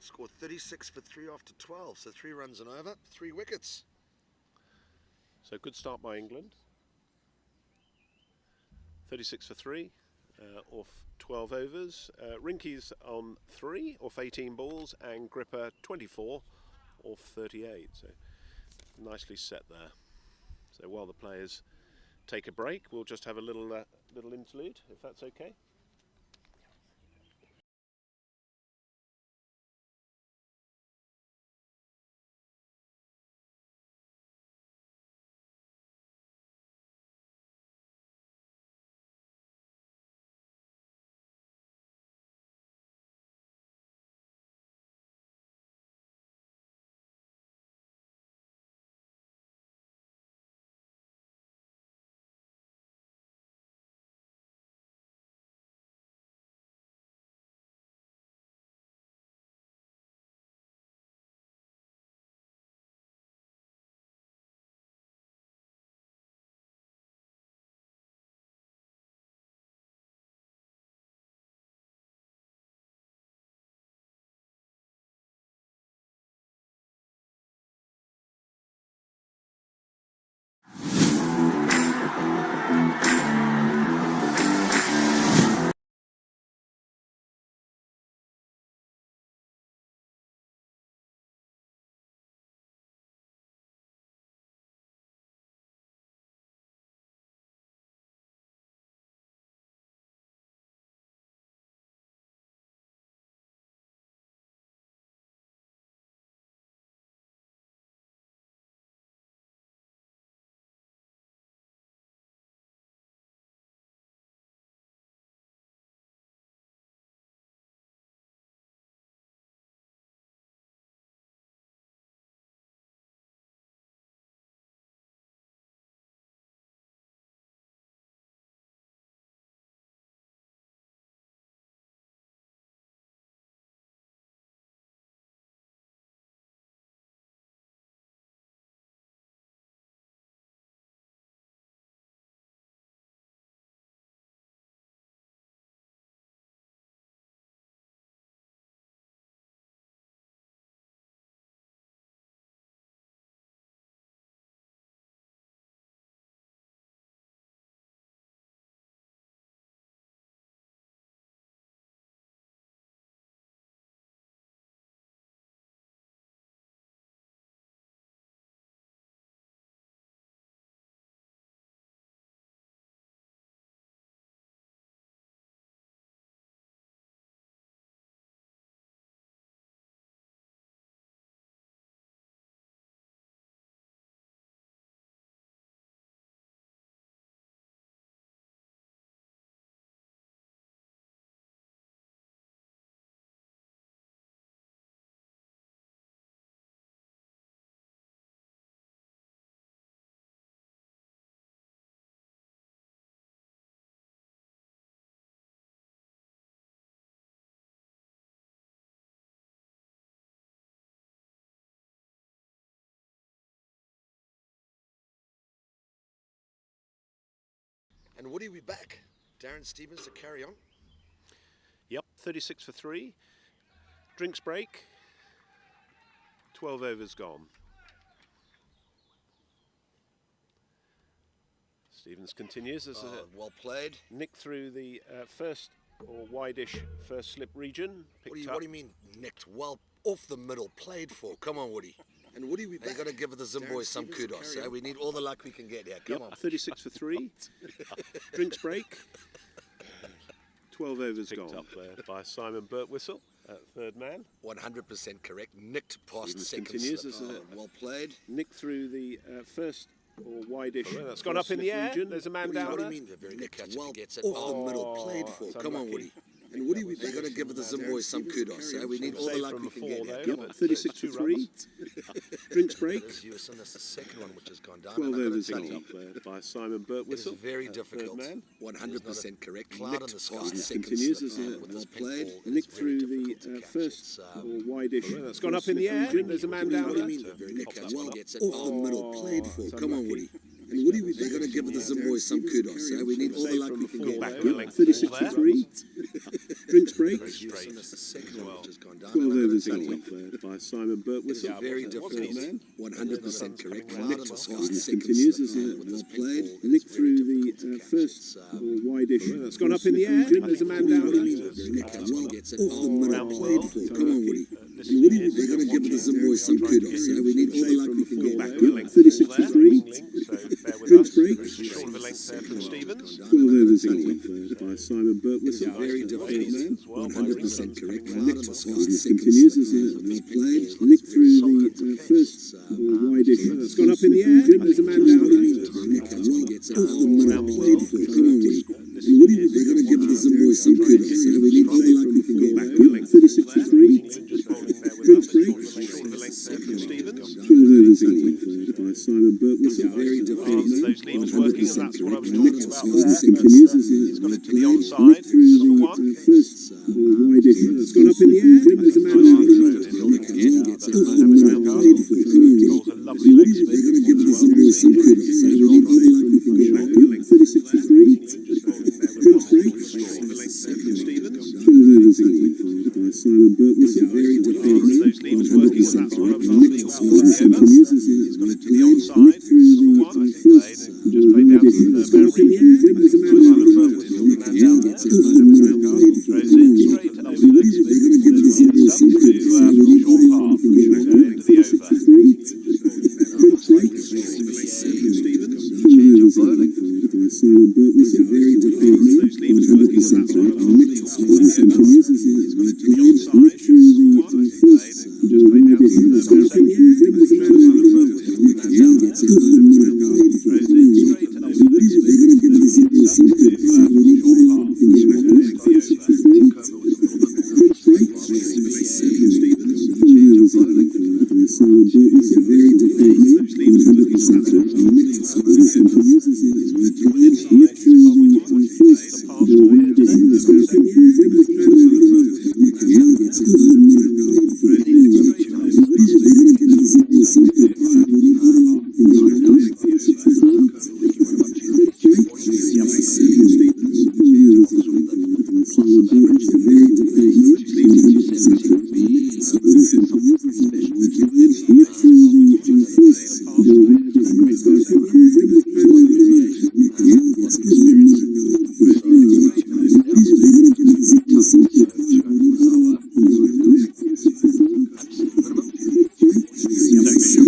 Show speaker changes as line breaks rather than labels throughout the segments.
Scored 36 for 3 after 12, so 3 runs and over, 3 wickets.
So good start by England. 36 for 3 off 12 overs. Rinky's on 3 off 18 balls, and Gripper 24 off 38. So nicely set there. So while the players take a break, we'll just have a little interlude, if that's okay.
And Woody, we back. Darren Stevens to carry on.
Yep, 36 for 3. Drinks break. 12 overs gone. Stevens continues as
well played.
Nick through the first or wide-ish first slip region.
What do you mean nicked? Well off the middle, played for. Come on, Woody. And Woody, we got to give the Zimbabwe some kudos. We need all the luck we can get here. Come on.
36 for 3. Drinks break. 12 overs
Picked
gone.
up there by Simon Birtwistle at third man.
100% correct. Nicked past
Stevens
second
continues
slip.
as
Well played.
Nick through the first or wide-ish.
That's gone up in the air.
Region.
There's a man
What
down
do
there.
you mean? Very
Nick
nicked
well
gets it off the middle, played for.
That's
Come on,
unlucky.
Woody. And Woody, we got to give the Zimbabwe some kudos. We need all the
Save
luck
from
we
a
can
4
get
there,
here.
but
36 for
2
3.
runs.
Drinks break.
That's the second one which has gone down.
12
And I
overs
gotta
gone.
tell
Up
you,
there by Simon
it is
Birtwistle.
very
at
difficult.
third man.
100% correct.
Cloud
Nicked
in the
past
sky.
second
Continues
slip.
as a
With this
well
pink
played.
ball,
Nick
it's very
through the
difficult to catch.
first
It's,
or wide-ish.
That's gone up in the air. There's a man
What
down
do you
there.
mean? Very nicked
Pops that
well
one up.
off the middle, played for.
It's
Come on,
unlucky.
Woody. And Woody, they're going to give the Zimbabwe some kudos. We need all the luck we can get.
Back
Yeah, 30-63. Drinks break. 12 overs declared by Simon Birtwhistle.
Very difficult man. 100% correct. Nick
Continues as well played. Nick through the first wide-ish. It's gone up in the air. There's a man down there.
Nick gets it off the middle played for. Come on, Woody. And Woody, they're going to give the Zimbabwe some kudos. We need all the luck we can get.
Back 30-63. Drinks break.
12
overs declared by Simon Birtwhistle.
Very difficult man. 100% correct. Nick
Continues as well played. Nick through the first wide-ish. It's gone up in the air. There's a man down there.
Nick gets it off the middle played for. Come on, Woody. And Woody, they're going to give the Zimbabwe some kudos. We need all the luck we can get.
Back 30-63. Drinks break. 12 overs declared by Simon Birtwhistle.
Very difficult man.
Those levers working, and that's what I was talking about there.
Continues as
He's got it to the
Nick
onside.
through the first wide-ish. It's gone up in the air. There's a man down there.
Gets it off the middle played for. Come on, Woody.
A lovely leg spin.
They're going to give the Zimbabwe some kudos. We need all the luck we can get.
30-63. Drinks break. 12 overs declared by Simon Birtwhistle.
Very difficult man.
Those levers working, and that's what I was asking about.
Continues as
He's got it to the onside.
through the first
Just played down to the
it's gone up in the air. There's a man down there.
Gets it off the middle played for.
Throws in straight over the leg spin.
They're going to give the Zimbabwe some kudos.
Short half into the over.
12 overs declared by Simon Birtwhistle.
Very difficult man.
Those levers working, and that's what I was asking about.
Continues as Nick through the first
Just played down to the
it's gone up in the air. There's a man down there.
Gets it off the middle played for.
Throws in straight over the leg spin.
They're going to give the Zimbabwe some kudos.
Short half into the
Simon Birtwhistle. Very difficult man. 100% continues as Nick through the first wide-ish. It's gone up in the air. There's a man down there.
Gets it off the middle played for. They're going to give the Zimbabwe some kudos.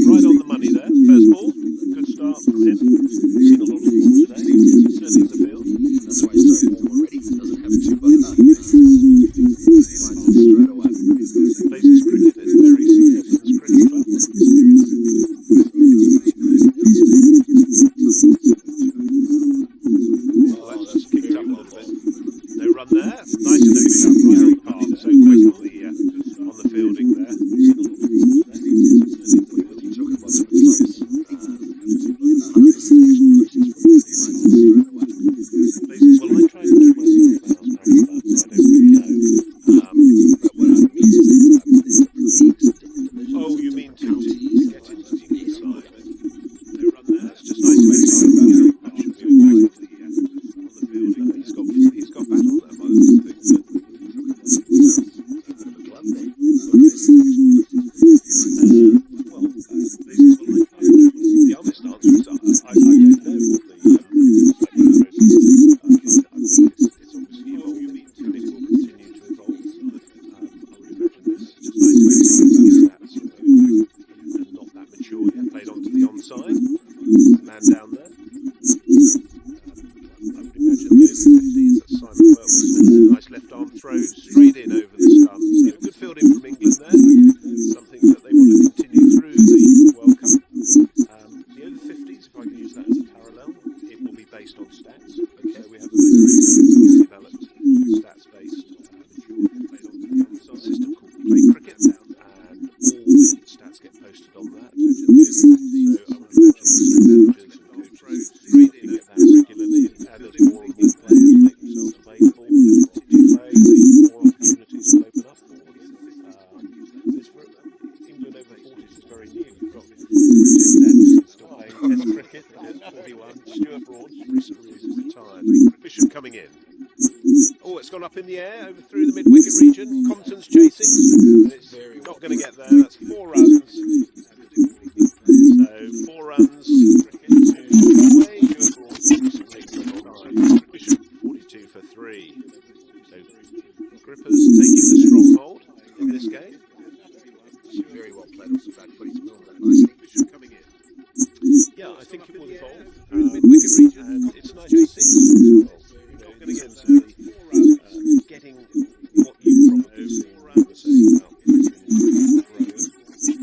right on the money there. First ball, good start from him. Seen a lot of balls today. Certainly in the field.
That's why he's so warm already. Doesn't have to
Plays his cricket at very serious cricket club. Oh, that's kicked up a little bit. No run there. Nice to pick up right on the path. So quick on the fielding there. Nice left arm throw straight in over the stump. So good fielding from England there. wicket, 41. Stuart Broad recently retired. Bishop coming in. Oh, it's gone up in the air over through the mid-wicket region. Compton's chasing. And it's not going to get there. That's 4 runs. So 4 runs. Cricket to away. Stuart Broad Bishop 42 for 3. So Gripper's taking a stronghold in this game.
Very well played off the back foot. He's moved that nicely.
Bishop coming in. Yeah, I think it will evolve. Mid-wicket region, and it's nice to see. You know, going to get getting what you promised. We're trying to get more and more 2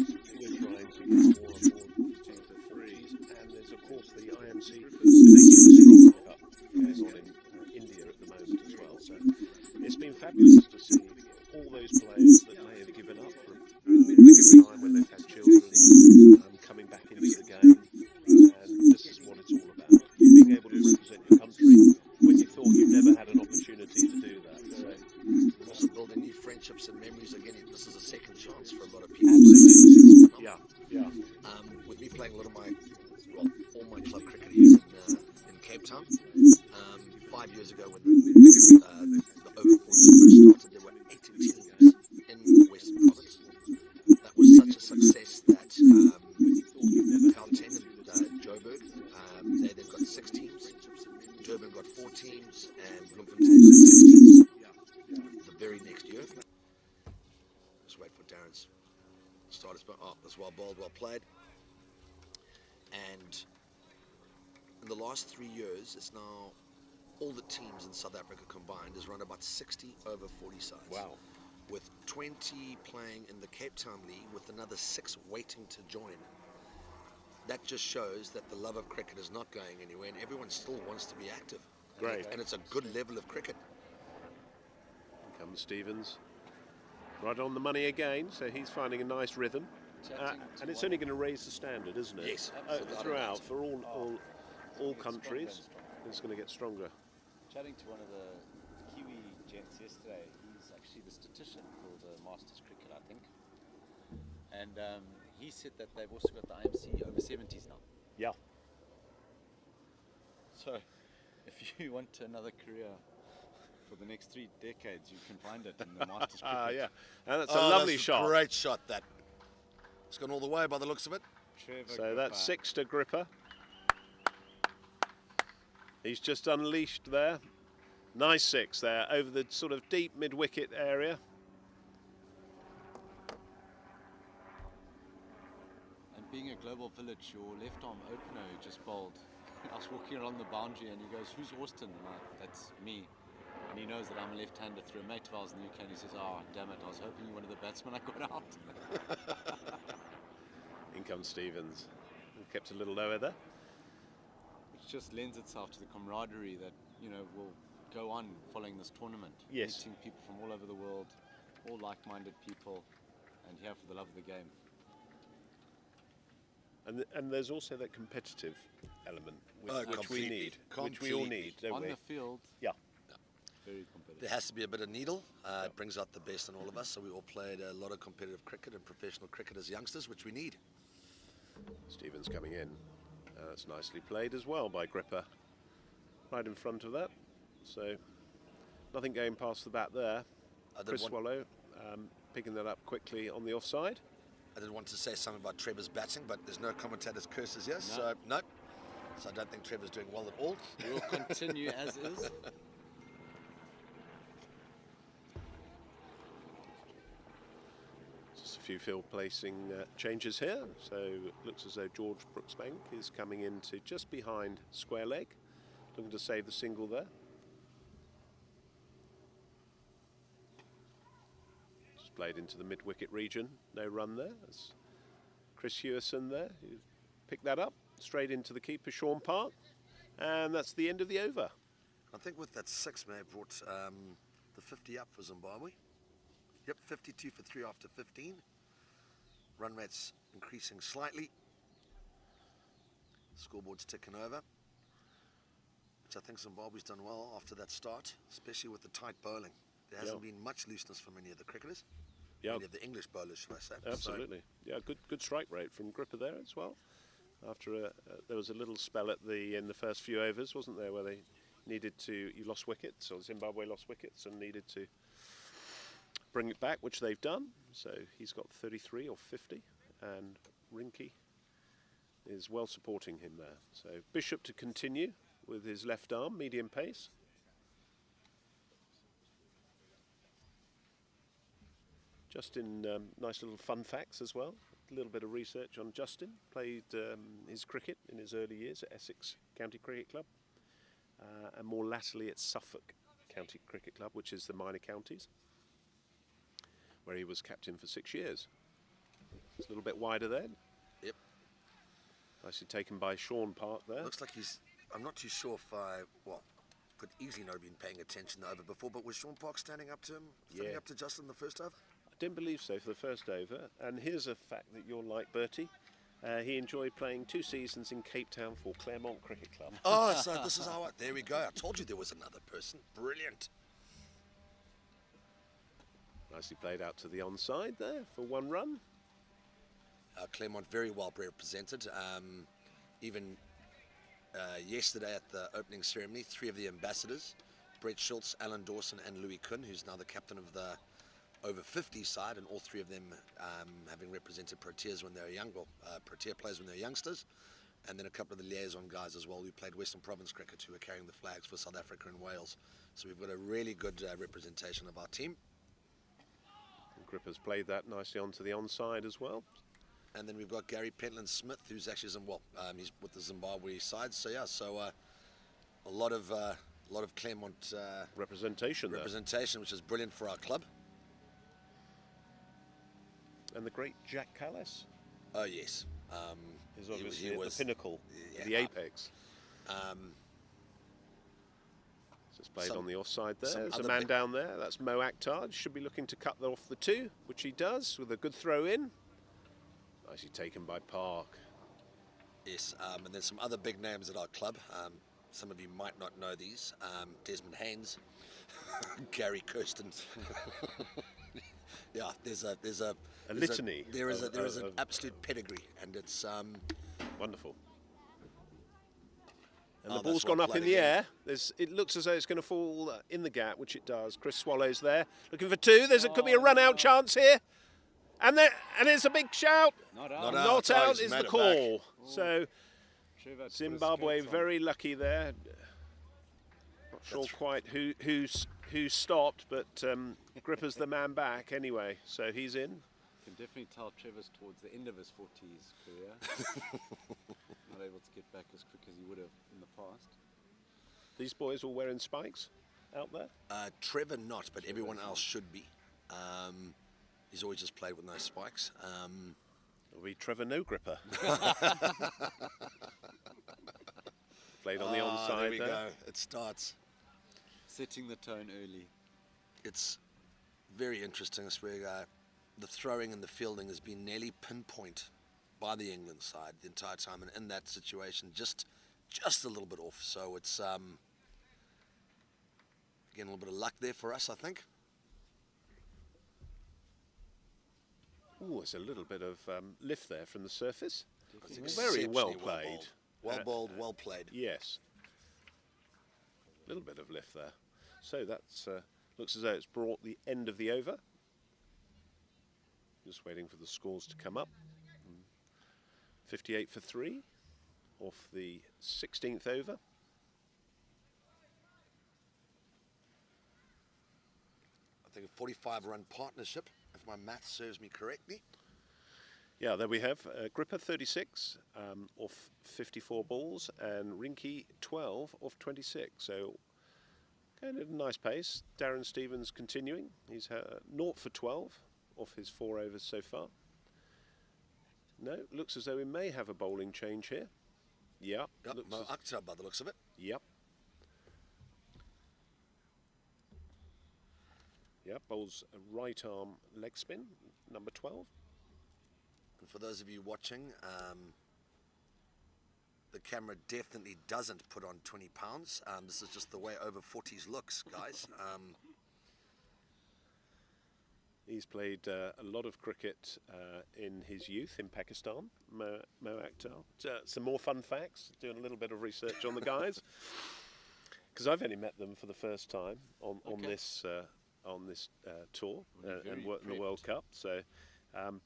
for 3s, and there's of course the IMC taking the strong cup going on in India at the moment as well. So it's been fabulous to see all those players that may have given up for a period of time when they've had children coming back into the game, and this is what it's all about. Being able to represent your country when you thought you never had an opportunity to do that. So,
also building new friendships and memories again. This is a second chance for a lot of people.
absolutely. Yeah, yeah.
With me playing a lot of all my club cricket here in Cape Town. 5 years ago when the Over-40s first started, there were 18 teams in the Western Province. That was such a success that Compton and Joburg, they then got 6 teams. Durban got 4 teams, and Bloemfontein got 6 teams. The very next year. Just wait for Darren's starters. Oh, that's well bowled, well played. And in the last 3 years, it's now all the teams in South Africa combined has run about 60 over 40 sides.
Wow.
With 20 playing in the Cape Town League, with another 6 waiting to join. That just shows that the love of cricket is not going anywhere, and everyone still wants to be active.
Great.
And it's a good level of cricket.
Here comes Stevens. Right on the money again, so he's finding a nice rhythm. And it's only going to raise the standard, isn't it?
Yes.
Throughout, for all countries, it's going to get stronger.
Chatting to one of the Kiwi gents yesterday, he's actually the statistician for the Masters cricket, I think. And he said that they've also got the IMC over 70s now.
Yeah.
So, if you want another career for the next 3 decades, you can find it in the Masters cricket.
Yeah. And that's a lovely shot.
Great shot, that. It's gone all the way by the looks of it.
So that's 6 to Gripper. He's just unleashed there. Nice 6 there over the sort of deep mid-wicket area.
And being a global village, your left arm opener who just bowled, I was walking around the boundary and he goes, "Who's Austin?" And that's me. And he knows that I'm a left-hander through a mate of ours in the UK, and he says, "Oh, damn it, I was hoping you were one of the batsmen I got out."
In comes Stevens. Kept a little lower there.
Which just lends itself to the camaraderie that, you know, will go on following this tournament.
Yes.
Meeting people from all over the world, all like-minded people, and here for the love of the game.
And there's also that competitive element, which we need, which we all need, don't
On
we?
the field,
Yeah.
very competitive.
There has to be a bit of needle. It brings out the best in all of us. So we all played a lot of competitive cricket and professional cricket as youngsters, which we need.
Stevens coming in. That's nicely played as well by Gripper. Right in front of that. So nothing going past the bat there. Chris Swallow picking that up quickly on the offside.
I did want to say something about Trevor's batting, but there's no commentator's curses here, so no. So I don't think Trevor's doing well at all.
We'll continue as is.
Just a few field placing changes here. So it looks as though George Brooksbank is coming into just behind square leg, looking to save the single there. Just played into the mid-wicket region, no run there. That's Chris Hewison there, who picked that up straight into the keeper, Sean Park, and that's the end of the over.
I think with that 6 may have brought the 50 up for Zimbabwe. Yep, 52 for 3 after 15. Run rate's increasing slightly. Scoreboard's ticking over. Which I think Zimbabwe's done well after that start, especially with the tight bowling. There hasn't been much looseness from any of the cricketers. Many of the English bowlers, should I say.
Absolutely. So, yeah, good strike rate from Gripper there as well. After there was a little spell in the first few overs, wasn't there, where they needed to, you lost wickets, or Zimbabwe lost wickets and needed to bring it back, which they've done. So he's got 33 or 50, and Rinky is well supporting him there. So Bishop to continue with his left arm, medium pace. Justin, nice little fun facts as well. A little bit of research on Justin. Played his cricket in his early years at Essex County Cricket Club, and more latterly at Suffolk County Cricket Club, which is the minor counties, where he was captain for 6 years. It's a little bit wider then.
Yep.
Nicely taken by Sean Park there.
Looks like he's, I'm not too sure if could easily not have been paying attention over before, but was Sean Park standing up to him, standing up to Justin in the first over?
I didn't believe so for the first over. And here's a fact that you'll like, Bertie. He enjoyed playing 2 seasons in Cape Town for Claremont Cricket Club.
Oh, so this is how there we go. I told you there was another person. Brilliant.
Nicely played out to the onside there for 1 run.
Claremont very well represented. Even yesterday at the opening ceremony, 3 of the ambassadors, Brett Schultz, Alan Dawson and Louis Kuhn, who's now the captain of the over-50 side, and all 3 of them having represented Proteas when they were young, Protea players when they were youngsters, and then a couple of the liaison guys as well who played Western Province cricket, who were carrying the flags for South Africa and Wales. So we've got a really good representation of our team.
And Gripper's played that nicely onto the onside as well.
And then we've got Gary Pentland Smith, who's actually he's with the Zimbabwe side. So yeah, a lot of Claremont
representation,
which is brilliant for our club.
And the great Jack Callis.
Oh yes,
is obviously at the pinnacle, the apex. Just played on the offside there. There's a man down there. That's Mo Akhtar. Should be looking to cut that off the 2, which he does with a good throw in. Nicely taken by Park.
Yes, and there's some other big names at our club. Some of you might not know these. Desmond Haynes, Gary Kirsten. Yeah, there's a
litany.
There is an absolute pedigree, and it's
wonderful. And the ball's gone up in the air. It looks as though it's going to fall in the gap, which it does. Chris Swallow's there, looking for 2. Could be a run-out chance here, and it's a big shout.
Not out.
Not out is the call. So
Trevor
Zimbabwe very lucky there. Not sure quite who stopped, but Gripper's the man back anyway, so he's in.
You can definitely tell Trevor's towards the end of his 40s career. Not able to get back as quick as he would have in the past.
These boys all wearing spikes out there?
Trevor not, but everyone else should be. He's always just played with no spikes.
It'll be Trevor no gripper. Played on the onside
there we go. It starts.
Setting the tone early.
It's very interesting. It's where the throwing and the fielding has been nearly pinpoint by the England side the entire time, and in that situation just a little bit off. So it's again a little bit of luck there for us, I think.
Oh, there's a little bit of lift there from the surface.
Very
well played.
Well bowled, well played.
Yes. A little bit of lift there. So that's looks as though it's brought the end of the over. Just waiting for the scores to come up. 58 for 3 off the 16th over.
I think a 45-run partnership, if my math serves me correctly.
Yeah, there we have Gripper 36 off 54 balls, and Rinky 12 off 26. So going at a nice pace. Darren Stevens continuing. He's 0 for 12 off his 4 overs so far. No, looks as though we may have a bowling change here. Yep.
Mo Akhtar by the looks of it.
Yep. Yep, bowls a right arm leg spin, number 12.
And for those of you watching, the camera definitely doesn't put on 20 pounds. This is just the way Over-40s looks, guys.
He's played a lot of cricket in his youth in Pakistan, Mo Akhtar. Some more fun facts, doing a little bit of research on the guys. Because I've only met them for the first time on this tour and worked in the World Cup. So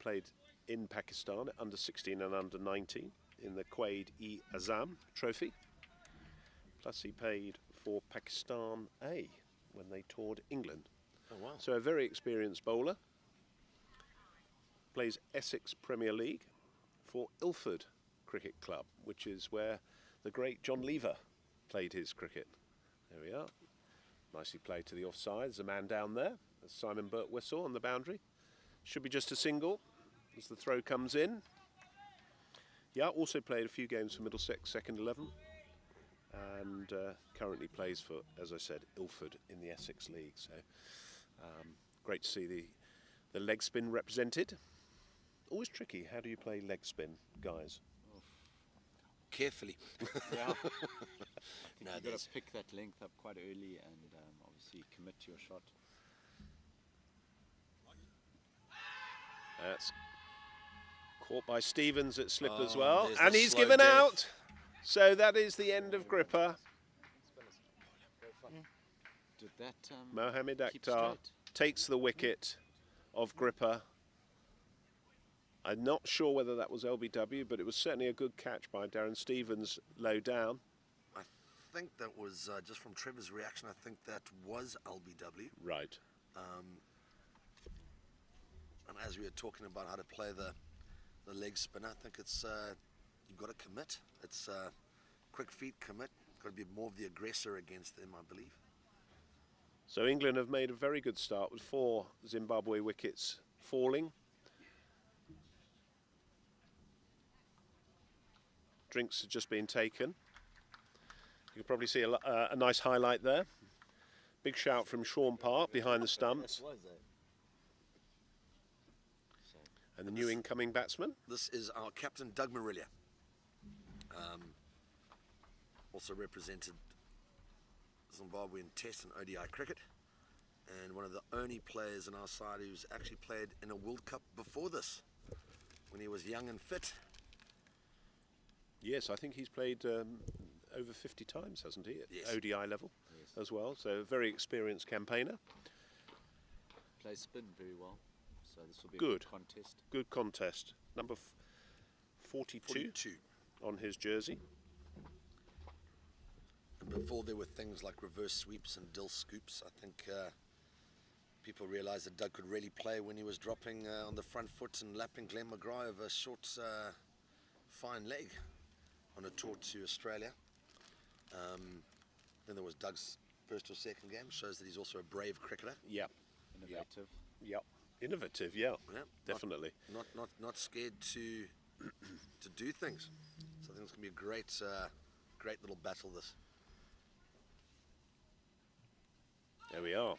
played in Pakistan at under 16 and under 19 in the Quaid-e-Azam Trophy. Plus he played for Pakistan A when they toured England.
Oh, wow.
So a very experienced bowler. Plays Essex Premier League for Ilford Cricket Club, which is where the great John Lever played his cricket. There we are. Nicely played to the offside. There's a man down there. That's Simon Birtwistle on the boundary. Should be just a single as the throw comes in. Yeah, also played a few games for Middlesex second 11. And currently plays for, as I said, Ilford in the Essex League. So great to see the leg spin represented. Always tricky. How do you play leg spin, guys?
Carefully.
Yeah.
No,
You've got to pick that length up quite early and obviously commit to your shot.
That's caught by Stevens at slip as well.
there's
And
the
he's
slow
given
death.
out. So that is the end of Gripper.
Did that
Mohamed
keep
Akhtar
straight?
takes the wicket of Gripper. I'm not sure whether that was LBW, but it was certainly a good catch by Darren Stevens low down.
I think that was just from Trevor's reaction. I think that was LBW.
Right.
And as we were talking about how to play the leg spin, I think it's you've got to commit. It's quick feet, commit. Got to be more of the aggressor against them, I believe.
So England have made a very good start with 4 Zimbabwe wickets falling. Drinks have just been taken. You can probably see a nice highlight there. Big shout from Sean Park behind the stumps. And the new incoming batsman.
This is our captain, Doug Marilia. Also represented Zimbabwe in Test and ODI cricket. And one of the only players on our side who's actually played in a World Cup before this, when he was young and fit.
Yes, I think he's played over 50 times, hasn't he, at
Yes.
ODI level as well. So a very experienced campaigner.
Plays spin very well. So this will be a
Good.
good contest.
Good contest. Number 42
42.
on his jersey.
And before there were things like reverse sweeps and dill scoops, I think people realised that Doug could really play when he was dropping on the front foot and lapping Glenn McGrath over a short, fine leg on a tour to Australia. Then there was Doug's first or second game. Shows that he's also a brave cricketer.
Yeah.
Innovative.
Yep. Innovative, yeah.
Yeah,
Definitely.
Not scared to to do things. So I think it's going to be a great little battle. This.
There we are.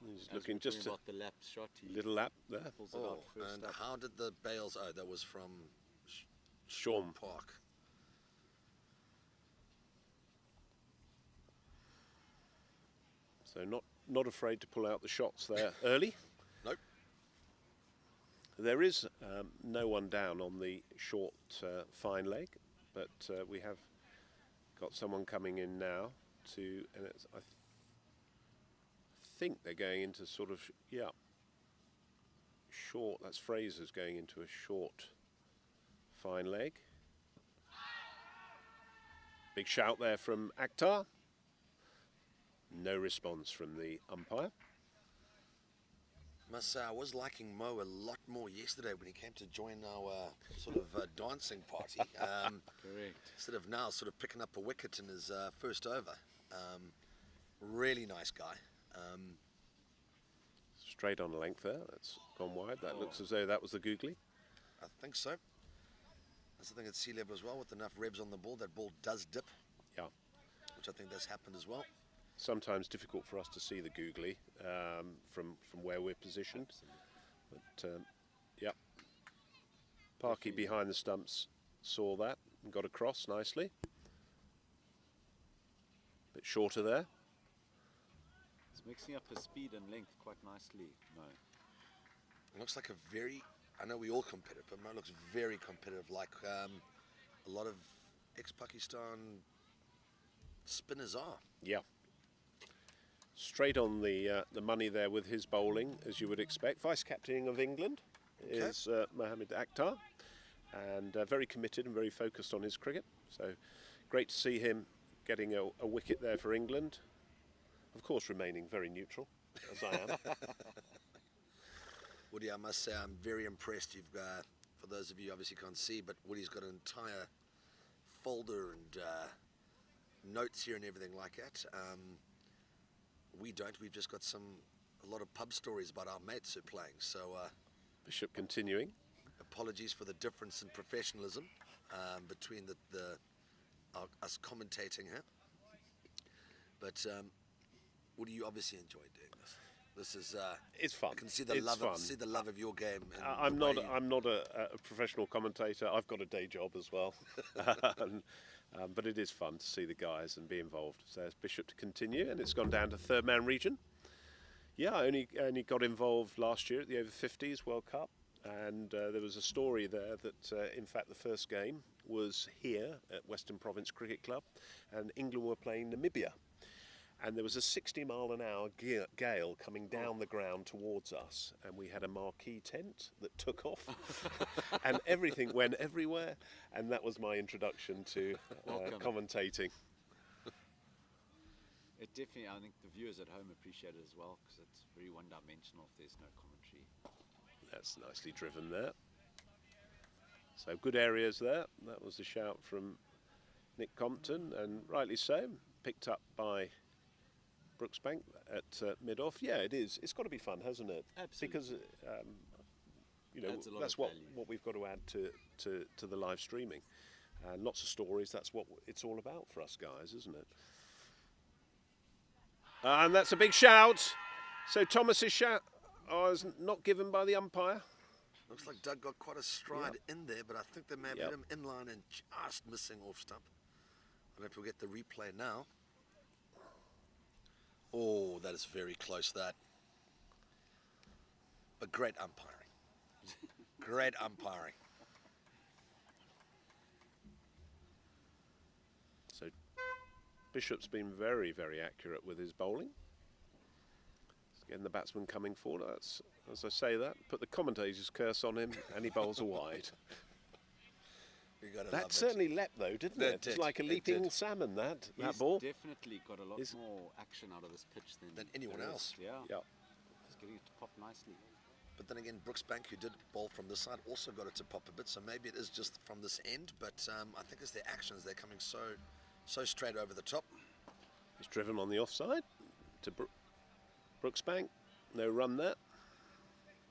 He's
As
looking
we're
just
talking
a
about the lap shot. He
little lap there.
pulls it out first
And
up.
how did the Bales? Oh, that was from
Sean.
Park.
So not afraid to pull out the shots there early.
Nope.
There is no one down on the short fine leg, but we have got someone coming in now to, and it's, I think they're going into sort of, short, that's Fraser's going into a short fine leg. Big shout there from Akhtar. No response from the umpire.
Must say, I was liking Mo a lot more yesterday when he came to join our sort of dancing party.
Correct.
Instead of now sort of picking up a wicket in his first over. Really nice guy.
Straight on length there, that's gone wide. That looks as though that was the googly.
I think so. That's the thing at sea level as well, with enough revs on the ball, that ball does dip.
Yeah.
Which I think that's happened as well.
Sometimes difficult for us to see the googly from where we're positioned. But yeah, Parky behind the stumps saw that and got across nicely. Bit shorter there.
It's mixing up his speed and length quite nicely. No.
It looks like a very, I know we all competitive, but Mo looks very competitive, like a lot of ex-Pakistan spinners are.
Yeah. Straight on the money there with his bowling, as you would expect. Vice-captain of England is Mohammed Akhtar, and very committed and very focused on his cricket. So great to see him getting a wicket there for England. Of course, remaining very neutral, as I am.
Woody, I must say I'm very impressed. You've got, for those of you who obviously can't see, but Woody's got an entire folder and notes here and everything like that. We don't. We've just got a lot of pub stories about our mates who are playing. So
Bishop continuing.
apologies for the difference in professionalism between us commentating here. But Woody, you obviously enjoyed doing this. This is
It's fun.
I can see the
It's
love
fun.
see the love of your game. And
I'm
the way
not a professional commentator. I've got a day job as well, but it is fun to see the guys and be involved. So it's Bishop to continue, and it's gone down to third man region. Yeah, I only got involved last year at the Over-40s World Cup, and there was a story there that in fact the first game was here at Western Province Cricket Club, and England were playing Namibia. And there was a 60-mile-an-hour gale coming down the ground towards us, and we had a marquee tent that took off, and everything went everywhere, and that was my introduction to commentating.
It definitely, I think the viewers at home appreciate it as well, because it's very one-dimensional if there's no commentary.
That's nicely driven there. So good areas there. That was a shout from Nick Compton, and rightly so, picked up by Brooksbank at mid-off. Yeah, it is. It's got to be fun, hasn't it?
Absolutely.
Because you know, that's what we've got to add to the live streaming, and lots of stories. That's what it's all about for us guys, isn't it? And that's a big shout. So Thomas's shout was not given by the umpire.
looks like Doug got quite a stride in there, but I think they may have hit him in line and just missing off stump. I don't know if we'll get the replay now. Oh, that is very close, that. But great umpiring. Great umpiring.
So Bishop's been very, very accurate with his bowling. Again, the batsman coming forward. That's, as I say that, put the commentator's curse on him, and he bowls a wide. That certainly leapt though, didn't it? It's like a leaping salmon, that ball.
He's definitely got a lot more action out of this pitch than
anyone else.
Yeah.
Yeah.
He's getting it to pop nicely.
But then again, Brooksbank, who did bowl from this side, also got it to pop a bit. So maybe it is just from this end. But I think it's their actions. They're coming so straight over the top.
He's driven on the offside to Brooksbank. No run there.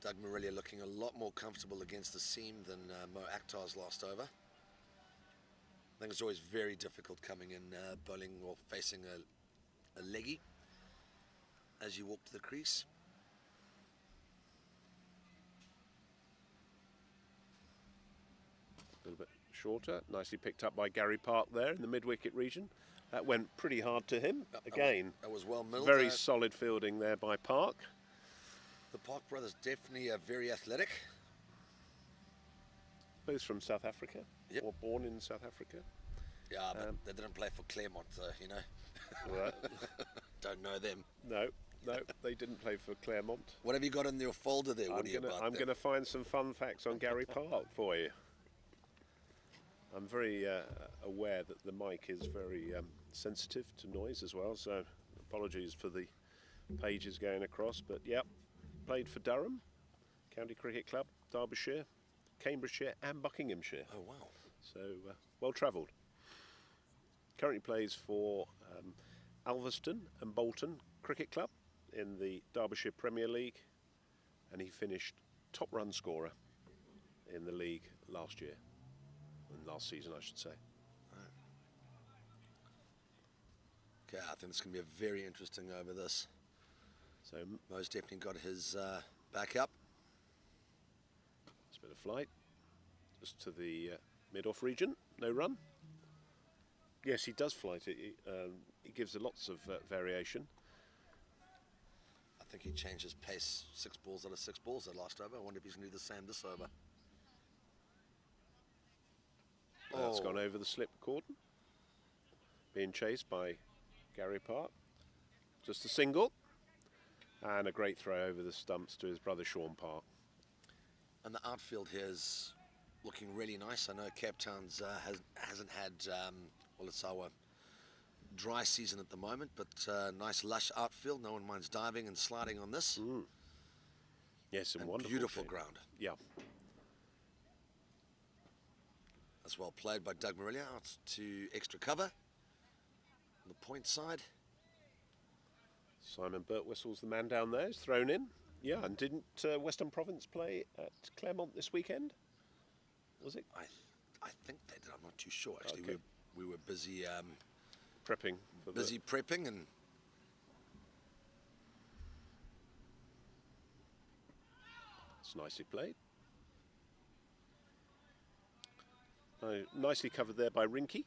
Doug Marilia looking a lot more comfortable against the seam than Mo Akhtar's last over. I think it's always very difficult coming in bowling or facing a leggy as you walk to the crease.
A little bit shorter, nicely picked up by Gary Park there in the mid-wicket region. That went pretty hard to him. Again,
that was well milled.
Very solid fielding there by Park.
The Park brothers definitely very athletic.
Both from South Africa, or born in South Africa.
Yeah, but they didn't play for Claremont, you know.
Right.
Don't know them.
No, they didn't play for Claremont.
What have you got in your folder there?
I'm going to find some fun facts on Gary Park for you. I'm very aware that the mic is very sensitive to noise as well, so apologies for the pages going across. But yeah, played for Durham, County Cricket Club, Derbyshire, Cambridgeshire and Buckinghamshire.
Oh wow.
So well travelled. Currently plays for Alveston and Bolton Cricket Club in the Derbyshire Premier League, and he finished top run scorer in the league last season, I should say.
Right. Okay, I think it's going to be a very interesting over this.
So
Mo's definitely got his back up.
It's a bit of flight, just to the mid-off region, no run. Yes, he does flight it. He gives lots of variation.
I think he changed his pace 6 balls out of 6 balls that last over. I wonder if he's going to do the same this over.
That's gone over the slip cordon. Being chased by Gary Park. Just a single. And a great throw over the stumps to his brother Sean Park.
And the outfield here is looking really nice. I know Cape Town's hasn't had, well, it's our dry season at the moment, but nice lush outfield. No one minds diving and sliding on this.
Yes, and wonderful.
Beautiful ground.
Yeah.
That's well played by Doug Marilia out to extra cover. On the point side.
Simon Birtwhistle's the man down there. He's thrown in. Yeah, and didn't Western Province play at Claremont this weekend? Was it?
I think they did. I'm not too sure. Actually,
Okay.
we were busy
Prepping. For
prepping and.
It's nicely played. Nicely covered there by Rinky.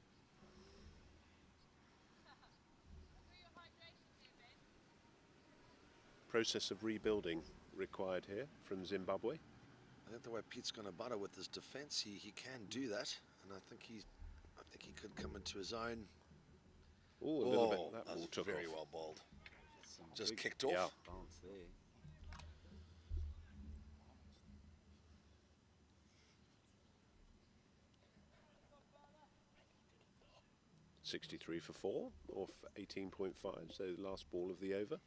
Process of rebuilding required here from Zimbabwe.
I think the way Pete's going to butter with his defence, he can do that, and I think he could come into his own.
Oh, a little bit. That
was
ball took
very
off.
well bowled.
Some
Just
big
kicked off.
Yeah.
bounce there.
.63 for 4 off 18.5, so the last ball of the over.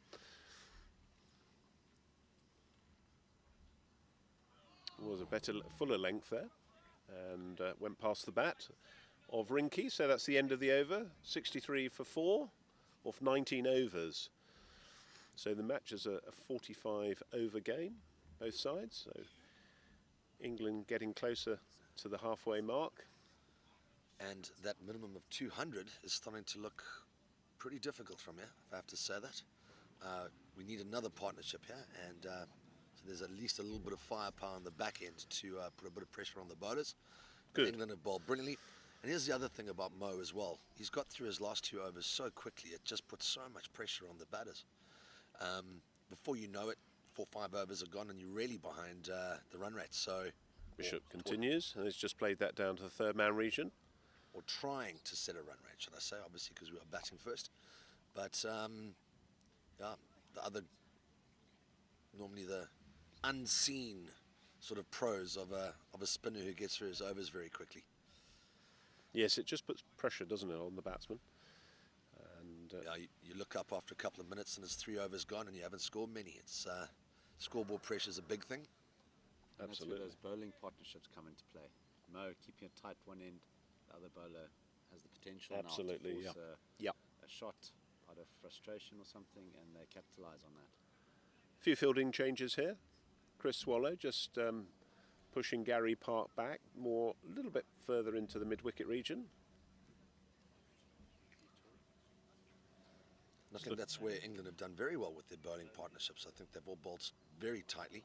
Was a better, fuller length there, and went past the bat of Rinky, so that's the end of the over. 63 for 4 off 19 overs. So the match is a 45 over game, both sides. So England getting closer to the halfway mark.
And that minimum of 200 is starting to look pretty difficult from here, if I have to say that. We need another partnership here, and so there's at least a little bit of firepower on the back end to put a bit of pressure on the bowlers.
Good.
England have bowled brilliantly. And here's the other thing about Mo as well. He's got through his last 2 overs so quickly, it just puts so much pressure on the batters. Before you know it, 4 or 5 overs are gone and you're really behind the run rate. So
Bishop continues, and has just played that down to the third man region.
Or trying to set a run rate, should I say, obviously, because we are batting first. But, yeah, the other, normally the unseen sort of pros of a spinner who gets through his overs very quickly.
Yes, it just puts pressure, doesn't it, on the batsman. And
Yeah, you look up after a couple of minutes and there's 3 overs gone and you haven't scored many. It's scoreboard pressure is a big thing.
And
absolutely.
that's where those bowling partnerships come into play. Mo keeping it tight one end, the other bowler has the potential
Absolutely,
now to force
yeah.
a shot out of frustration or something, and they capitalise on that.
A few fielding changes here. Chris Swallow just pushing Gary Park back more, a little bit further into the mid-wicket region.
I think that's where England have done very well with their bowling partnerships. I think they've all bowled very tightly.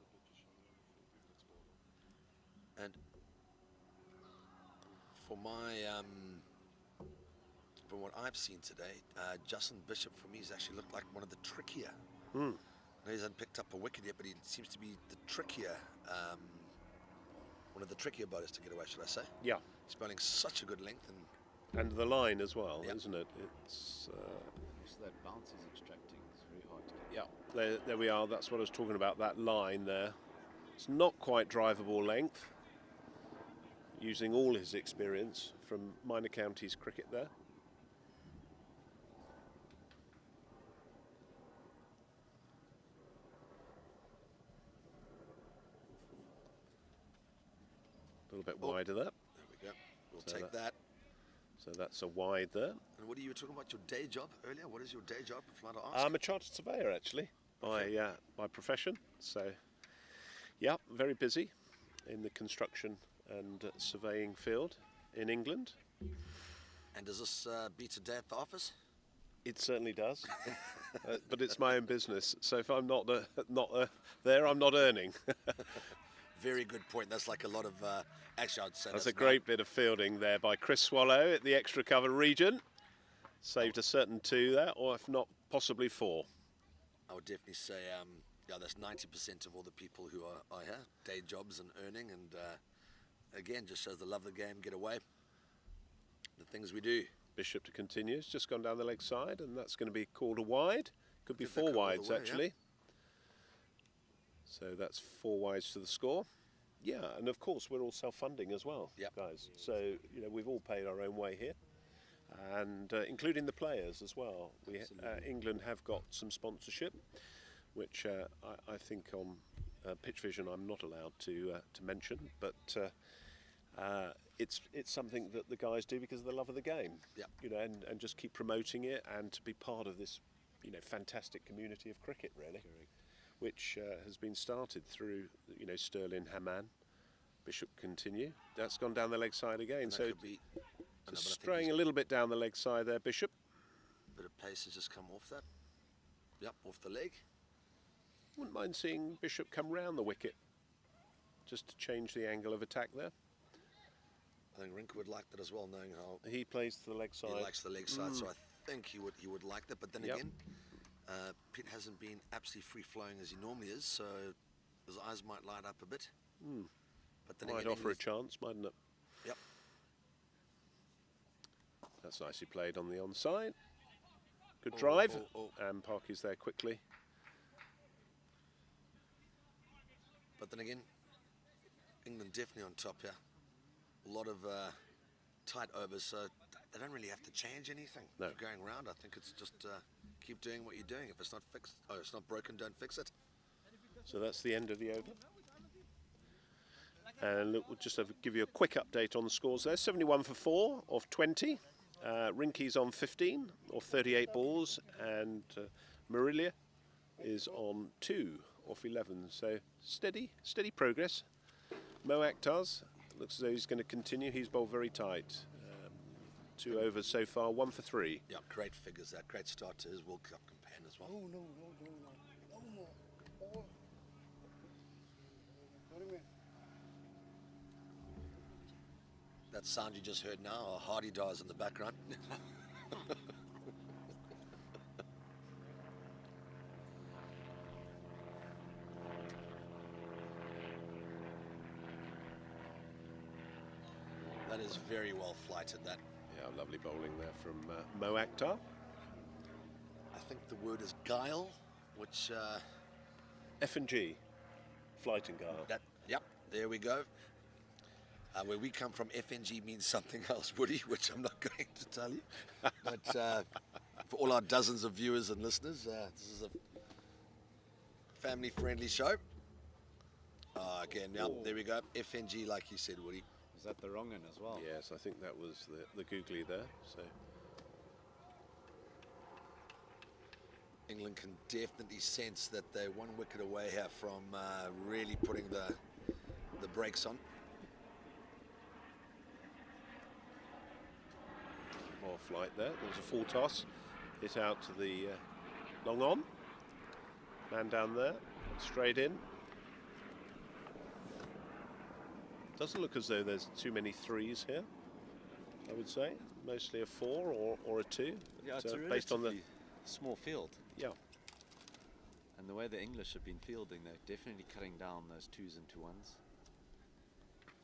And for my, from what I've seen today, Justin Bishop for me has actually looked like one of the trickier. I know he hasn't picked up a wicket yet, but he seems to be the trickier, one of the trickier bowlers to get away, should I say?
Yeah.
He's bowling such a good length,
And the line as well,
Yep.
isn't it? It's
So that bounce he's extracting is very hard to get.
there we are. That's what I was talking about. That line there. It's not quite drivable length. Using all his experience from minor counties cricket there. A little bit wider there.
there we go. We'll
So
take that.
So that's a wide there.
And what are you talking about, your day job earlier? What is your day job, if I'm allowed to ask?
I'm a chartered surveyor actually by profession. So yeah, very busy in the construction and surveying field in England.
And does this beat a day at the office?
It certainly does, but it's my own business. So if I'm not there, I'm not earning.
Very good point. That's like a lot of, actually I'd say
That's a great bit of fielding there by Chris Swallow at the extra cover region. Saved a certain 2 there, or if not, possibly 4.
I would definitely say Yeah, that's 90% of all the people who are here, day jobs and earning, and again, just shows the love of the game, get away, the things we do.
Bishop to continue. It's just gone down the leg side, and that's going to be called a wide. Could be
Think they
4
come all the
wides,
way,
actually.
yeah.
So that's 4 wides to the score. Yeah, and of course, we're all self-funding as well,
Yep.
guys. So, you know, we've all paid our own way here, and including the players as well. England have got some sponsorship, which I think on Pitch Vision I'm not allowed to mention, but it's something that the guys do because of the love of the game.
Yep.
You know, and just keep promoting it and to be part of this, you know, fantastic community of cricket, really, which has been started through, you know, Sterling, Haman, Bishop continue. That's gone down the leg side again.
And
So
that could be,
just straying a little bit down the leg side there, Bishop.
bit of pace has just come off that. Yep, off the leg.
Wouldn't mind seeing Bishop come round the wicket, just to change the angle of attack there.
I think Rink would like that as well, knowing how
He plays to the leg side.
he likes the leg side, so I think he would like that. But then
Yep.
again, Pitt hasn't been absolutely free-flowing as he normally is, so his eyes might light up a bit. But then
Might
again,
offer a chance, mightn't it?
Yep.
That's nicely played on the onside. Good drive, and Parky's there quickly.
But then again, England definitely on top here. A lot of tight overs, so they don't really have to change anything.
No.
If you're going round, I think it's just keep doing what you're doing. If it's not fixed, it's not broken, don't fix it.
So that's the end of the over. And look, we'll just give you a quick update on the scores there. 71 for 4 of 20. Rinky's on 15 of 38 balls, and Marilia is on 2 off 11. So steady progress. Mo Akhtar's looks as though he's going to continue. He's bowled very tight. 2 overs so far, 1 for 3.
Yeah, great figures there. Great start to his World Cup campaign as well. That sound you just heard now are Hardy Dars in the background. That is very well flighted, that.
Yeah, lovely bowling there from Mo Akhtar.
I think the word is guile, which...
F&G, flight and guile.
Yep, there we go. Where we come from, FNG means something else, Woody, which I'm not going to tell you. But for all our dozens of viewers and listeners, this is a family-friendly show. Again, yeah, there we go. FNG, like you said, Woody.
Is that the wrong one as well?
Yes, I think that was the googly there. So
England can definitely sense that they're 1 wicket away here from really putting the brakes on.
more flight there. There was a full toss. Hit out to the long on. Man down there. Straight in. Doesn't look as though there's too many 3s here, I would say. Mostly a 4 or a 2.
Yeah, it's a
based on the
small field.
Yeah.
And the way the English have been fielding, they're definitely cutting down those 2s into 1s.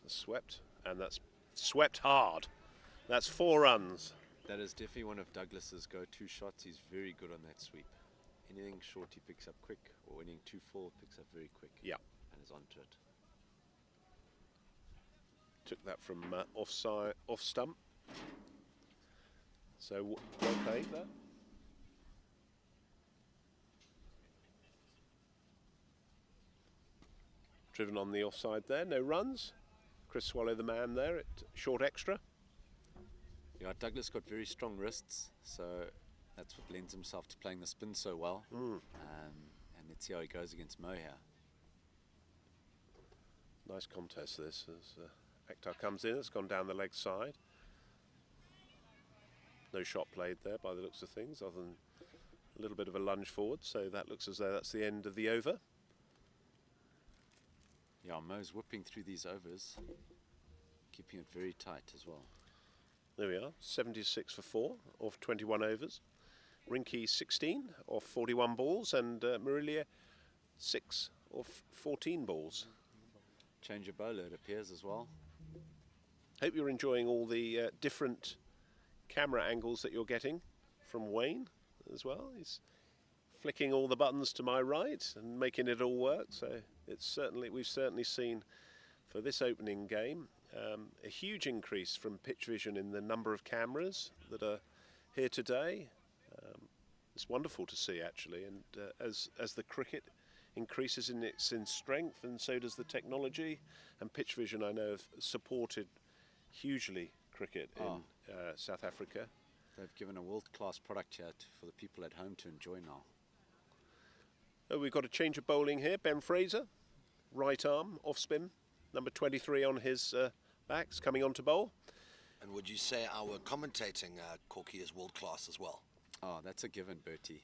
Swept, and that's swept hard. That's 4 runs.
That is definitely one of Douglas's go-to shots. He's very good on that sweep. Anything short he picks up quick, or anything too full picks up very quick.
Yeah.
And is onto it.
Took that from offside, off stump. So well played there. Driven on the offside there, no runs. Chris Swallow the man there at short extra.
Yeah, Douglas got very strong wrists, so that's what lends himself to playing the spin so well. And let's see how he goes against Mo here.
Nice contest this as Akhtar comes in. It's gone down the leg side. No shot played there by the looks of things, other than a little bit of a lunge forward. So that looks as though that's the end of the over.
Yeah, Mo's whipping through these overs, keeping it very tight as well.
There we are, 76 for 4 off 21 overs. Rinky 16 off 41 balls, and Marilia 6 off 14 balls.
Change of bowler, it appears, as well.
Hope you're enjoying all the different camera angles that you're getting from Wayne as well. He's flicking all the buttons to my right and making it all work. So we've certainly seen for this opening game a huge increase from pitch vision in the number of cameras that are here today. It's wonderful to see, actually, and as the cricket increases in strength, and so does the technology, and pitch vision, I know, have supported hugely cricket in South Africa.
They've given a world-class product here for the people at home to enjoy now.
Oh, we've got a change of bowling here. Ben Fraser, right arm, off spin, number 23 on his backs, coming on to bowl.
And would you say our commentating, Corky, is world-class as well?
Oh, that's a given, Bertie.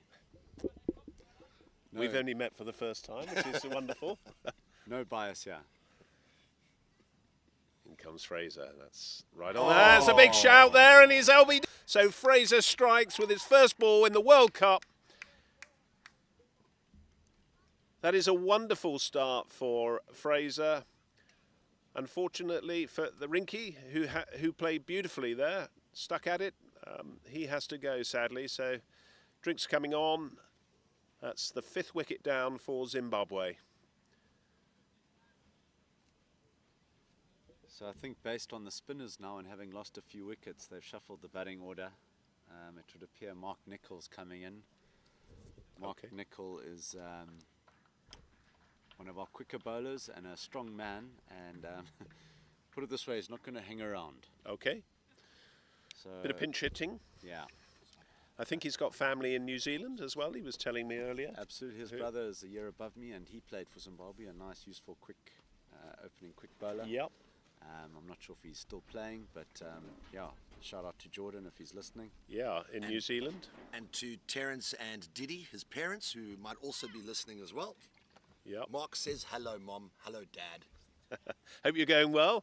No.
We've only met for the first time, which is wonderful.
No bias here.
In comes Fraser. That's right on. That's a big shout there, and he's LBD. So Fraser strikes with his first ball in the World Cup. That is a wonderful start for Fraser. Unfortunately for the Rinky, who played beautifully there, stuck at it. He has to go, sadly. So drinks coming on. That's the 5th wicket down for Zimbabwe.
So I think based on the spinners now and having lost a few wickets, they've shuffled the batting order. It would appear Mark Nichol's coming in. Mark Nicol is one of our quicker bowlers and a strong man, and put it this way, he's not going to hang around.
Okay.
So
bit of pinch hitting.
Yeah.
I think he's got family in New Zealand as well, he was telling me earlier.
Absolutely. His brother is a year above me, and he played for Zimbabwe, a nice, useful, quick opening quick bowler.
Yep.
I'm not sure if he's still playing, but yeah, shout out to Jordan if he's listening.
Yeah, in New Zealand.
And to Terence and Diddy, his parents, who might also be listening as well.
Yep.
Mark says, hello, Mom. Hello, Dad.
Hope you're going well.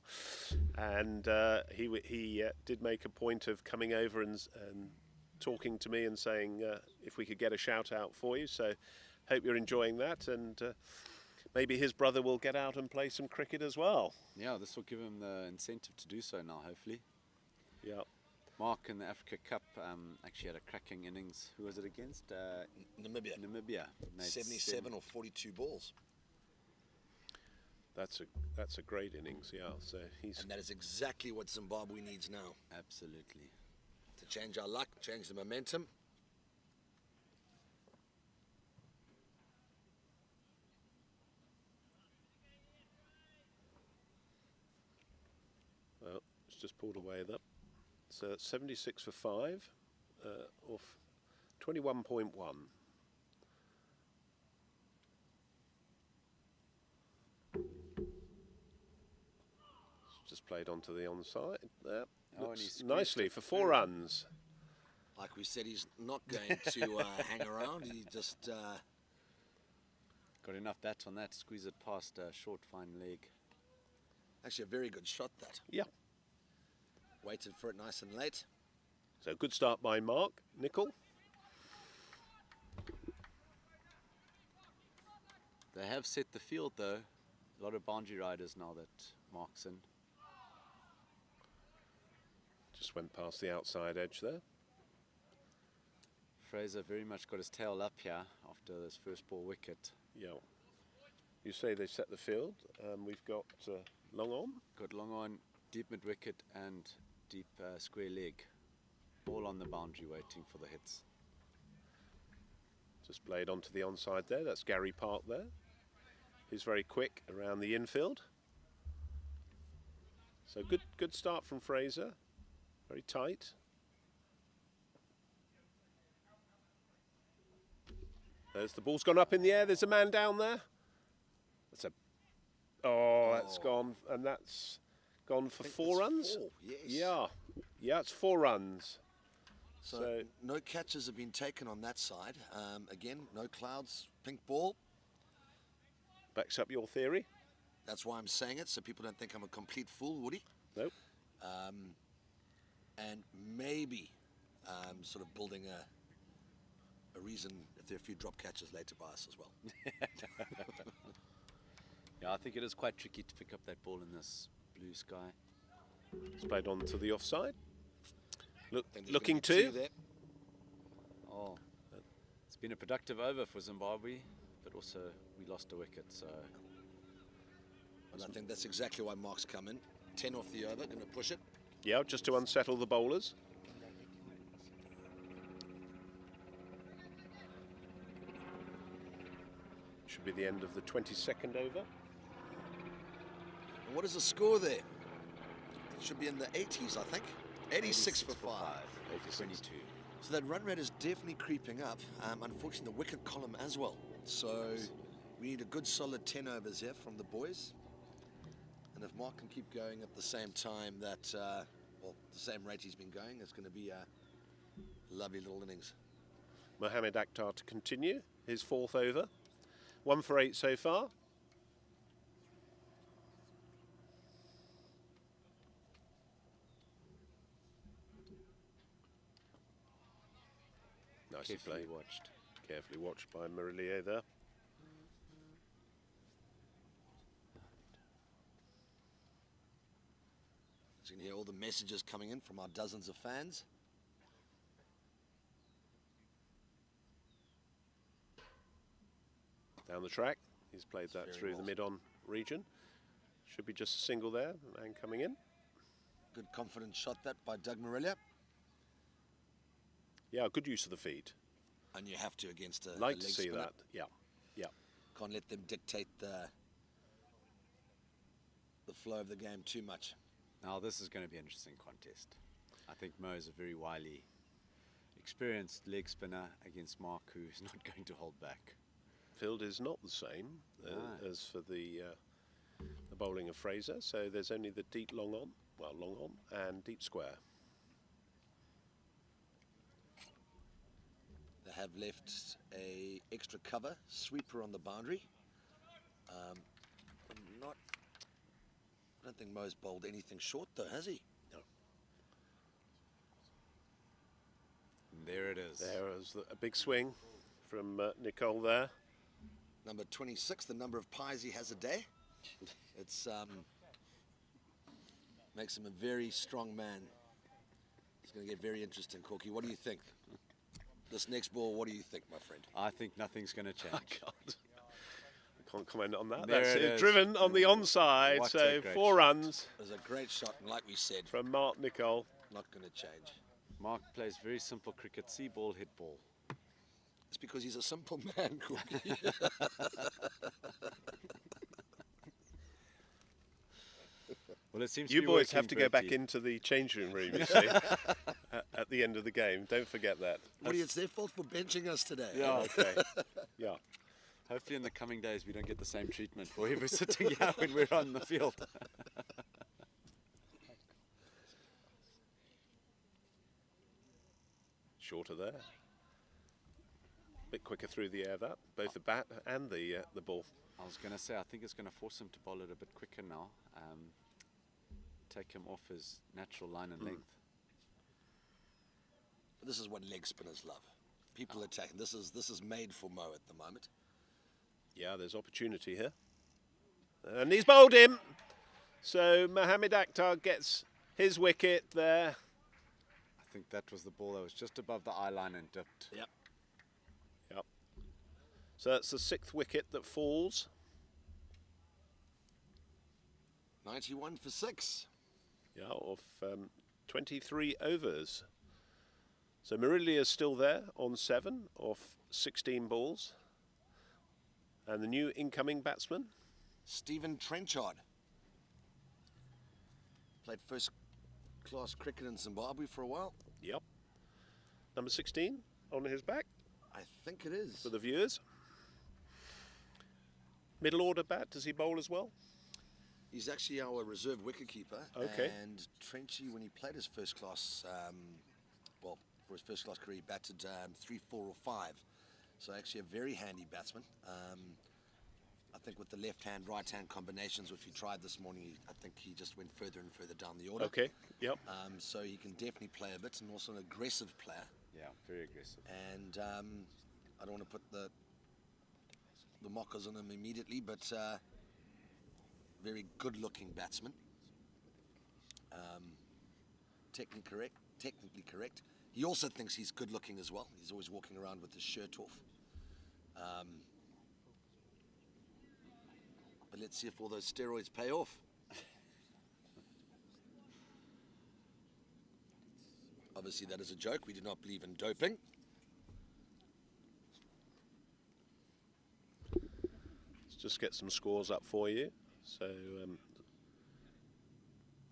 And he did make a point of coming over and talking to me and saying if we could get a shout out for you. So hope you're enjoying that, and maybe his brother will get out and play some cricket as well.
Yeah, this will give him the incentive to do so now, hopefully.
Yeah.
Mark in the Africa Cup actually had a cracking innings. Who was it against?
Namibia.
Namibia.
77 or 42 balls.
That's a great innings, yeah. So
And that is exactly what Zimbabwe needs now.
Absolutely.
To change our luck, change the momentum.
Well, it's just pulled away that. So 76 for 5 off 21.1. Just played onto the onside there. Looks nicely for 4 runs.
Like we said, he's not going to hang around. He just
got enough bat on that, squeeze it past a short, fine leg.
Actually, a very good shot, that.
Yeah.
Waited for it nice and late.
So good start by Mark Nicol.
They have set the field, though. A lot of boundary riders now that Mark's in.
Just went past the outside edge there.
Fraser very much got his tail up here after this first ball wicket.
Yeah. You say they set the field. We've got long on.
Got long on, deep mid wicket and deep square leg. All on the boundary waiting for the hits.
Just played onto the onside there. That's Gary Park there. He's very quick around the infield. So good start from Fraser. Very tight. There's the ball's gone up in the air. There's a man down there. That's that's gone, and that's gone for 4 runs.
4, yes.
Yeah, it's 4 runs.
So no catches have been taken on that side. Again, no clouds, pink ball.
Backs up your theory.
That's why I'm saying it, so people don't think I'm a complete fool, Woody.
Nope.
And maybe sort of building a reason if there are a few drop catches later by us as well.
Yeah, I think it is quite tricky to pick up that ball in this blue sky.
It's played on to the offside.
Think there's
Looking
gonna be two
to.
there.
Oh, it's been a productive over for Zimbabwe, but also we lost a wicket, so...
And I think that's exactly why Mark's come in. 10 off the over, going to push it.
Yeah, just to unsettle the bowlers. Should be the end of the 22nd over.
And what is the score there? It should be in the 80s, I think. 86 for 5.
22.
So that run rate is definitely creeping up. Unfortunately, the wicket column as well. So we need a good solid 10 overs here from the boys. And if Mark can keep going at the same time that, well, the same rate he's been going, it's going to be a lovely little innings.
Mohamed Akhtar to continue his 4th over. 1 for 8 so far. Nicely played.
Watched.
Carefully watched by Marilia there.
So you can hear all the messages coming in from our dozens of fans.
Down the track, he's played that
very
through
well.
the mid-on region. Should be just a single there, and coming in.
Good confident shot that by Doug Marilia.
Yeah, good use of the feet.
And you have to against a
Like
leg
to see
spinner.
that. Yeah, yeah.
Can't let them dictate the flow of the game too much.
Now this is going to be an interesting contest. I think Mo is a very wily, experienced leg spinner against Mark, who's not going to hold back.
Field is not the same as for the bowling of Fraser, so there's only the deep long on, and deep square.
They have left a extra cover sweeper on the boundary. I don't think Mo's bowled anything short though, has he?
No.
And there it is.
There is a big swing from Nicole there.
Number 26, the number of pies he has a day. It's makes him a very strong man. It's going to get very interesting, Corky. What do you think? This next ball, what do you think, my friend?
I think nothing's going to change.
I can't comment on that.
There
That's
it
it.
is.
Driven on the onside,
What a
so
great
4
shot.
runs
It was a great shot, and like we said,
from Mark Nicole.
not going to change.
Mark plays very simple cricket, see ball, hit ball.
It's because he's a simple man, Corky.
Well, it seems
You
to be
boys
working,
have to go back
Bertie.
into the changing room, you see, at the end of the game. Don't forget that.
Woody, it's their fault for benching us today.
Yeah.
Okay. Yeah.
Hopefully in the coming days we don't get the same treatment for whoever sitting here when we're on the field.
Shorter there. Bit quicker through the air that, both the bat and the ball.
I was going to say, I think it's going to force him to bowl it a bit quicker now. Take him off his natural line and length.
But this is what leg spinners love. People attacking. This is made for Mo at the moment.
Yeah, there's opportunity here. And he's bowled him. So Mohamed Akhtar gets his wicket there.
I think that was the ball that was just above the eye line and dipped.
Yep.
Yep. So that's the 6th wicket that falls.
91 for 6.
Yeah, off 23 overs. So Marilia is still there on 7 off 16 balls. And the new incoming batsman,
Stephen Trenchard. Played first-class cricket in Zimbabwe for a while.
yep, number 16 on his back
I think it is.
for the viewers. Middle order bat, does he bowl as well?
He's actually our reserve wicketkeeper.
Okay.
And Trenchy, when he played his first class, well, for his first class career, he batted 3, 4, or 5. So actually a very handy batsman. I think with the left-hand, right-hand combinations, which we tried this morning, I think he just went further and further down the order.
Okay, yep.
So he can definitely play a bit, and also an aggressive player.
Yeah, very aggressive.
And I don't want to put the mockers on him immediately, but very good-looking batsman. Technically correct. He also thinks he's good-looking as well. He's always walking around with his shirt off. But let's see if all those steroids pay off. Obviously, that is a joke. We do not believe in doping.
Let's just get some scores up for you. So,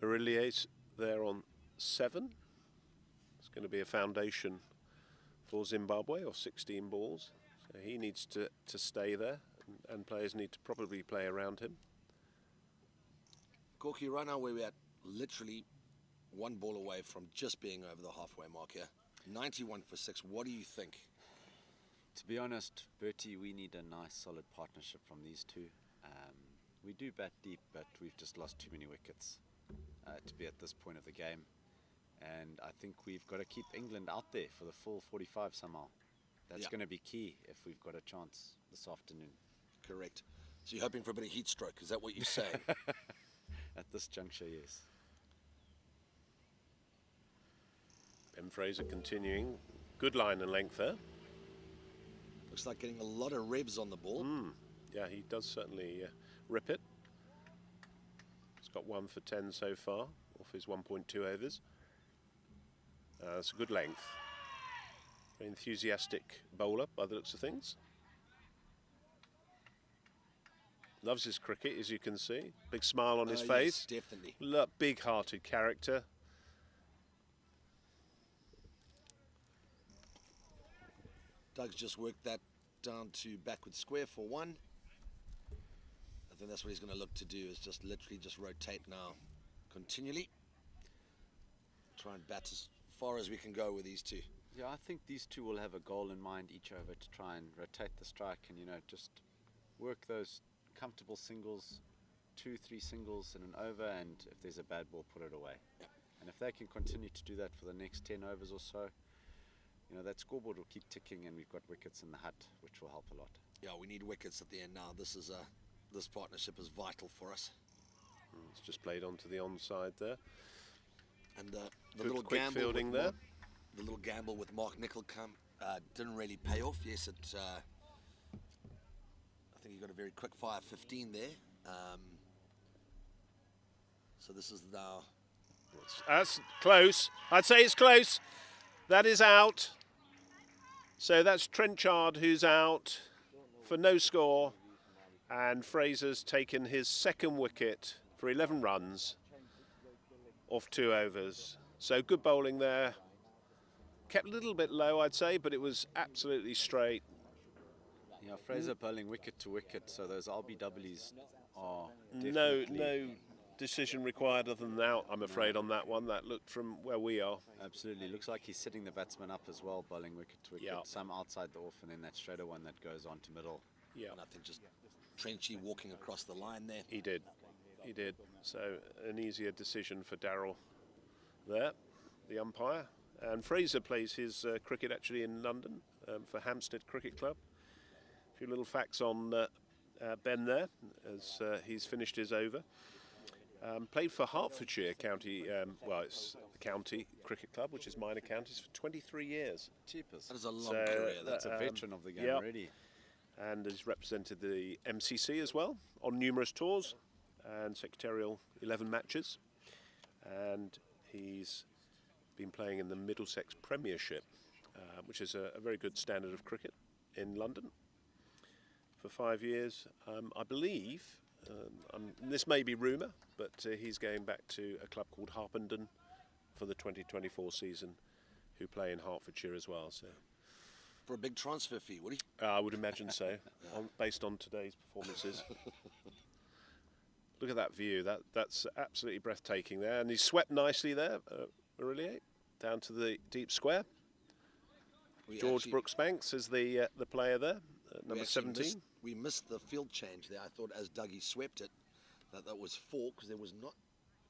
Marilia there on 7. It's going to be a foundation for Zimbabwe, or 16 balls. So he needs to stay there, and players need to probably play around him.
Corky, right now we're at literally 1 ball away from just being over the halfway mark here. 91 for 6. What do you think?
To be honest, Bertie, we need a nice solid partnership from these two. We do bat deep, but we've just lost too many wickets to be at this point of the game. And I think we've got to keep England out there for the full 45 somehow. That's going to be key if we've got a chance this afternoon.
Correct. So you're hoping for a bit of heat stroke, is that what you're saying?
At this juncture, yes.
Ben Fraser continuing. Good line and length there.
Looks like getting a lot of revs on the ball.
Yeah, he does certainly rip it. He's got 1 for 10 so far off his 1.2 overs. That's a good length. Very enthusiastic bowler by the looks of things. Loves his cricket, as you can see. Big smile on his face.
Yes, definitely.
Big-hearted character.
Doug's just worked that down to backward square for 1. I think that's what he's going to look to do, is just literally just rotate now continually. Try and bat as far as we can go with these two.
Yeah, I think these two will have a goal in mind each over to try and rotate the strike and, you know, just work those comfortable singles, 2-3 singles in an over, and if there's a bad ball, put it away. And if they can continue to do that for the next 10 overs or so, you know, that scoreboard will keep ticking, and we've got wickets in the hut, which will help a lot.
Yeah, we need wickets at the end now. This partnership is vital for us.
It's just played onto the onside there.
And the
Good
little
quick
gamble
fielding
with
there.
The little gamble with Mark Nicholcombe didn't really pay off. Yes, I think he got a very quick fire 15 there. So this is now.
That's close. I'd say it's close. That is out. So that's Trenchard who's out for no score. And Fraser's taken his 2nd wicket for 11 runs off 2 overs. So good bowling there. Kept a little bit low, I'd say, but it was absolutely straight.
Yeah, Fraser bowling wicket to wicket, so those RBWs are
No
definitely...
decision required other than out, I'm afraid, on that one. That looked from where we are.
Absolutely. Looks like he's setting the batsman up as well, bowling wicket to wicket.
Yeah.
Some outside the off, and then that straighter one that goes on to middle.
Yeah,
And I think just Trenchy walking across the line there.
he did. He did. So an easier decision for Darryl there, the umpire. And Fraser plays his cricket actually in London for Hampstead Cricket Club. A few little facts on Ben there, as he's finished his over. Played for Hertfordshire County, well, it's the County Cricket Club, which is minor counties, for 23 years.
Cheapest.
That is a long career.
That's a veteran of the game
yeah.
already.
And has represented the MCC as well on numerous tours and secretarial 11 matches. And he's been playing in the Middlesex Premiership, which is a very good standard of cricket in London, for 5 years. I believe, this may be rumour, but he's going back to a club called Harpenden for the 2024 season, who play in Hertfordshire as well. So,
For a big transfer fee, would he?
I would imagine so, based on today's performances. Look at that view. That's absolutely breathtaking there, and he's swept nicely there, Marilia, down to the deep square. George Brooksbanks is the player there, number 17.
We missed the field change there. I thought as Dougie swept it, that was 4, because there was not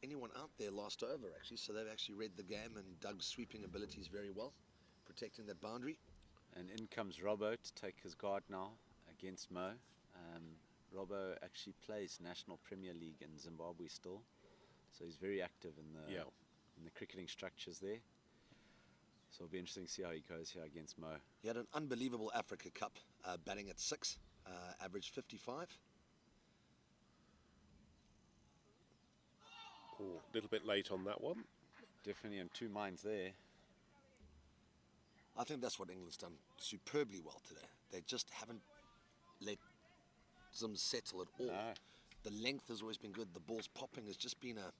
anyone out there last over, actually. So they've actually read the game, and Doug's sweeping abilities very well, protecting that boundary.
And in comes Robbo to take his guard now against Mo. Robbo actually plays National Premier League in Zimbabwe still, so he's very active in the cricketing structures there. So it'll be interesting to see how he goes here against Mo.
He had an unbelievable Africa Cup, batting at 6, average 55.
A little bit late on that one.
Definitely in 2 minds there.
I think that's what England's done superbly well today. They just haven't let Zim settle at all.
No.
The length has always been good. The ball's popping has just been a...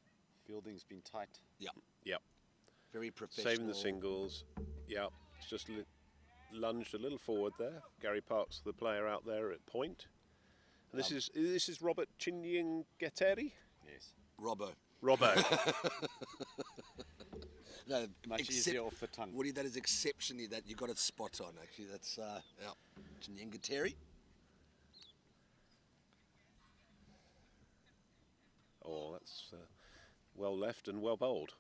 Fielding's been tight.
Yep.
Very professional.
Saving the singles. Yep. It's just lunged a little forward there. Gary Parks, the player out there at point. And this is Robert Chinyingeteri?
Yes.
Robbo. No,
Much easier off the tongue.
Woody, that is exceptionally that you got it spot on. Actually, that's Chinyingeteri.
Oh, that's well left and well bowled.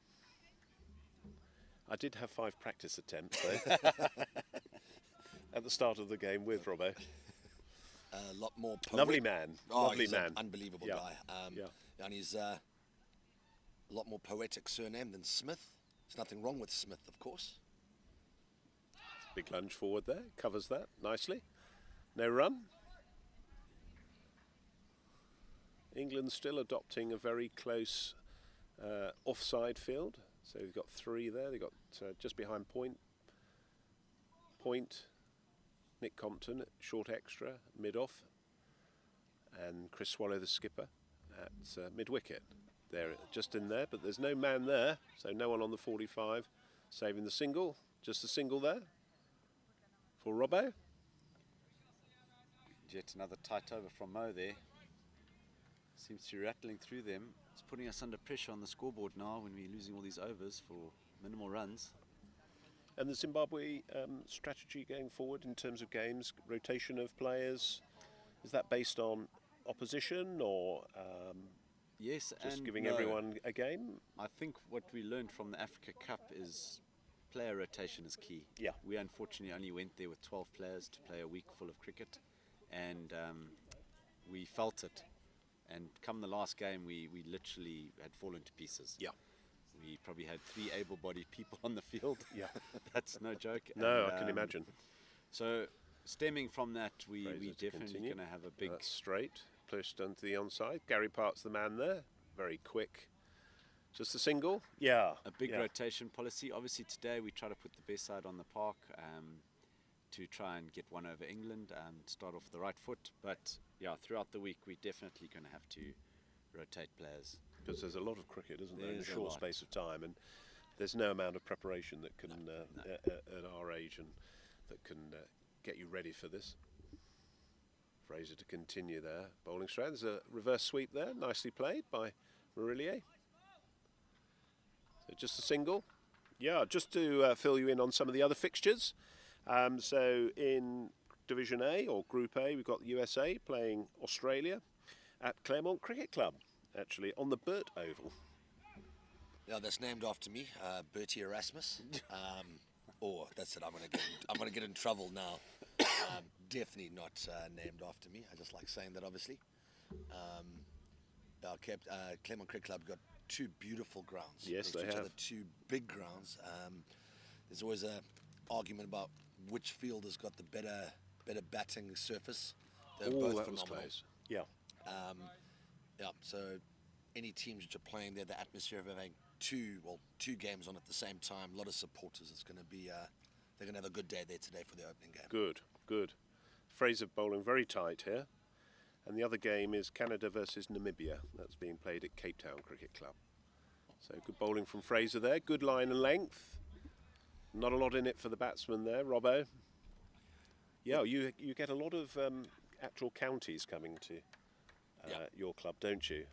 I did have 5 practice attempts though at the start of the game with Robbo.
A lot more
lovely man. Lovely
he's
man.
An unbelievable guy. And he's a lot more poetic surname than Smith. There's nothing wrong with Smith, of course.
Big lunge forward there, covers that nicely. No run. England still adopting a very close offside field. So they've got 3 there. They've got just behind point, Nick Compton, short extra, mid-off, and Chris Swallow, the skipper, at mid-wicket. They're just in there, but there's no man there, so no one on the 45 saving the single. Just a single there for Robbo.
Yet another tight over from Mo there. Seems to be rattling through them. It's putting us under pressure on the scoreboard now when we're losing all these overs for minimal runs.
And the Zimbabwe strategy going forward in terms of games, rotation of players, is that based on opposition or
yes,
just
and
giving
no.
everyone a game?
I think what we learned from the Africa Cup is player rotation is key.
Yeah.
We unfortunately only went there with 12 players to play a week full of cricket, and we felt it. And come the last game, we literally had fallen to pieces.
Yeah.
We probably had 3 able-bodied people on the field.
Yeah.
That's no joke.
No,
and,
I can imagine.
So stemming from that, we definitely
continue.
going to have a big...
That's straight, pushed onto the onside. Gary Park's the man there, very quick. Just a single? Yeah.
A big rotation policy. Obviously today we try to put the best side on the park to try and get one over England and start off the right foot. But yeah, throughout the week we're definitely going to have to rotate players.
Because there's a lot of cricket, isn't there, in a
There's a
short
lot.
space of time, and there's no amount of preparation that can, at our age, and that can get you ready for this. Fraser to continue there, bowling straight. There's a reverse sweep there, nicely played by Marilia. So just a single. Yeah, just to fill you in on some of the other fixtures. So in Division A, or Group A, we've got the USA playing Australia at Claremont Cricket Club, actually, on the Burt Oval.
Yeah, that's named after me, Bertie Erasmus. That's it. I'm gonna get in trouble now. Definitely not named after me. I just like saying that, obviously. Claremont Cricket Club got 2 beautiful grounds.
Yes,
next to
they
each
have.
other, 2 big grounds. There's always a argument about which field has got the better batting surface. They're both
that was
phenomenal.
close. Yeah.
So any teams which are playing there, the atmosphere of having two games on at the same time, a lot of supporters. It's going to be, they're going to have a good day there today for the opening game.
Good. Fraser bowling very tight here. And the other game is Canada versus Namibia. That's being played at Cape Town Cricket Club. So good bowling from Fraser there. Good line and length. Not a lot in it for the batsman there, Robbo. Yeah, you get a lot of actual counties coming to your club, don't you?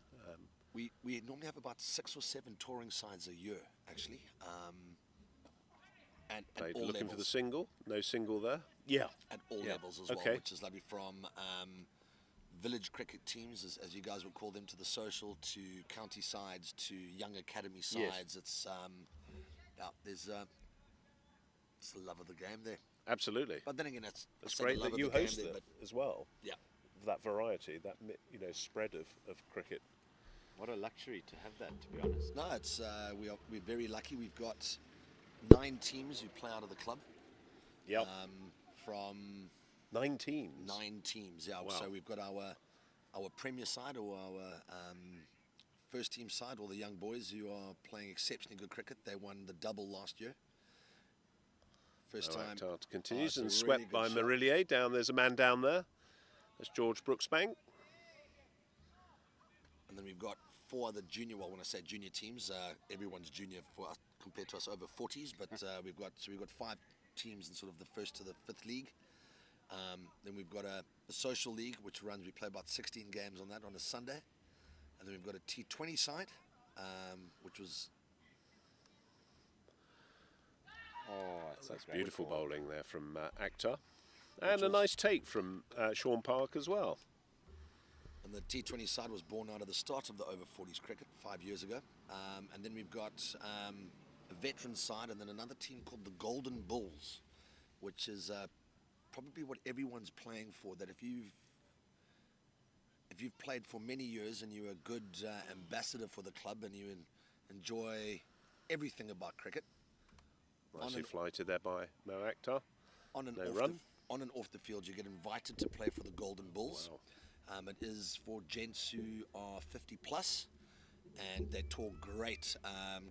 We normally have about 6 or 7 touring sides a year, actually. And
Played
all
looking
levels.
for the single. No single there. Yeah.
At all levels as well, which is lovely, from village cricket teams, as you guys would call them, to the social, to county sides, to young academy sides.
Yes.
It's it's the love of the game there.
Absolutely.
But then again,
It's
it's
great that you host it
but
as well.
yeah.
That variety, that spread of cricket.
What a luxury to have that, to be honest.
No, it's we're very lucky. We've got 9 teams who play out of the club.
Yep.
From
9 teams.
9 teams. Yeah.
Wow.
So we've got our premier side or our first team side, all the young boys who are playing exceptionally good cricket. They won the double last year. First time.
Tart continues
Oh,
and
it's a
swept
really
by
good shot.
Marilia. There's a man down there. That's George Brooksbank.
And then we've got 4 other junior. Well, when I say junior teams, everyone's junior for us, compared to us over 40s. But we've got 5 teams in sort of the first to the 5th league. Then we've got a social league which runs. We play about 16 games on that on a Sunday. And then we've got a T20 side, which was.
Oh,
That's
a great
beautiful
ball.
bowling there from Akhtar. And a nice take from Sean Park as well.
And the T20 side was born out of the start of the Over-40s cricket 5 years ago. And then we've got a veteran side and then another team called the Golden Bulls, which is probably what everyone's playing for. That if you've played for many years and you're a good ambassador for the club and you enjoy everything about cricket.
Nicely flighted there by Mo Akhtar.
On and off the field, you get invited to play for the Golden Bulls.
Wow.
It is for gents who are 50 plus, and they tour great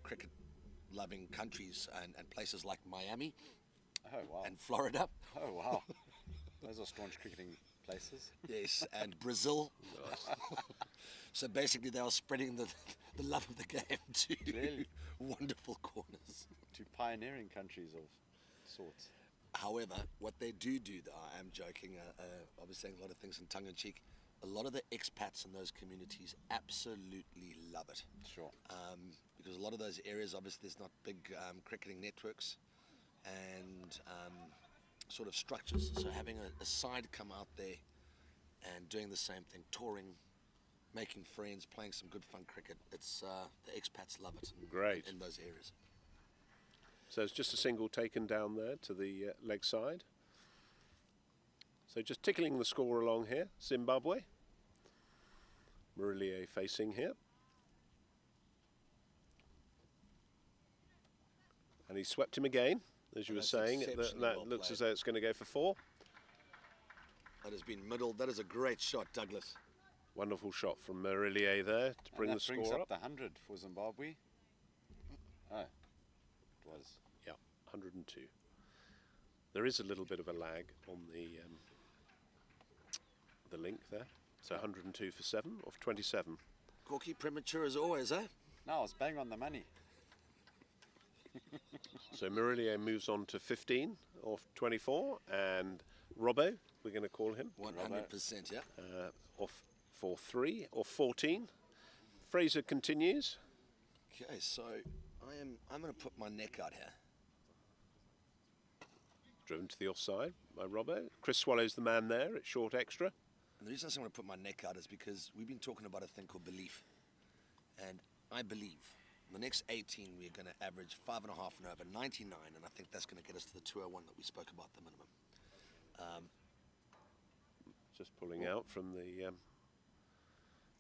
cricket-loving countries and places like Miami
Oh, wow.
and Florida.
Oh, wow. Those are staunch cricketing places.
Yes, and Brazil. So basically, they are spreading the love of the game to
Really?
wonderful corners.
To pioneering countries of sorts.
However, what they do, though, I am joking, I was saying a lot of things in tongue-in-cheek, a lot of the expats in those communities absolutely love it.
Sure.
Because a lot of those areas, obviously, there's not big cricketing networks and sort of structures. So having a side come out there and doing the same thing, touring, making friends, playing some good fun cricket, it's the expats love it.
Great.
In those areas.
So it's just a single taken down there to the leg side. So just tickling the score along here, Zimbabwe. Marilia facing here. And he swept him again, as you were
That's
saying.
exceptionally
That
well
looks
played.
as though it's going to go for 4.
That has been middled. That is a great shot, Douglas.
Wonderful shot from Marilia there to bring
and
the
that brings
score
up
up.
the 100 for Zimbabwe. Oh, it was.
Yeah, 102. There is a little bit of a lag on the link there. So 102 for 7 off 27.
Corky, premature as always, eh?
No, I was bang on the money.
So Marilia moves on to 15 off 24, and Robbo, we're going to call him,
100%, yeah.
off for 3 or 14. Fraser continues.
Okay, so I'm going to put my neck out here.
Driven to the offside by Robbo. Chris Swallow's the man there at short extra.
And the reason I'm going to put my neck out is because we've been talking about a thing called belief. And I believe the next 18 we're going to average 5.5 and over 99, and I think that's going to get us to the 201 that we spoke about, the minimum.
Just pulling out from the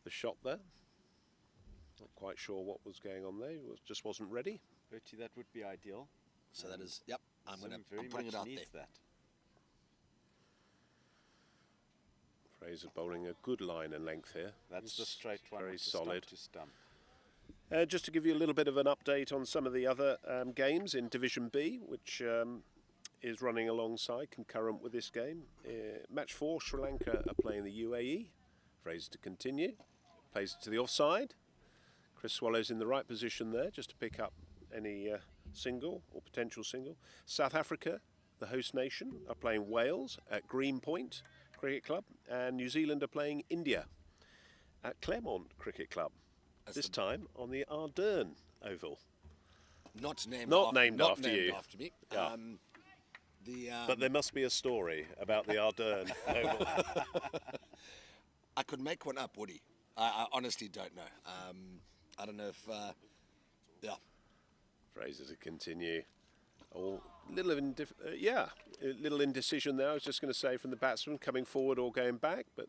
shot there. Not quite sure what was going on there. Just wasn't ready.
Bertie, that would be ideal.
So that is, yep, I'm
Zim
putting
very
it
much
out
needs
there.
that.
Fraser bowling a good line and length here.
That's the
It's
straight one.
very
with the
solid.
Stump to stump.
Just to give you a little bit of an update on some of the other games in Division B, which is running alongside, concurrent with this game. Match 4, Sri Lanka are playing the UAE. Fraser to continue. Plays it to the offside. Chris Swallow's in the right position there, just to pick up any single or potential single. South Africa, the host nation, are playing Wales at Greenpoint Cricket Club, and New Zealand are playing India at Claremont Cricket Club. This time on the Ardern Oval.
Not named
after you.
After me.
Yeah. But there must be a story about the Ardern Oval.
I could make one up, Woody. I honestly don't know. I don't know if, yeah.
Fraser to continue Or little a little indecision there. I was just going to say from the batsman coming forward or going back, but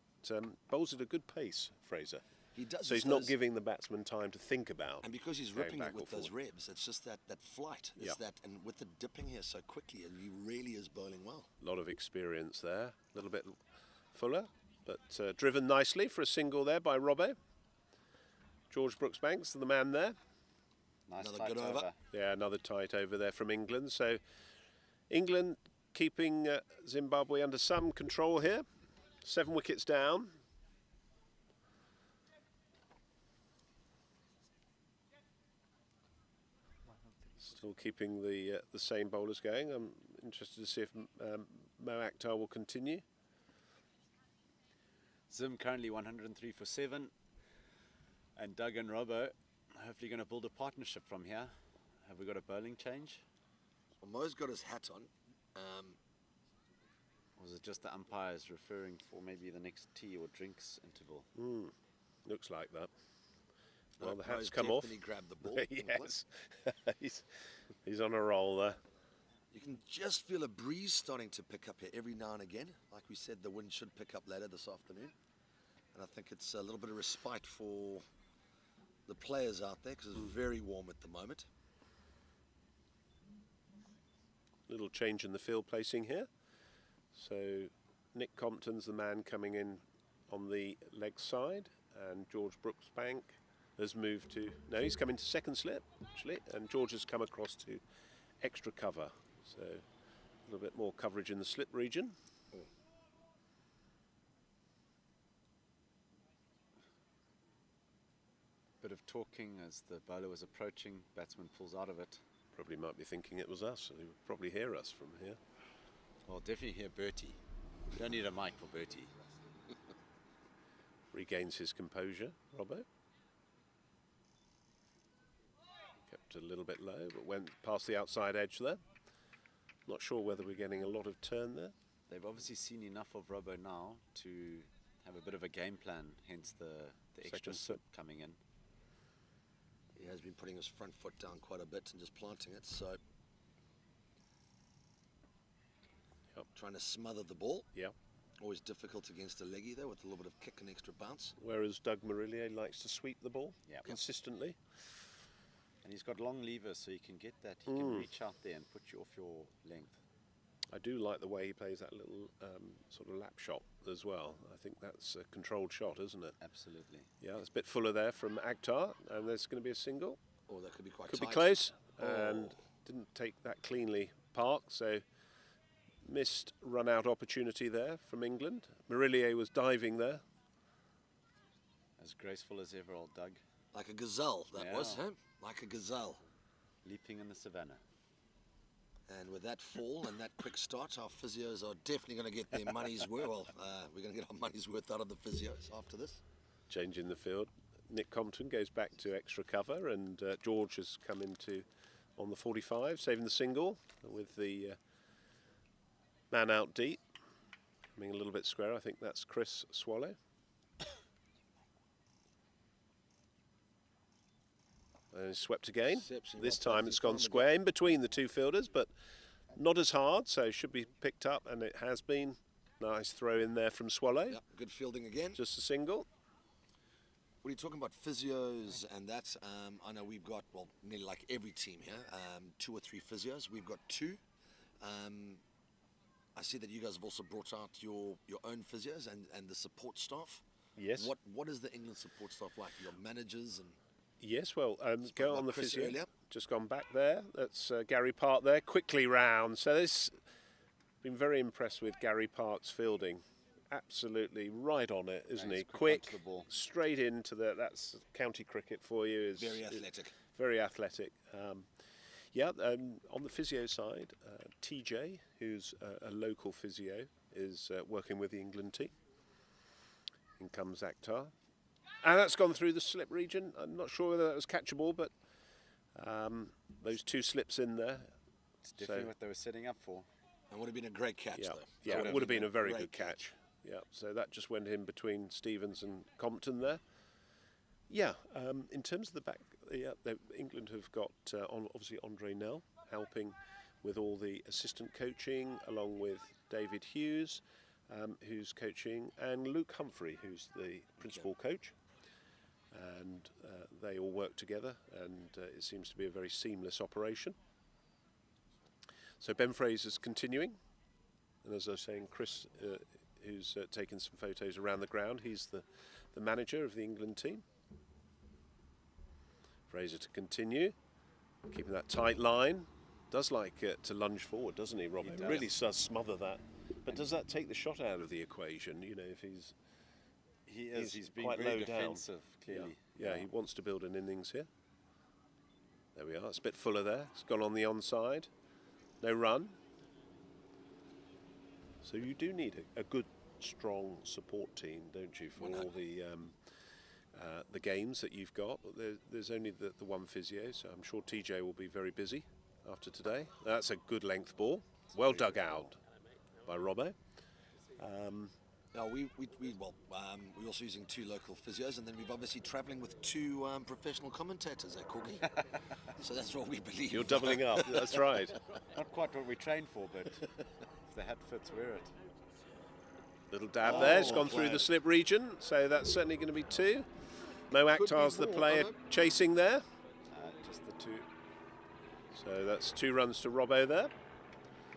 bowls at a good pace, Fraser.
He does.
So he's not giving the batsman time to think about.
And because he's
going
ripping
back
it with
or
those
forward.
ribs, it's just that flight. It's
Yeah.
that, and with the dipping here so quickly, and he really is bowling well.
A lot of experience there. A little bit fuller, but driven nicely for a single there by Robbo. George Brooksbanks, the man there.
Nice
Another
tight
good over.
Yeah, another tight over there from England. So England keeping Zimbabwe under some control here. 7 wickets down. Still keeping the same bowlers going. I'm interested to see if Mo Akhtar will continue.
Zim currently 103 for 7. And Doug and Robbo hopefully going to build a partnership from here. Have we got a bowling change?
Well, Mo's got his hat on.
Or is it just the umpires referring for maybe the next tea or drinks interval?
Looks like that. Well, the
Mo's
hat's come off.
definitely grabbed the ball.
Yes, he's on a roll there.
You can just feel a breeze starting to pick up here every now and again. Like we said, the wind should pick up later this afternoon. And I think it's a little bit of respite for the players out there because it's very warm at the moment.
Little change in the field placing here. So Nick Compton's the man coming in on the leg side, and George Brooksbank has moved to, no, he's come into second slip actually, and George has come across to extra cover. So a little bit more coverage in the slip region.
Bit of talking as the bowler was approaching, batsman pulls out of it.
Probably might be thinking it was us, so they would probably hear us from here.
Well, definitely hear Bertie. We don't need a mic for Bertie.
Regains his composure, Robbo. Kept a little bit low, but went past the outside edge there. Not sure whether we're getting a lot of turn there.
They've obviously seen enough of Robbo now to have a bit of a game plan, hence the extra
Second
slip coming in.
He has been putting his front foot down quite a bit and just planting it, so trying to smother the ball.
Yeah.
Always difficult against a leggy there with a little bit of kick and extra bounce.
Whereas Doug Marilia likes to sweep the ball consistently.
And he's got long levers, so he can get that. He can reach out there and put you off your length.
I do like the way he plays that little sort of lap shot as well. I think that's a controlled shot, isn't it?
Absolutely.
Yeah, it's a bit fuller there from Akhtar, and there's going to be a single.
Oh, that could be quite
Could
tight.
be close, and didn't take that cleanly, Park, so missed run-out opportunity there from England. Marilia was diving there.
As graceful as ever, old Doug.
Like a gazelle, that was,
Yeah.
huh? Like a gazelle.
Leaping in the savannah.
And with that fall and that quick start, our physios are definitely going to get their money's worth. Well, we're going to get our money's worth out of the physios after this.
Change in the field. Nick Compton goes back to extra cover, and George has come into on the 45, saving the single with the man out deep. Coming a little bit square, I think that's Chris Swallow. And he's swept again. This time it's gone square in between the two fielders, but not as hard, so should be picked up, and it has been. Nice throw in there from Swallow.
Yep, good fielding again.
Just a single.
What are you talking about, physios and that? I know we've got, well, nearly like every team here, 2 or 3 physios. We've got 2. I see that you guys have also brought out your own physios and the support staff.
Yes.
What is the England support staff like? Your managers and...
Yes, well, go on the
Chris
physio.
earlier.
Just gone back there. That's Gary Park there, quickly round. So this, been very impressed with Gary Park's fielding. Absolutely right on it, isn't he?
He's
Quick,
onto the ball.
straight into that's county cricket for you. Is
Very athletic.
Very athletic. On the physio side, TJ, who's a local physio, is working with the England team. In comes Akhtar. And that's gone through the slip region. I'm not sure whether that was catchable, but those 2 slips in there.
It's definitely what they were setting up for.
And would have been a great catch, though.
Yeah, it would have been a very
great
good catch. Yeah, so that just went in between Stevens and Compton there. Yeah, in terms of the back, England have got obviously Andre Nell helping with all the assistant coaching, along with David Hughes, who's coaching, and Luke Humphrey, who's the principal coach. And they all work together, and it seems to be a very seamless operation. So Ben Fraser's continuing, and as I was saying, Chris, who's taken some photos around the ground, he's the manager of the England team. Fraser to continue, keeping that tight line. Does like to lunge forward, doesn't he, Robin?
He does.
Really does smother that. But does that take the shot out of the equation? You know, if he's
He's being
quite
very
low down.
defensive, clearly.
Yeah, he wants to build an innings here. There we are. It's a bit fuller there. It's gone on the onside. No run. So you do need a good, strong support team, don't you, for all the games that you've got. There's only the one physio, so I'm sure TJ will be very busy after today. That's a good length ball. Well dug out by Robbo.
We're also using 2 local physios, and then we've obviously travelling with 2 professional commentators at Corky. So that's what we believe.
You're doubling up, that's right.
Not quite what we trained for, but if the hat fits, wear it.
Little dab there, it's gone through the slip region, so that's certainly going to be 2. Mo Akhtar's the player chasing there.
Just the 2.
So that's 2 runs to Robbo there.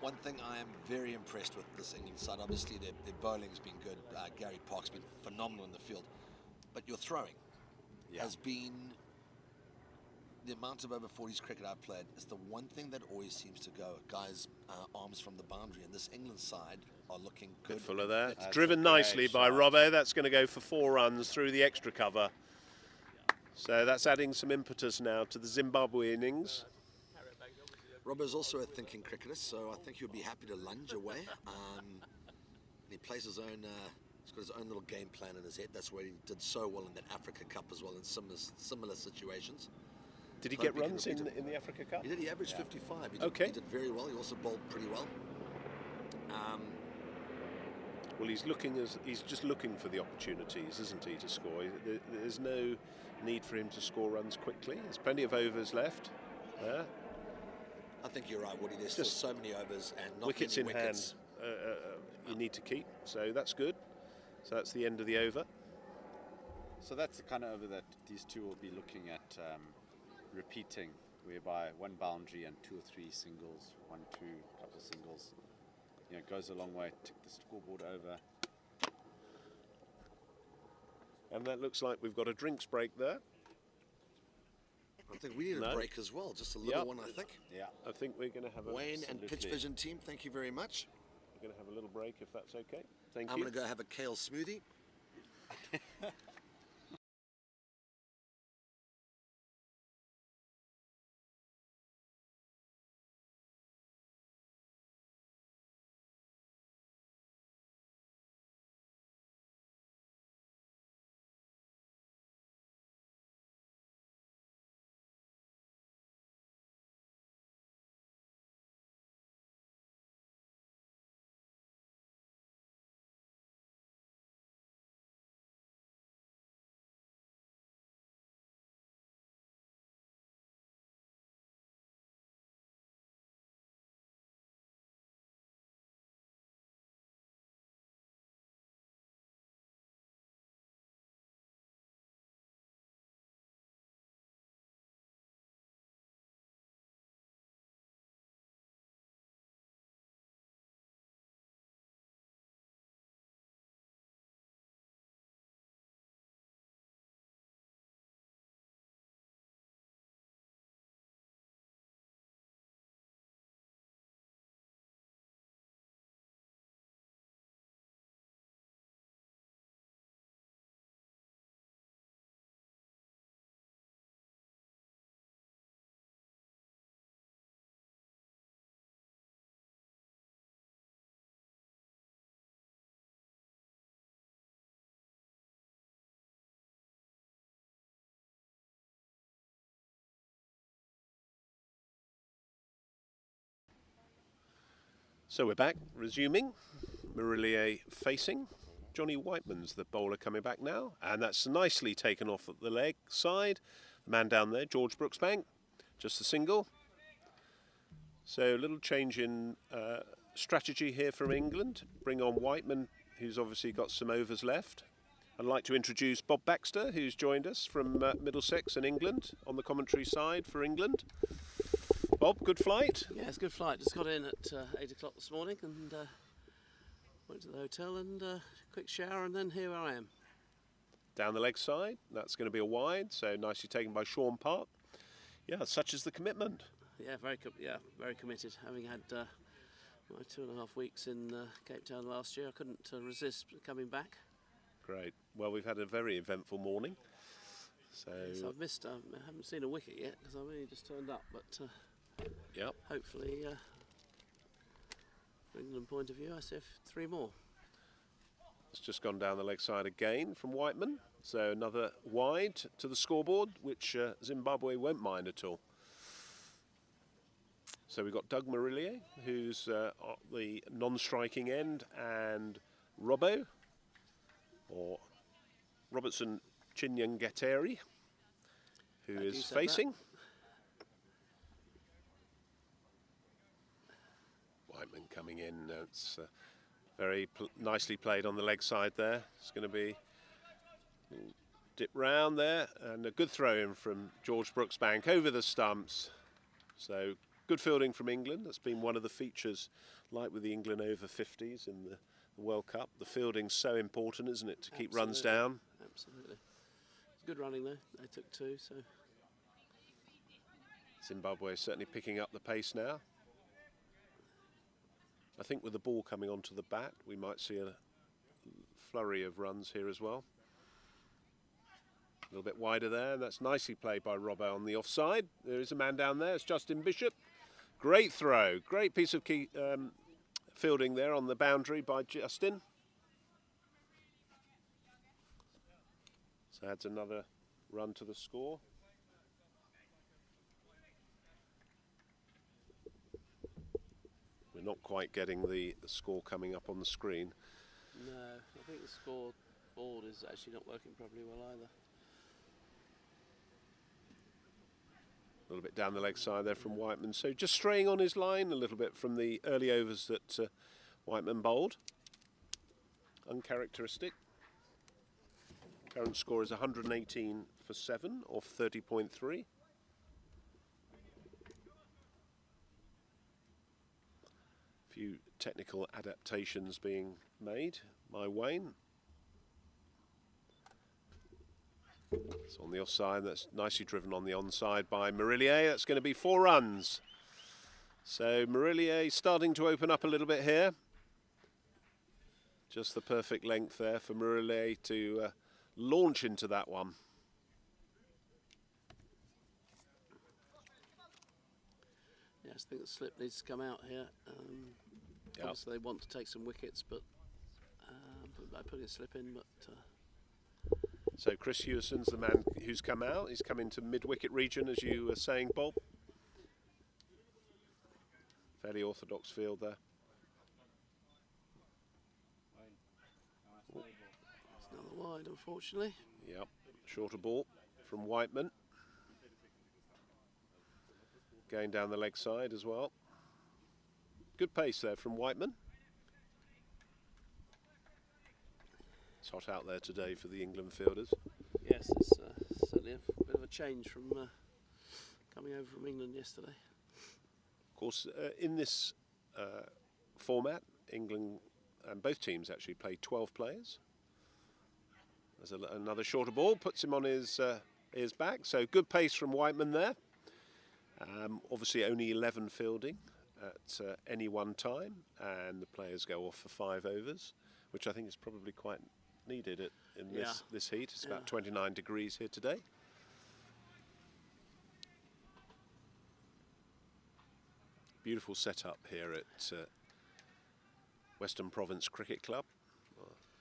One thing I am very impressed with this England side, obviously their bowling's been good. Gary Park's been phenomenal in the field. But your throwing has been, the amount of over-40s cricket I've played is the one thing that always seems to go. Guys' arms from the boundary, and this England side are looking good.
Bit full of that. It's driven nicely by Robbo. That's going to go for 4 runs through the extra cover. So that's adding some impetus now to the Zimbabwe innings.
Robbo's also a thinking cricketer, so I think he'll be happy to lunge away. He plays his own, he's got his own little game plan in his head. That's where he did so well in that Africa Cup as well, in similar situations.
Did he get runs in the Africa Cup?
He did. He averaged 55. He did very well. He also bowled pretty well.
Well, he's just looking for the opportunities, isn't he, to score? There's no need for him to score runs quickly. There's plenty of overs left there.
I think you're right, Woody. There's still so many overs and not
wickets
many
in
wickets.
hand. You need to keep, so that's good. So that's the end of the over.
So that's the kind of over that these 2 will be looking at repeating, whereby 1 boundary and 2 or 3 singles, 1, 2, couple singles. You know, it goes a long way. Tick the scoreboard over.
And that looks like we've got a drinks break there.
I think we need a break as well, just a little one, I think.
Yeah.
I think we're going to have
Wayne and Pitch Vision team, thank you very much.
We're going to have a little break if that's okay. Thank you.
I'm going to go have a kale smoothie.
So we're back, resuming. Marilia facing. Johnny Whiteman's the bowler coming back now. And that's nicely taken off at the leg side. The man down there, George Brooksbank, just a single. So a little change in strategy here from England. Bring on Whiteman, who's obviously got some overs left. I'd like to introduce Bob Baxter, who's joined us from Middlesex in England on the commentary side for England. Bob, good flight?
Yeah, it's a good flight. Just got in at 8 o'clock this morning and went to the hotel and quick shower, and then here I am.
Down the leg side, that's going to be a wide, so nicely taken by Sean Park. Yeah, such is the commitment.
Yeah, very committed. Having had my 2.5 weeks in Cape Town last year, I couldn't resist coming back.
Great. Well, we've had a very eventful morning. So
yes, I've missed. I haven't seen a wicket yet because I've only just turned up. But
yep.
Hopefully, from England point of view, I see 3 more.
It's just gone down the leg side again from Whiteman. So another wide to the scoreboard, which Zimbabwe won't mind at all. So we've got Doug Marilia, who's at the non-striking end, and Robbo, or Robertson Chinyangateri, who is facing. Whiteman coming in. It's very nicely played on the leg side there. It's going to be a dip round there, and a good throw in from George Brooksbank over the stumps. So good fielding from England. That's been one of the features, like with the England over-50s in the World Cup. The fielding's so important, isn't it, to keep runs down?
Absolutely. It's good running though. They took 2, so.
Zimbabwe is certainly picking up the pace now. I think with the ball coming onto the bat, we might see a flurry of runs here as well. A little bit wider there, and that's nicely played by Robbo on the offside. There is a man down there, it's Justin Bishop. Great throw, great piece of key fielding there on the boundary by Justin. So adds another run to the score. We're not quite getting the score coming up on the screen.
No, I think the scoreboard is actually not working properly well either.
A little bit down the leg side there from Whiteman. So just straying on his line a little bit from the early overs that Whiteman bowled. Uncharacteristic. Current score is 118 for 7 off 30.3. Few technical adaptations being made by Wayne. It's on the offside. That's nicely driven on the onside by Marilia. That's going to be 4 runs. So Marilia starting to open up a little bit here. Just the perfect length there for Marilia to launch into that one.
Yes, I think the slip needs to come out here. Obviously they want to take some wickets, but by putting a slip in. But
so Chris Hewson's the man who's come out. He's come into mid-wicket region, as you were saying, Bob. Fairly orthodox field there.
It's another wide, unfortunately.
Yep, shorter ball from Whiteman. Going down the leg side as well. Good pace there from Whiteman. It's hot out there today for the England fielders.
Yes, it's certainly a bit of a change from coming over from England yesterday.
Of course, in this format, England and both teams actually play 12 players. There's another shorter ball, puts him on his back. So good pace from Whiteman there. Obviously only 11 fielding at any one time, and the players go off for 5 overs, which I think is probably quite needed in this heat. It's about 29 degrees here today. Beautiful setup here at Western Province Cricket Club.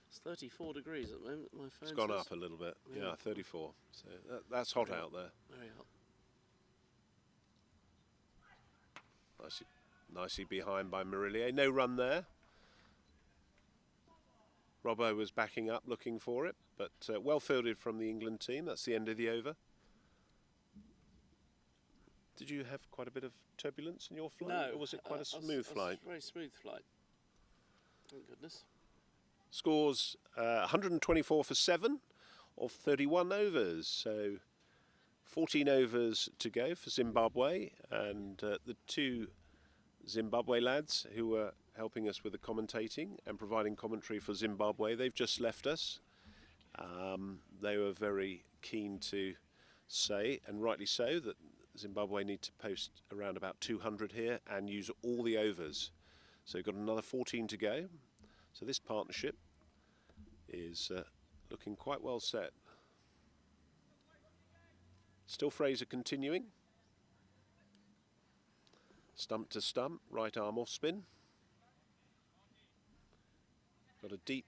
It's 34 degrees at the moment. My phone
It's gone
says.
up a little bit. Yeah, 34. So that's hot out there.
Very hot.
Nicely behind by Marilia. No run there. Robbo was backing up, looking for it, but well fielded from the England team. That's the end of the over. Did you have quite a bit of turbulence in your flight?
No.
Or was it quite a smooth flight?
Very smooth flight. Thank goodness.
Scores 124 for 7 of 31 overs. So 14 overs to go for Zimbabwe. And the two Zimbabwe lads who were helping us with the commentating and providing commentary for Zimbabwe, they've just left us. They were very keen to say, and rightly so, that Zimbabwe need to post around about 200 here and use all the overs. So we've got another 14 to go. So this partnership is looking quite well set. Still Fraser continuing. Stump to stump, right arm off spin. Got a deep,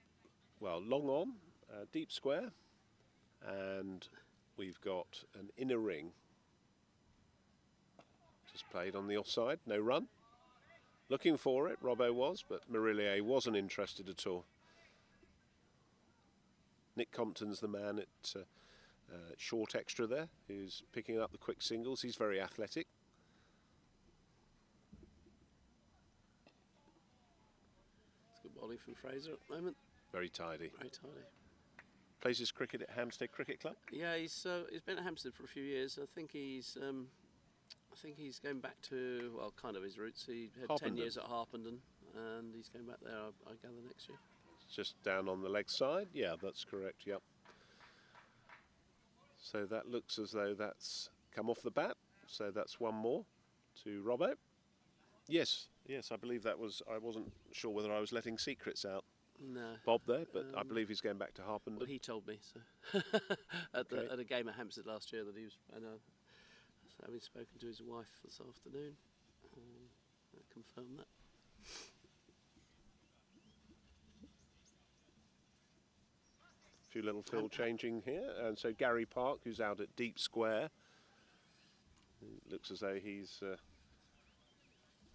well, long on, deep square. And we've got an inner ring. Just played on the offside, no run. Looking for it, Robbo was, but Marilia wasn't interested at all. Nick Compton's the man at short extra there, who's picking up the quick singles. He's very athletic.
It's good bowling from Fraser at the moment.
Very tidy.
Very tidy.
Plays his cricket at Hampstead Cricket Club.
Yeah, he's been at Hampstead for a few years. I think he's going back to, well, kind of his roots. He had 10 years at Harpenden, and he's going back there, I gather, next year.
Just down on the leg side. Yeah, that's correct. Yep. So that looks as though that's come off the bat. So that's one more to Robbo. Yes, I believe that was. I wasn't sure whether I was letting secrets out.
No.
Bob there, but I believe he's going back to Harpenden.
Well, he told me so. at a game at Hampstead last year that he was. So having spoken to his wife this afternoon, I confirmed that.
A few little field changing here, and so Gary Park, who's out at deep square, looks as though he's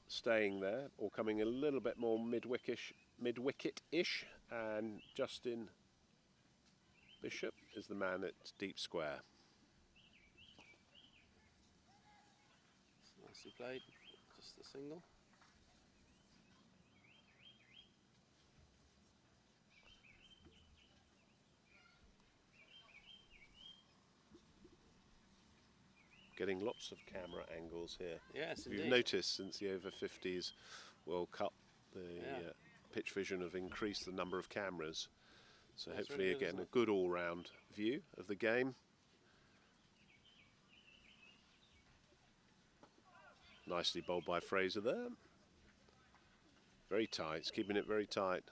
staying there, or coming a little bit more mid-wicket-ish, and Justin Bishop is the man at deep square.
Nicely played, just a single.
Getting lots of camera angles here.
Yes,
You've
indeed.
noticed since the Over-50s World Cup, the pitch vision have increased the number of cameras. So
That's
hopefully
really good,
again a good all-round view of the game. Nicely bowled by Fraser there. Very tight, it's keeping it very tight.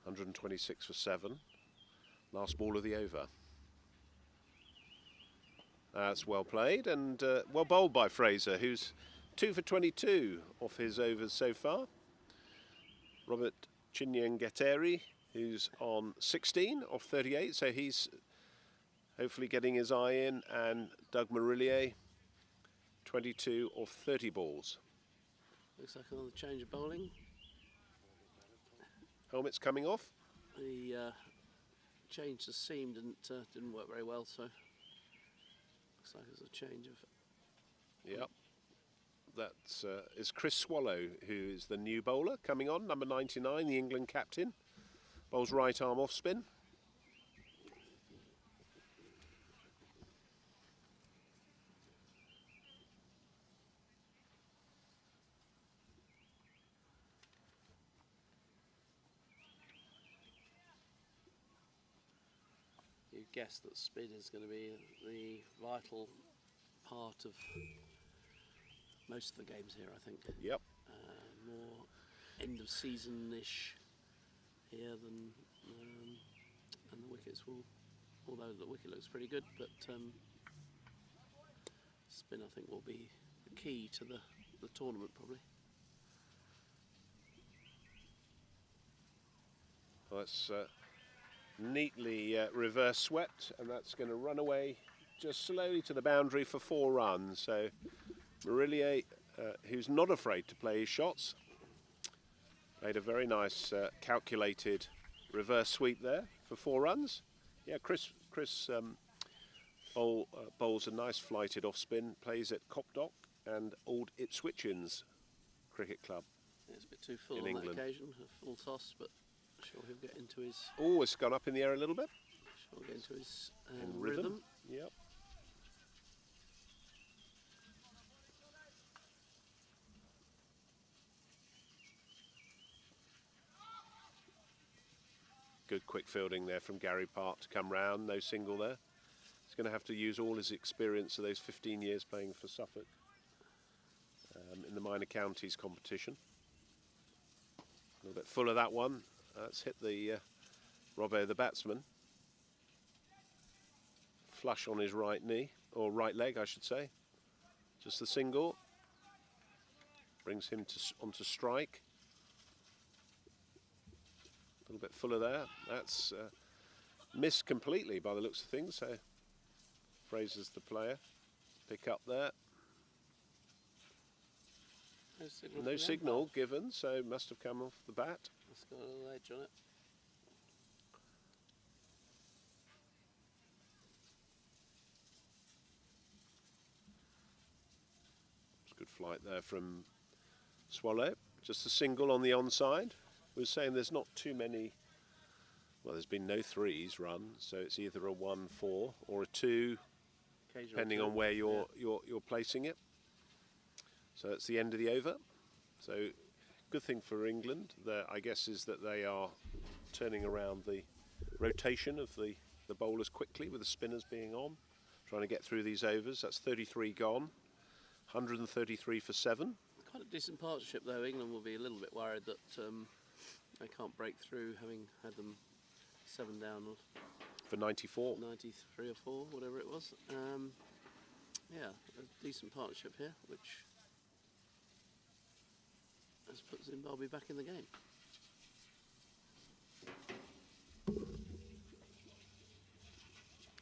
126 for 7. Last ball of the over. That's well played and well bowled by Fraser, who's 2 for 22 off his overs so far. Robert Chinyengeteri, who's on 16 off 38, so he's hopefully getting his eye in, and Doug Marilia, 22 off 30 balls.
Looks like another change of bowling.
Helmet's coming off.
The change the seam didn't work very well, so looks like there's a change of.
Yep. That is Chris Swallow, who is the new bowler coming on, number 99, the England captain. Bowls right arm off spin.
You guess that spin is going to be the vital part of most of the games here, I think.
Yep.
More end of season-ish here than and the wickets will, although the wicket looks pretty good, but spin I think will be the key to the tournament probably.
Well, that's neatly reverse swept, and that's going to run away just slowly to the boundary for 4 runs. So Marilia, who's not afraid to play his shots, made a very nice calculated reverse sweep there for 4 runs. Yeah, Chris bowls a nice flighted off spin, plays at Copdock and Old Ipswich Cricket Club.
It's a bit too full
in
on
England.
that occasion, a full toss, but I'm sure he'll get into his.
Oh, it's gone up in the air a little bit.
Sure, get into his
In
rhythm.
Yep. Good quick fielding there from Gary Park to come round. No single there. He's going to have to use all his experience of those 15 years playing for Suffolk in the minor counties competition. A little bit full of that one. That's hit the Robbo, the batsman. Flush on his right knee, or right leg I should say. Just the single. Brings him onto strike. A little bit fuller there. That's missed completely by the looks of things. So Fraser's the player. Pick up there. No signal given, so must have come off the bat.
It's got a little edge on it.
It's a good flight there from Swallow. Just a single on the onside. We were saying there's not too many. Well, there's been no threes run, so it's either a 1-4 or a 2, depending on where you're placing it. So that's the end of the over. So good thing for England, I guess, is that they are turning around the rotation of the bowlers quickly with the spinners being on, trying to get through these overs. That's 33 gone, 133 for 7.
Quite a decent partnership though. England will be a little bit worried that they can't break through, having had them 7 down
for 94.
93 or 4, whatever it was. Yeah, a decent partnership here, which has put Zimbabwe back in the game.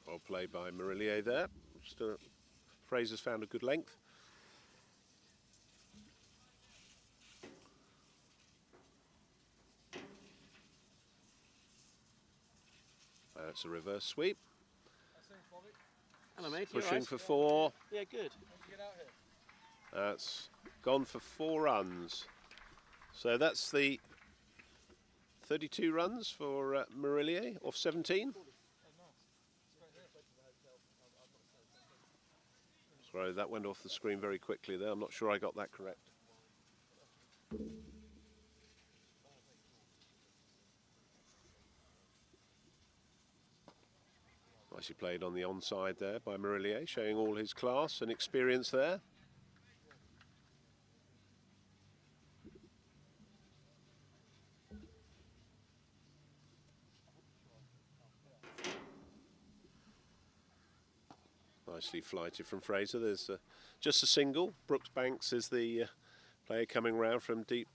Well played by Marilia there. Fraser's found a good length. That's a reverse sweep.
Hello mate,
Pushing for 4.
Yeah, good.
That's gone for 4 runs. So that's the 32 runs for Marilia off 17. Sorry, that went off the screen very quickly there. I'm not sure I got that correct. Nicely played on the onside there by Marilia, showing all his class and experience there. Nicely flighted from Fraser. There's just a single. Brooks Banks is the player coming round from deep.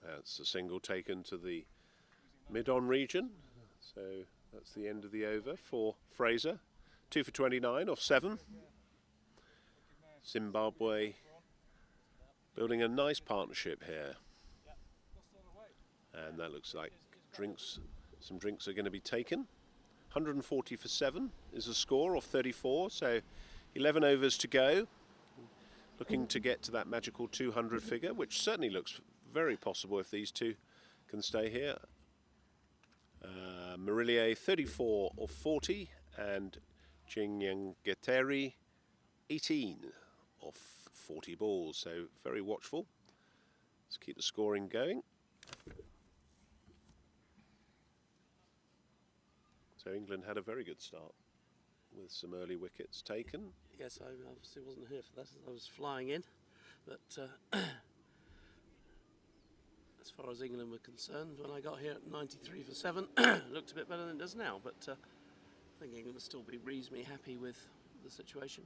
That's a single taken to the mid-on region. So that's the end of the over for Fraser. 2 for 29 off 7. Zimbabwe building a nice partnership here. And that looks like some drinks are going to be taken. 140 for 7 is the score off 34. So 11 overs to go. Looking to get to that magical 200 figure, which certainly looks very possible if these two can stay here. Marilia 34 of 40 and Chinyangeteri 18 of 40 balls. So very watchful. Let's keep the scoring going. So England had a very good start with some early wickets taken.
Yes, I obviously wasn't here for that. I was flying in, but as far as England were concerned, when I got here at 93 for 7, it looked a bit better than it does now. But I think England will still be reasonably happy with the situation.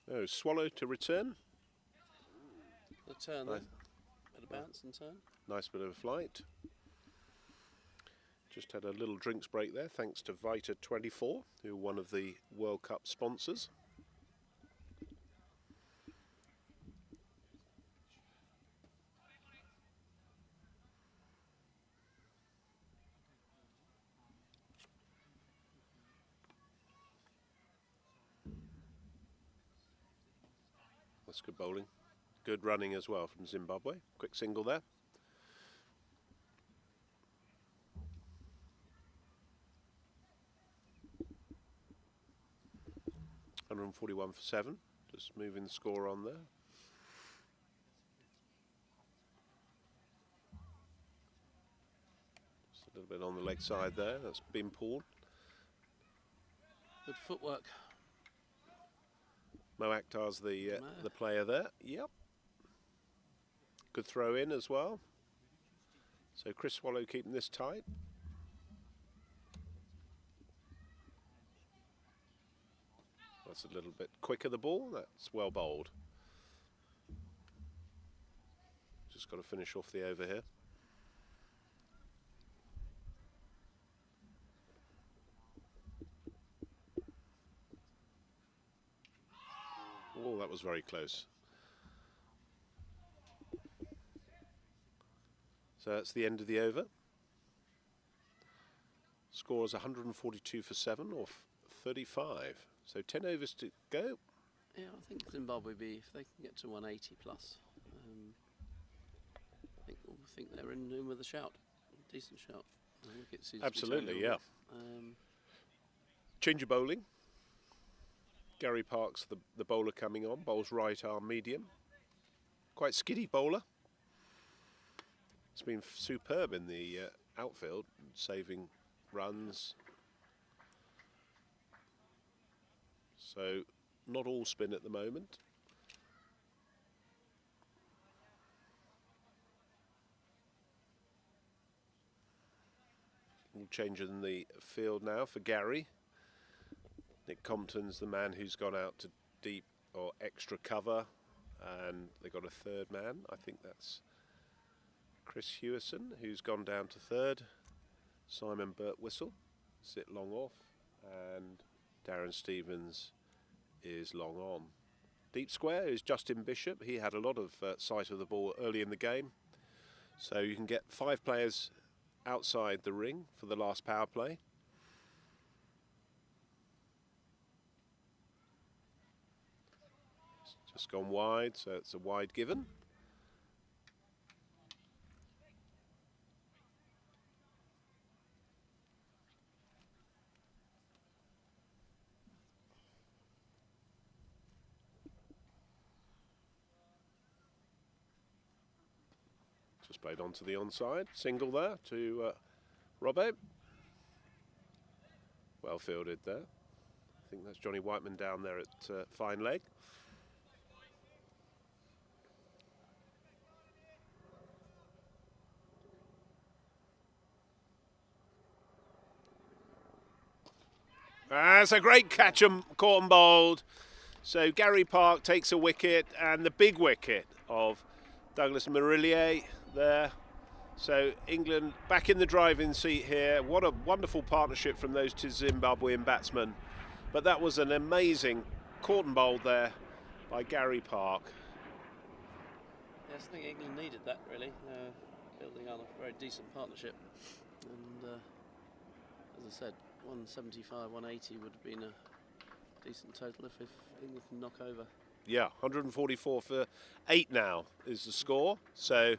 Oh, Swallow to return.
The turn
Nice.
then. Bit of bounce and turn.
Nice bit of a flight. Just had a little drinks break there, thanks to Vita 24, who are one of the World Cup sponsors. That's good bowling. Good running as well from Zimbabwe. Quick single there. $141 for 7. Just moving the score on there. Just a little bit on the leg side there. That's been pulled.
Good footwork.
Mo Akhtar's the player there. Yep. Good throw in as well. So Chris Swallow keeping this tight. That's a little bit quicker the ball. That's well bowled. Just got to finish off the over here. Oh, that was very close. So that's the end of the over. Score is 142 for 7 or 35. So 10 overs to go.
Yeah, I think Zimbabwe if they can get to 180 plus, I think they're in with a shout, decent shout. I think it seems
Absolutely,
to be
yeah. Change of bowling. Gary Park's the bowler coming on. Bowls right arm medium. Quite skiddy bowler. It's been superb in the outfield, saving runs. So not all spin at the moment. All change in the field now for Gary. Nick Compton's the man who's gone out to deep or extra cover, and they got a third man. I think that's Chris Hewison, who's gone down to third. Simon Birtwistle, sit long off, and Darren Stevens is long on. Deep square is Justin Bishop. He had a lot of sight of the ball early in the game. So you can get 5 players outside the ring for the last power play. It's just gone wide, so it's a wide given. Just played onto the onside. Single there to Robbo. Well fielded there. I think that's Johnny Whiteman down there at fine leg. That's a great catch and caught and bowled. So Gary Park takes a wicket, and the big wicket of Douglas Marilia there. So England back in the driving seat here. What a wonderful partnership from those two Zimbabwean batsmen. But that was an amazing caught and bowled there by Gary Park.
Yes, I think England needed that really, building on a very decent partnership. And as I said, 175, 180 would have been a decent total if England can knock over.
Yeah, 144 for 8 now is the score. So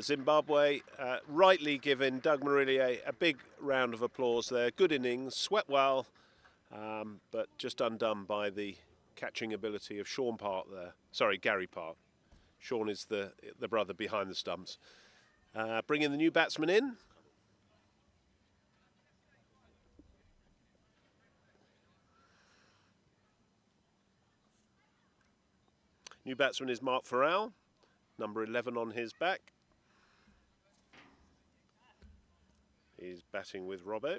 Zimbabwe rightly giving Doug Marilia a big round of applause there. Good innings, swept well, but just undone by the catching ability of Sean Park there. Sorry, Gary Park. Sean is the brother behind the stumps. Bringing the new batsman in. New batsman is Mark Farrell, number 11 on his back. He's batting with Robbo.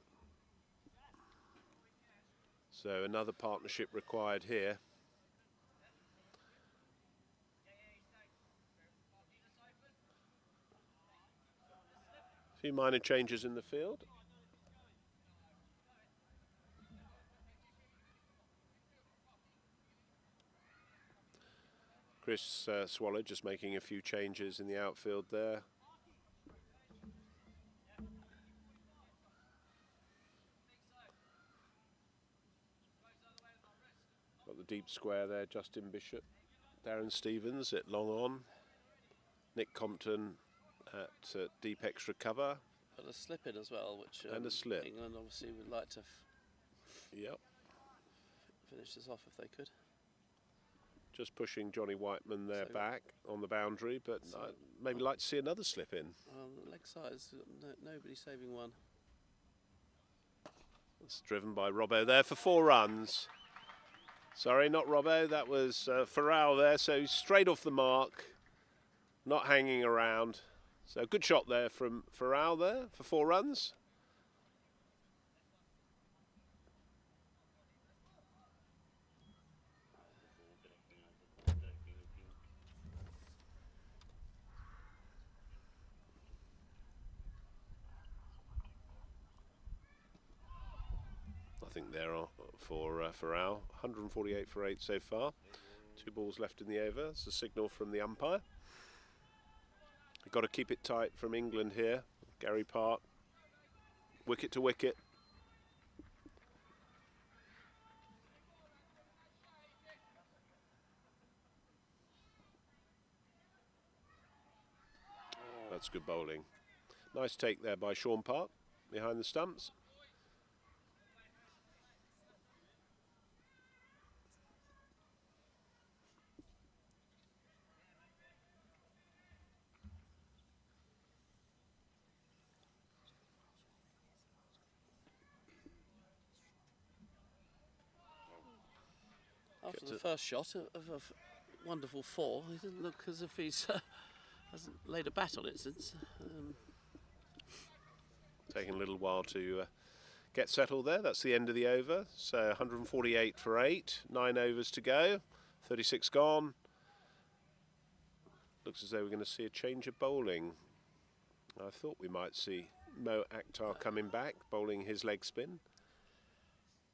So another partnership required here. A few minor changes in the field. Chris Swallow just making a few changes in the outfield there. Got the deep square there, Justin Bishop, Darren Stevens at long on, Nick Compton at deep extra cover.
But a slip in as well, which
And a slip.
England obviously would like to finish this off if they could.
Just pushing Johnny Whiteman there
So-
back on the boundary, but
So-
I'd maybe like to see another slip in.
The leg size, nobody saving one.
It's driven by Robbo there for 4 runs. Sorry, not Robbo, that was Farrell there, so straight off the mark, not hanging around. So good shot there from Farrell there for 4 runs. I think they're for Farrell, 148 for 8 so far. 2 balls left in the over. It's a signal from the umpire. You've got to keep it tight from England here. Gary Park, wicket to wicket. That's good bowling. Nice take there by Sean Park behind the stumps.
After the first shot of a wonderful 4, he doesn't look as if he's hasn't laid a bat on it since.
Taking a little while to get settled there. That's the end of the over. So 148 for 8, 9 overs to go, 36 gone. Looks as though we're going to see a change of bowling. I thought we might see Mo Akhtar coming back, bowling his leg spin.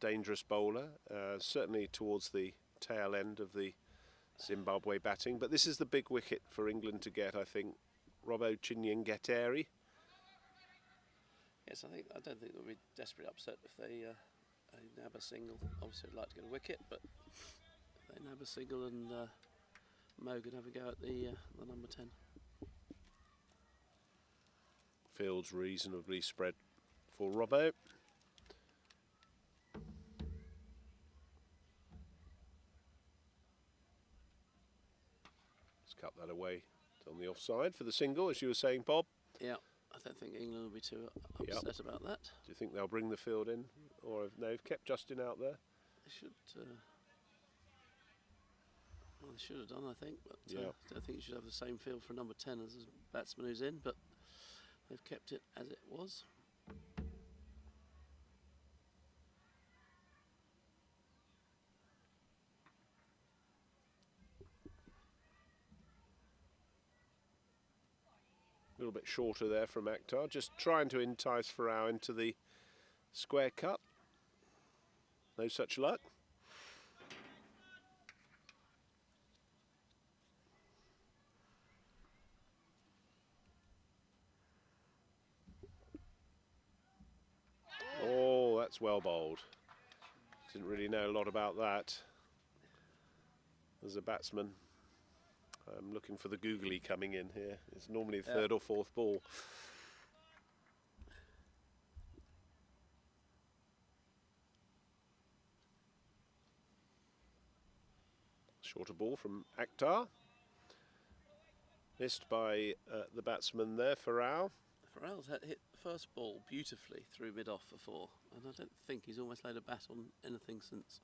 Dangerous bowler, certainly towards the tail end of the Zimbabwe batting. But this is the big wicket for England to get, I think. Robbo Chinyengeteri.
Yes, I don't think they'll be desperately upset if they nab a single. Obviously, I'd like to get a wicket, but if they nab a single and Mo can have a go at the number 10.
Field's reasonably spread for Robbo. Let's cut that away. It's on the offside for the single, as you were saying, Bob.
Yeah, I don't think England will be too upset about that.
Do you think they'll bring the field in? Or they've kept Justin out there?
They should. Well, they should have done, I think, but
Yeah.
I don't think you should have the same field for number 10 as the batsman who's in, but they've kept it as it was.
A little bit shorter there from Akhtar, just trying to entice Farrell into the square cut. No such luck. Oh, that's well bowled. Didn't really know a lot about that as a batsman. I'm looking for the googly coming in here. It's normally the third or fourth ball. Shorter ball from Akhtar. Missed by the batsman there, Farrell.
Farrell's hit the first ball beautifully through mid-off for 4, and I don't think he's almost laid a bat on anything since.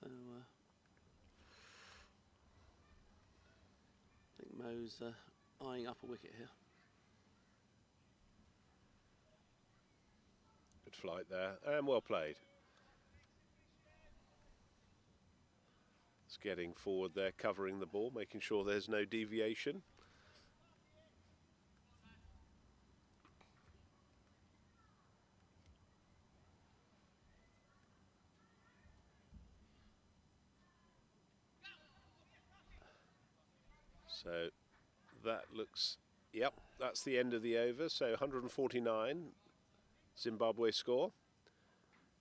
So I think Mo's eyeing up a wicket here.
Good flight there, and well played. It's getting forward there, covering the ball, making sure there's no deviation. So that looks, yep, that's the end of the over. So 149 Zimbabwe score.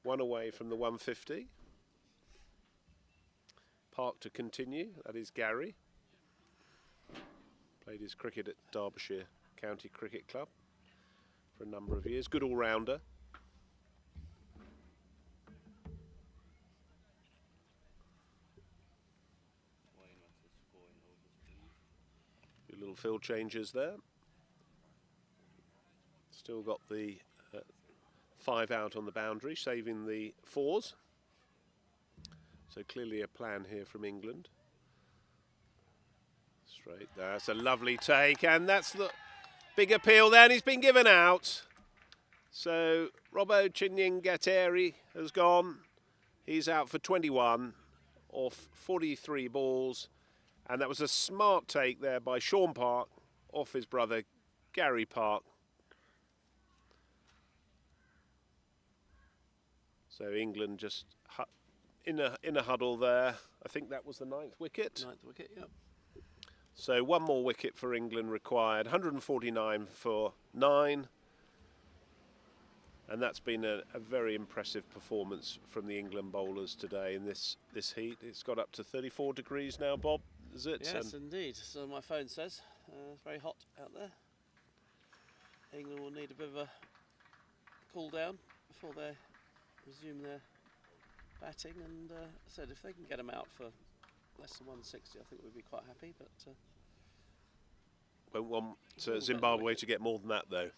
One away from the 150. Park to continue. That is Gary. Played his cricket at Derbyshire County Cricket Club for a number of years. Good all-rounder. Few little field changes there. Still got the 5 out on the boundary, saving the 4s. So clearly a plan here from England. Straight, that's a lovely take, and that's the big appeal there, and he's been given out. So Robbo Chinyingateri has gone. He's out for 21 off 43 balls, and that was a smart take there by Sean Park off his brother Gary Park. So England just in a huddle there. I think that was the 9th wicket.
9th wicket, yep.
So one more wicket for England required. 149 for 9. And that's been a very impressive performance from the England bowlers today in this heat. It's got up to 34 degrees now, Bob, is it?
Yes, indeed. So my phone says it's very hot out there. England will need a bit of a cool down before they resume their batting. And I said if they can get them out for less than 160, I think we'd be quite happy. But
won't want Zimbabwe to get more than that, though.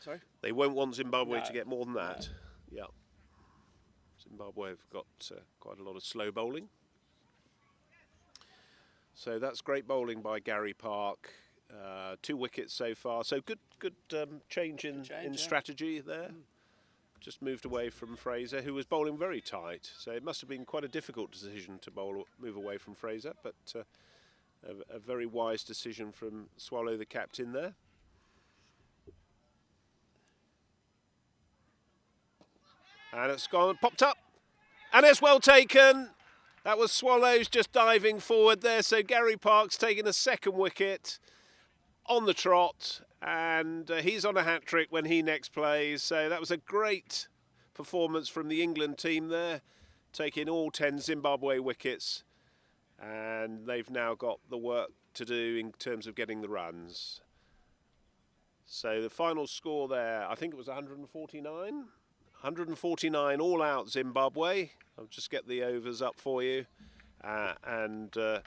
Sorry?
They won't want Zimbabwe to get more than that. No. Yeah. Zimbabwe have got quite a lot of slow bowling. So that's great bowling by Gary Park. 2 wickets so far. So good change in strategy there. Just moved away from Fraser, who was bowling very tight. So it must have been quite a difficult decision to move away from Fraser, but a very wise decision from Swallow, the captain there. And it's gone, popped up, and it's well taken. That was Swallows just diving forward there. So Gary Park's taking a 2nd wicket on the trot, and he's on a hat-trick when he next plays. So that was a great performance from the England team there, taking all 10 Zimbabwe wickets, and they've now got the work to do in terms of getting the runs. So the final score there, I think it was 149. 149 all out Zimbabwe. I'll just get the overs up for you. So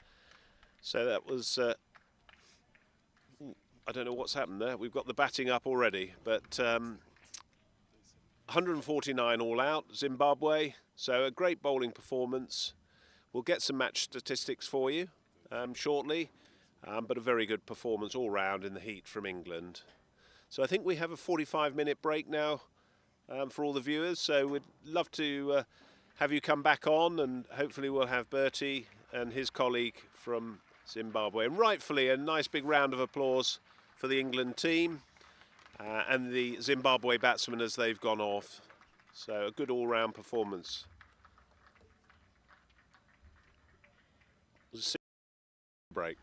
that was, I don't know what's happened there. We've got the batting up already, but 149 all out Zimbabwe. So a great bowling performance. We'll get some match statistics for you shortly, but a very good performance all round in the heat from England. So I think we have a 45-minute break now. For all the viewers, so we'd love to have you come back on, and hopefully we'll have Bertie and his colleague from Zimbabwe. And rightfully, a nice big round of applause for the England team and the Zimbabwe batsmen as they've gone off. So a good all-round performance. Break.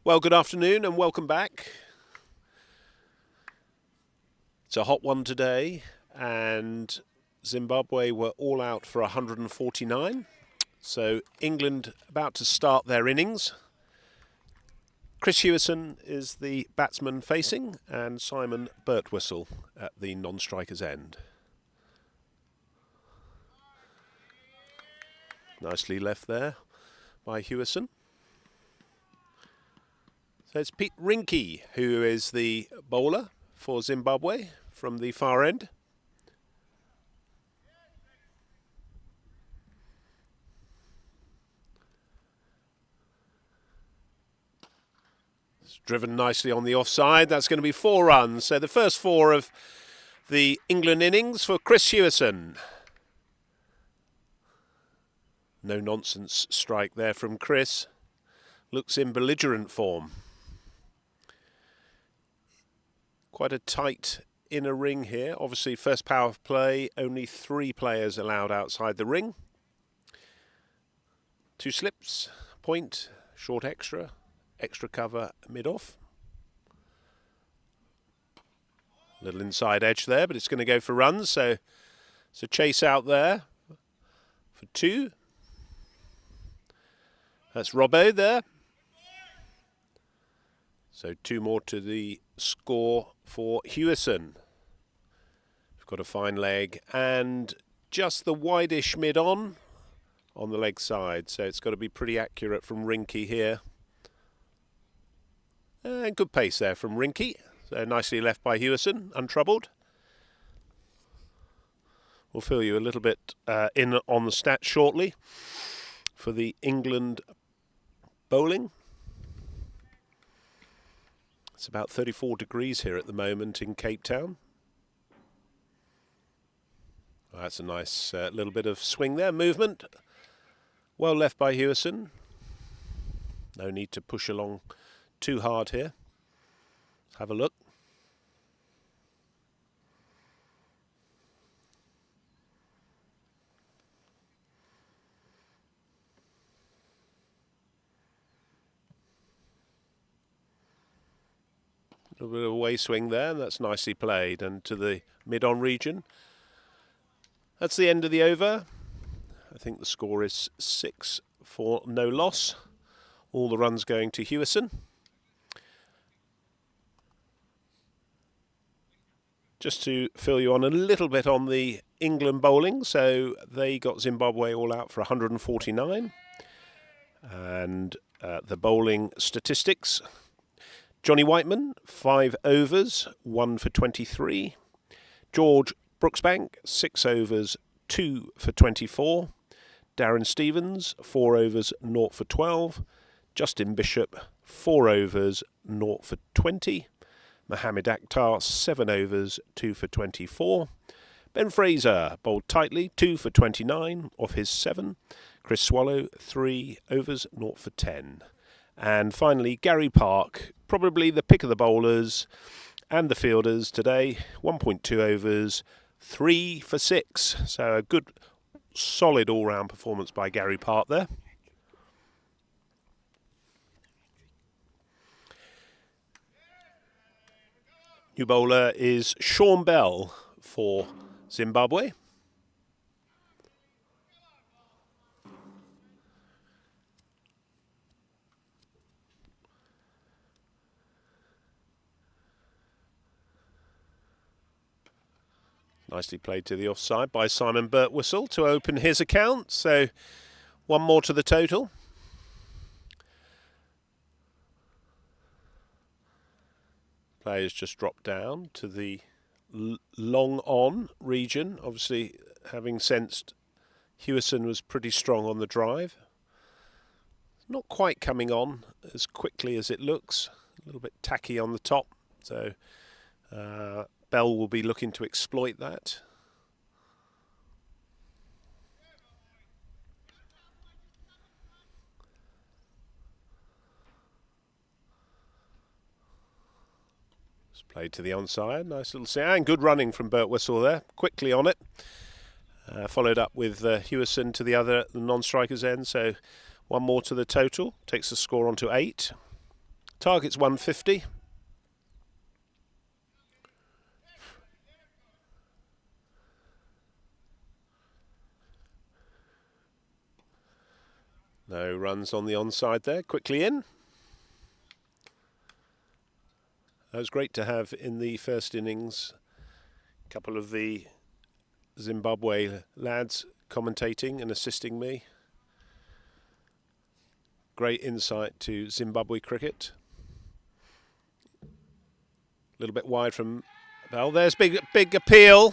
Well, good afternoon and welcome back. It's a hot one today, and Zimbabwe were all out for 149. So England about to start their innings. Chris Hewison is the batsman facing, and Simon Birtwistle at the non-striker's end. Nicely left there by Hewison. So it's Pete Rinke who is the bowler for Zimbabwe from the far end. It's driven nicely on the offside. That's going to be 4 runs. So the first 4 of the England innings for Chris Hewison. No nonsense strike there from Chris. Looks in belligerent form. Quite a tight inner ring here. Obviously, first power play, only 3 players allowed outside the ring. 2 slips, point, short extra, extra cover, mid-off. Little inside edge there, but it's going to go for runs. So it's a chase out there for 2. That's Robbo there. So 2 more to the score for Hewison. We've got a fine leg and just the wideish mid-on the leg side. So it's got to be pretty accurate from Rinke here. And good pace there from Rinke. So nicely left by Hewison, untroubled. We'll fill you a little bit in on the stats shortly for the England bowling. It's about 34 degrees here at the moment in Cape Town. That's a nice little bit of swing there, movement. Well left by Hewison. No need to push along too hard here. Have a look. A little bit of a way swing there, and that's nicely played. And to the mid-on region. That's the end of the over. I think the score is 6 for no loss. All the runs going to Hewison. Just to fill you on a little bit on the England bowling. So they got Zimbabwe all out for 149. And the bowling statistics. Johnny Whiteman, 5 overs, 1 for 23. George Brooksbank, 6 overs, 2 for 24. Darren Stevens, 4 overs, 0 for 12. Justin Bishop, 4 overs, 0 for 20. Mohamed Akhtar, 7 overs, 2 for 24. Ben Fraser bowled tightly, 2 for 29 off his 7. Chris Swallow, 3 overs, 0 for 10. And finally, Gary Park, probably the pick of the bowlers and the fielders today. 1.2 overs, 3 for 6. So a good, solid all-round performance by Gary Park there. New bowler is Sean Bell for Zimbabwe. Nicely played to the offside by Simon Birtwistle to open his account. So 1 more to the total. Players just dropped down to the long on region. Obviously, having sensed Hewison was pretty strong on the drive. Not quite coming on as quickly as it looks. A little bit tacky on the top. So Bell will be looking to exploit that. Played to the onside, nice little set, and good running from Birtwistle there, quickly on it. Followed up with Hewison to the non-striker's end, so 1 more to the total, takes the score on to 8. Target's 150. No runs on the onside there. Quickly in. That was great to have in the first innings a couple of the Zimbabwe lads commentating and assisting me. Great insight to Zimbabwe cricket. A little bit wide from Bell. There's big appeal.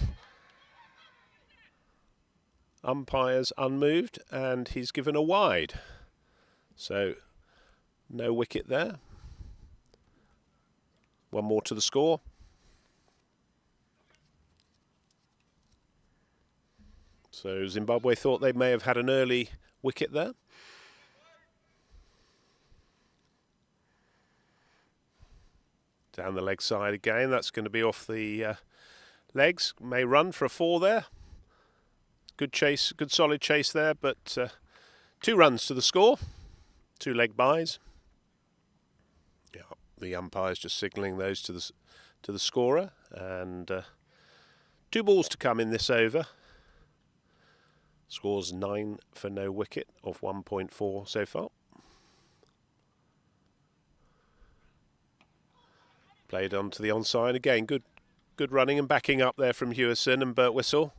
Umpire's unmoved and he's given a wide. So no wicket there. One more to the score. So Zimbabwe thought they may have had an early wicket there. Down the leg side again. That's going to be off the legs. May run for a 4 there. Good chase, good solid chase there, but 2 runs to the score. 2 leg byes. Yeah, the umpire's just signalling those to the scorer, and 2 balls to come in this over. Scores 9 for no wicket off 1.4 so far. Played onto the onside again. Good running and backing up there from Hewison and Birtwistle.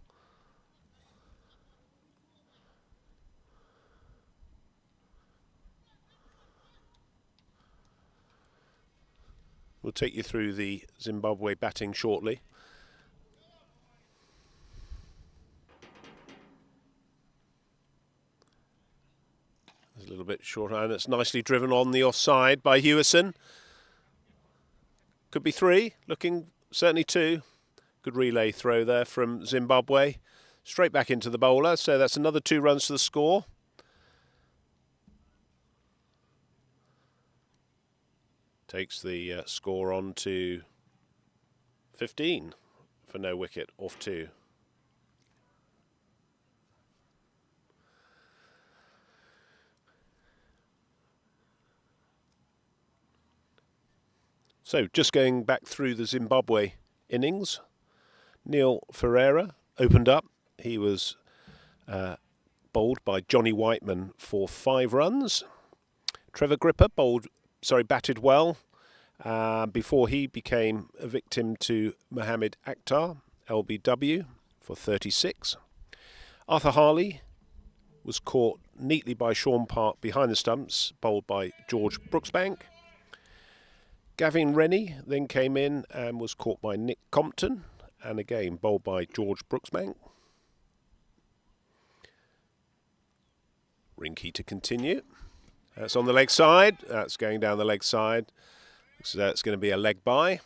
We'll take you through the Zimbabwe batting shortly. There's a little bit short, and it's nicely driven on the offside by Hewison. Could be 3, looking certainly 2. Good relay throw there from Zimbabwe. Straight back into the bowler, so that's another 2 runs to the score. Takes the score on to 15 for no wicket off 2. So just going back through the Zimbabwe innings, Neil Ferreira opened up. He was bowled by Johnny Whiteman for 5 runs. Trevor Gripper batted well before he became a victim to Mohammed Akhtar, LBW, for 36. Arthur Harley was caught neatly by Sean Park behind the stumps, bowled by George Brooksbank. Gavin Rennie then came in and was caught by Nick Compton, and again bowled by George Brooksbank. Rinky to continue. That's on the leg side. That's going down the leg side. So that's going to be a leg bye.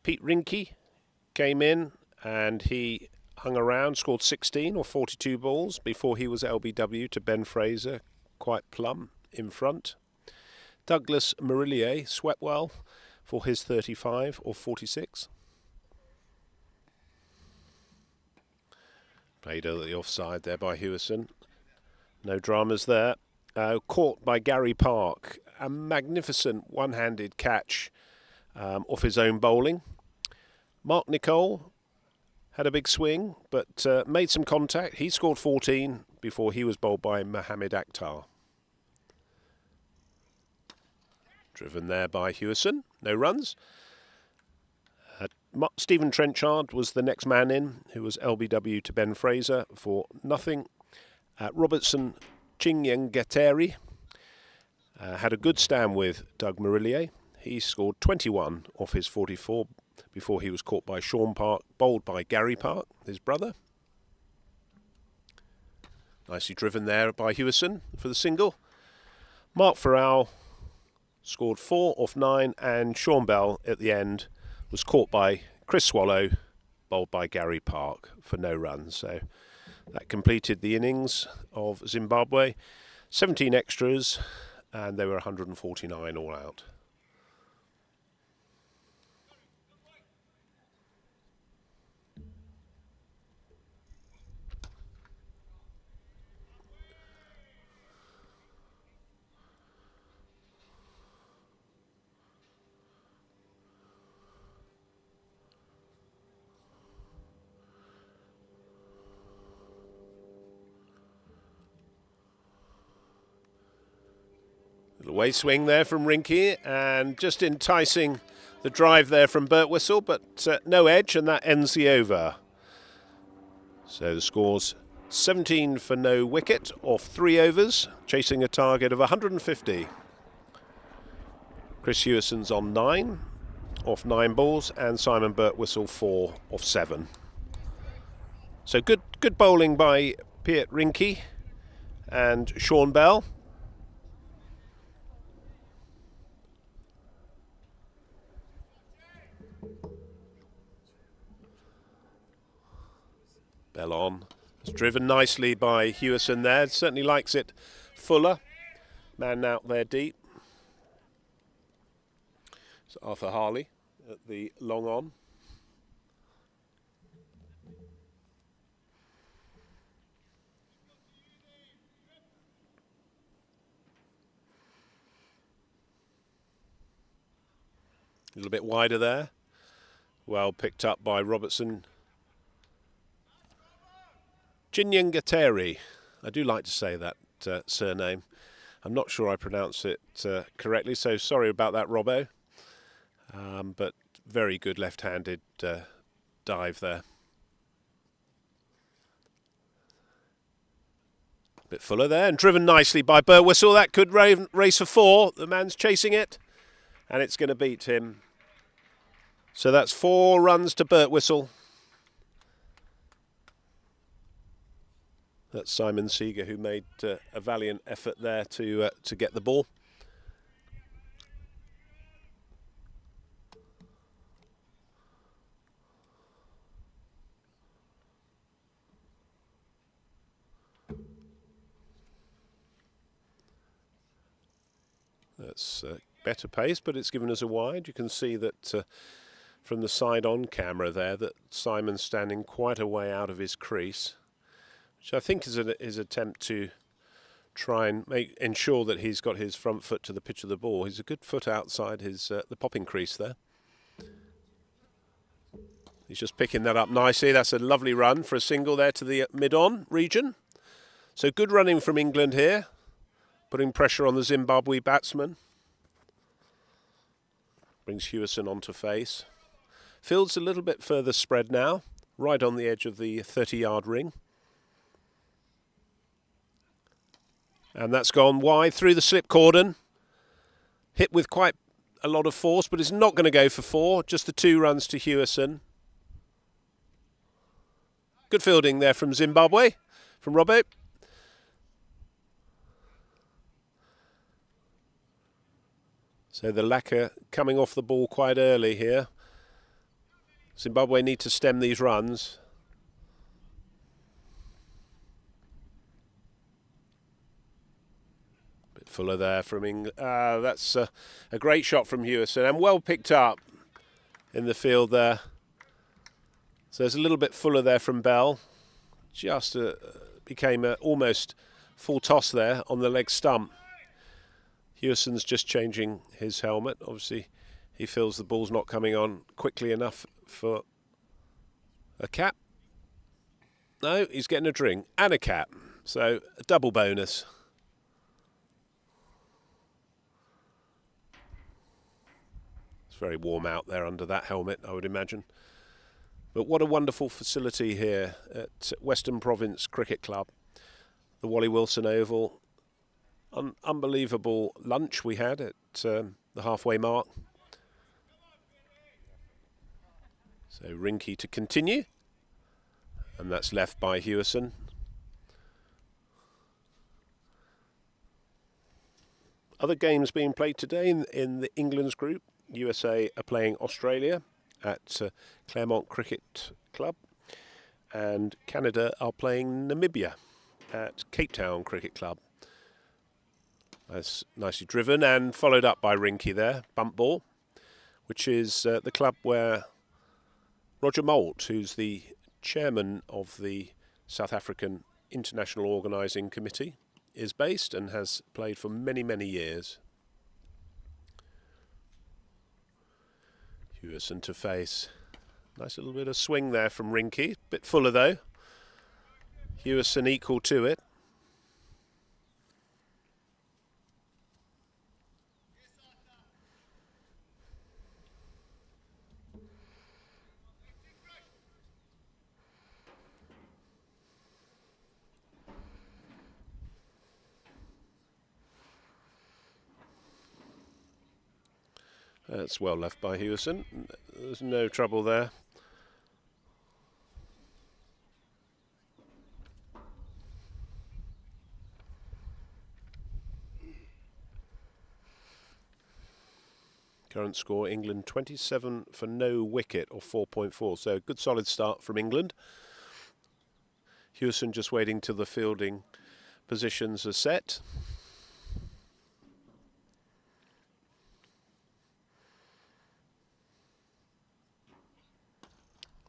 Pete Rinky came in and he hung around, scored 16 or 42 balls before he was LBW to Ben Fraser, quite plumb in front. Douglas Marilia swept well for his 35 or 46. Played at the offside there by Hewison. No dramas there. Caught by Gary Park. A magnificent one-handed catch off his own bowling. Mark Nicole had a big swing, but made some contact. He scored 14 before he was bowled by Mohammed Akhtar. Driven there by Hewison. No runs. Stephen Trenchard was the next man in, who was LBW to Ben Fraser for nothing. Robertson Chinyengeteri had a good stand with Doug Marilia. He scored 21 off his 44 before he was caught by Sean Park, bowled by Gary Park, his brother. Nicely driven there by Hewison for the single. Mark Farrell scored 4 off 9, and Sean Bell at the end was caught by Chris Swallow, bowled by Gary Park for no runs. So that completed the innings of Zimbabwe. 17 extras, and they were 149 all out. Away swing there from Rinky, and just enticing the drive there from Birtwistle, but no edge, and that ends the over. So the score's 17 for no wicket off 3 overs, chasing a target of 150. Chris Hewison's on 9 off 9 balls, and Simon Birtwistle 4 off 7. So good bowling by Piet Rinky and Sean Bell. Bell on. It's driven nicely by Hewison there. Certainly likes it fuller. Man out there deep. It's Arthur Harley at the long on. A little bit wider there. Well picked up by Robertson. Chinyangateri. I do like to say that surname. I'm not sure I pronounce it correctly, so sorry about that, Robbo. But very good left-handed dive there. A bit fuller there, and driven nicely by Birtwistle. That could race for 4. The man's chasing it, and it's going to beat him. So that's 4 runs to Birtwistle. That's Simon Seeger, who made a valiant effort there to get the ball. That's better pace, but it's given us a wide. You can see that from the side-on camera there that Simon's standing quite a way out of his crease, which I think is his attempt to try and ensure that he's got his front foot to the pitch of the ball. He's a good foot outside his the popping crease there. He's just picking that up nicely. That's a lovely run for a single there to the mid-on region. So good running from England here, putting pressure on the Zimbabwe batsman. Brings Hewison onto face. Field's a little bit further spread now, right on the edge of the 30-yard ring. And that's gone wide through the slip cordon. Hit with quite a lot of force, but it's not going to go for 4. Just the 2 runs to Hewison. Good fielding there from Zimbabwe, from Robbo. So the lacquer coming off the ball quite early here. Zimbabwe need to stem these runs. Bit fuller there from England. That's a great shot from Hewison, and well picked up in the field there. So there's a little bit fuller there from Bell. Just became almost full toss there on the leg stump. Hewison's just changing his helmet. Obviously, he feels the ball's not coming on quickly enough for a cap. No, he's getting a drink and a cap. So a double bonus. It's very warm out there under that helmet, I would imagine. But what a wonderful facility here at Western Province Cricket Club. The Wally Wilson Oval. Unbelievable lunch we had at the halfway mark. So Rinky to continue. And that's left by Hewison. Other games being played today in the England's group. USA are playing Australia at Claremont Cricket Club, and Canada are playing Namibia at Cape Town Cricket Club. That's nicely driven and followed up by Rinky there, bump ball, which is the club where Roger Moult, who's the chairman of the South African International Organising Committee, is based and has played for many, many years. Hewison to face. Nice little bit of swing there from Rinky. Bit fuller though. Hewison equal to it. That's well left by Hewson. There's no trouble there. Current score, England 27 for no wicket, or 4.4. So good solid start from England. Hewson just waiting till the fielding positions are set.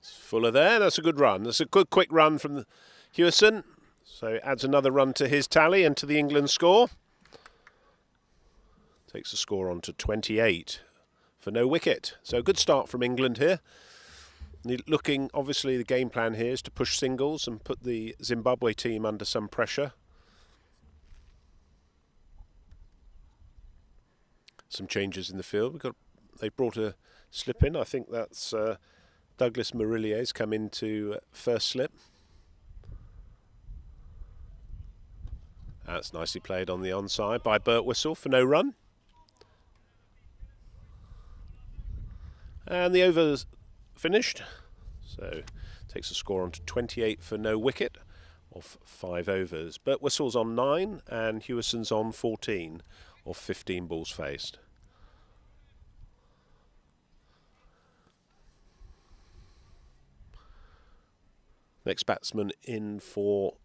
Fuller there, that's a good run. That's a good quick run from Hewson. So adds another run to his tally and to the England score. Takes the score on to 28 for no wicket. So a good start from England here. Looking, obviously the game plan here is to push singles and put the Zimbabwe team under some pressure. Some changes in the field. They brought a slip in. I think that's Douglas Marilier's come into first slip. That's nicely played on the onside by Burt Whistle for no run. And the over's finished. So takes the score on to 28 for no wicket of 5 overs. Burt Whistle's on 9 and Hewson's on 14 of 15 balls faced. Next batsman in for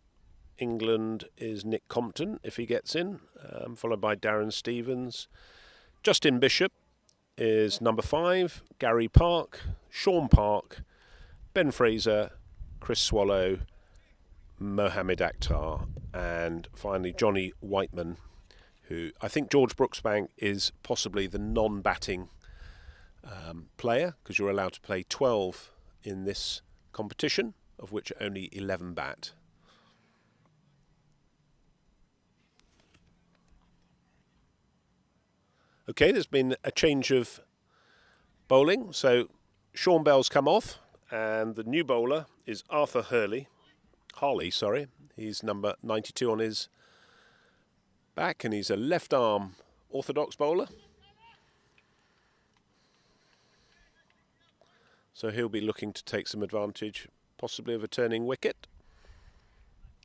England is Nick Compton, if he gets in, followed by Darren Stevens. Justin Bishop is number 5, Gary Park, Sean Park, Ben Fraser, Chris Swallow, Mohammed Akhtar, and finally Johnny Whiteman, who I think George Brooksbank is possibly the non-batting player, because you're allowed to play 12 in this competition, of which only 11 bat. Okay, there's been a change of bowling, so Sean Bell's come off, and the new bowler is Arthur Harley, sorry. He's number 92 on his back, and he's a left-arm orthodox bowler. So he'll be looking to take some advantage, possibly of a turning wicket.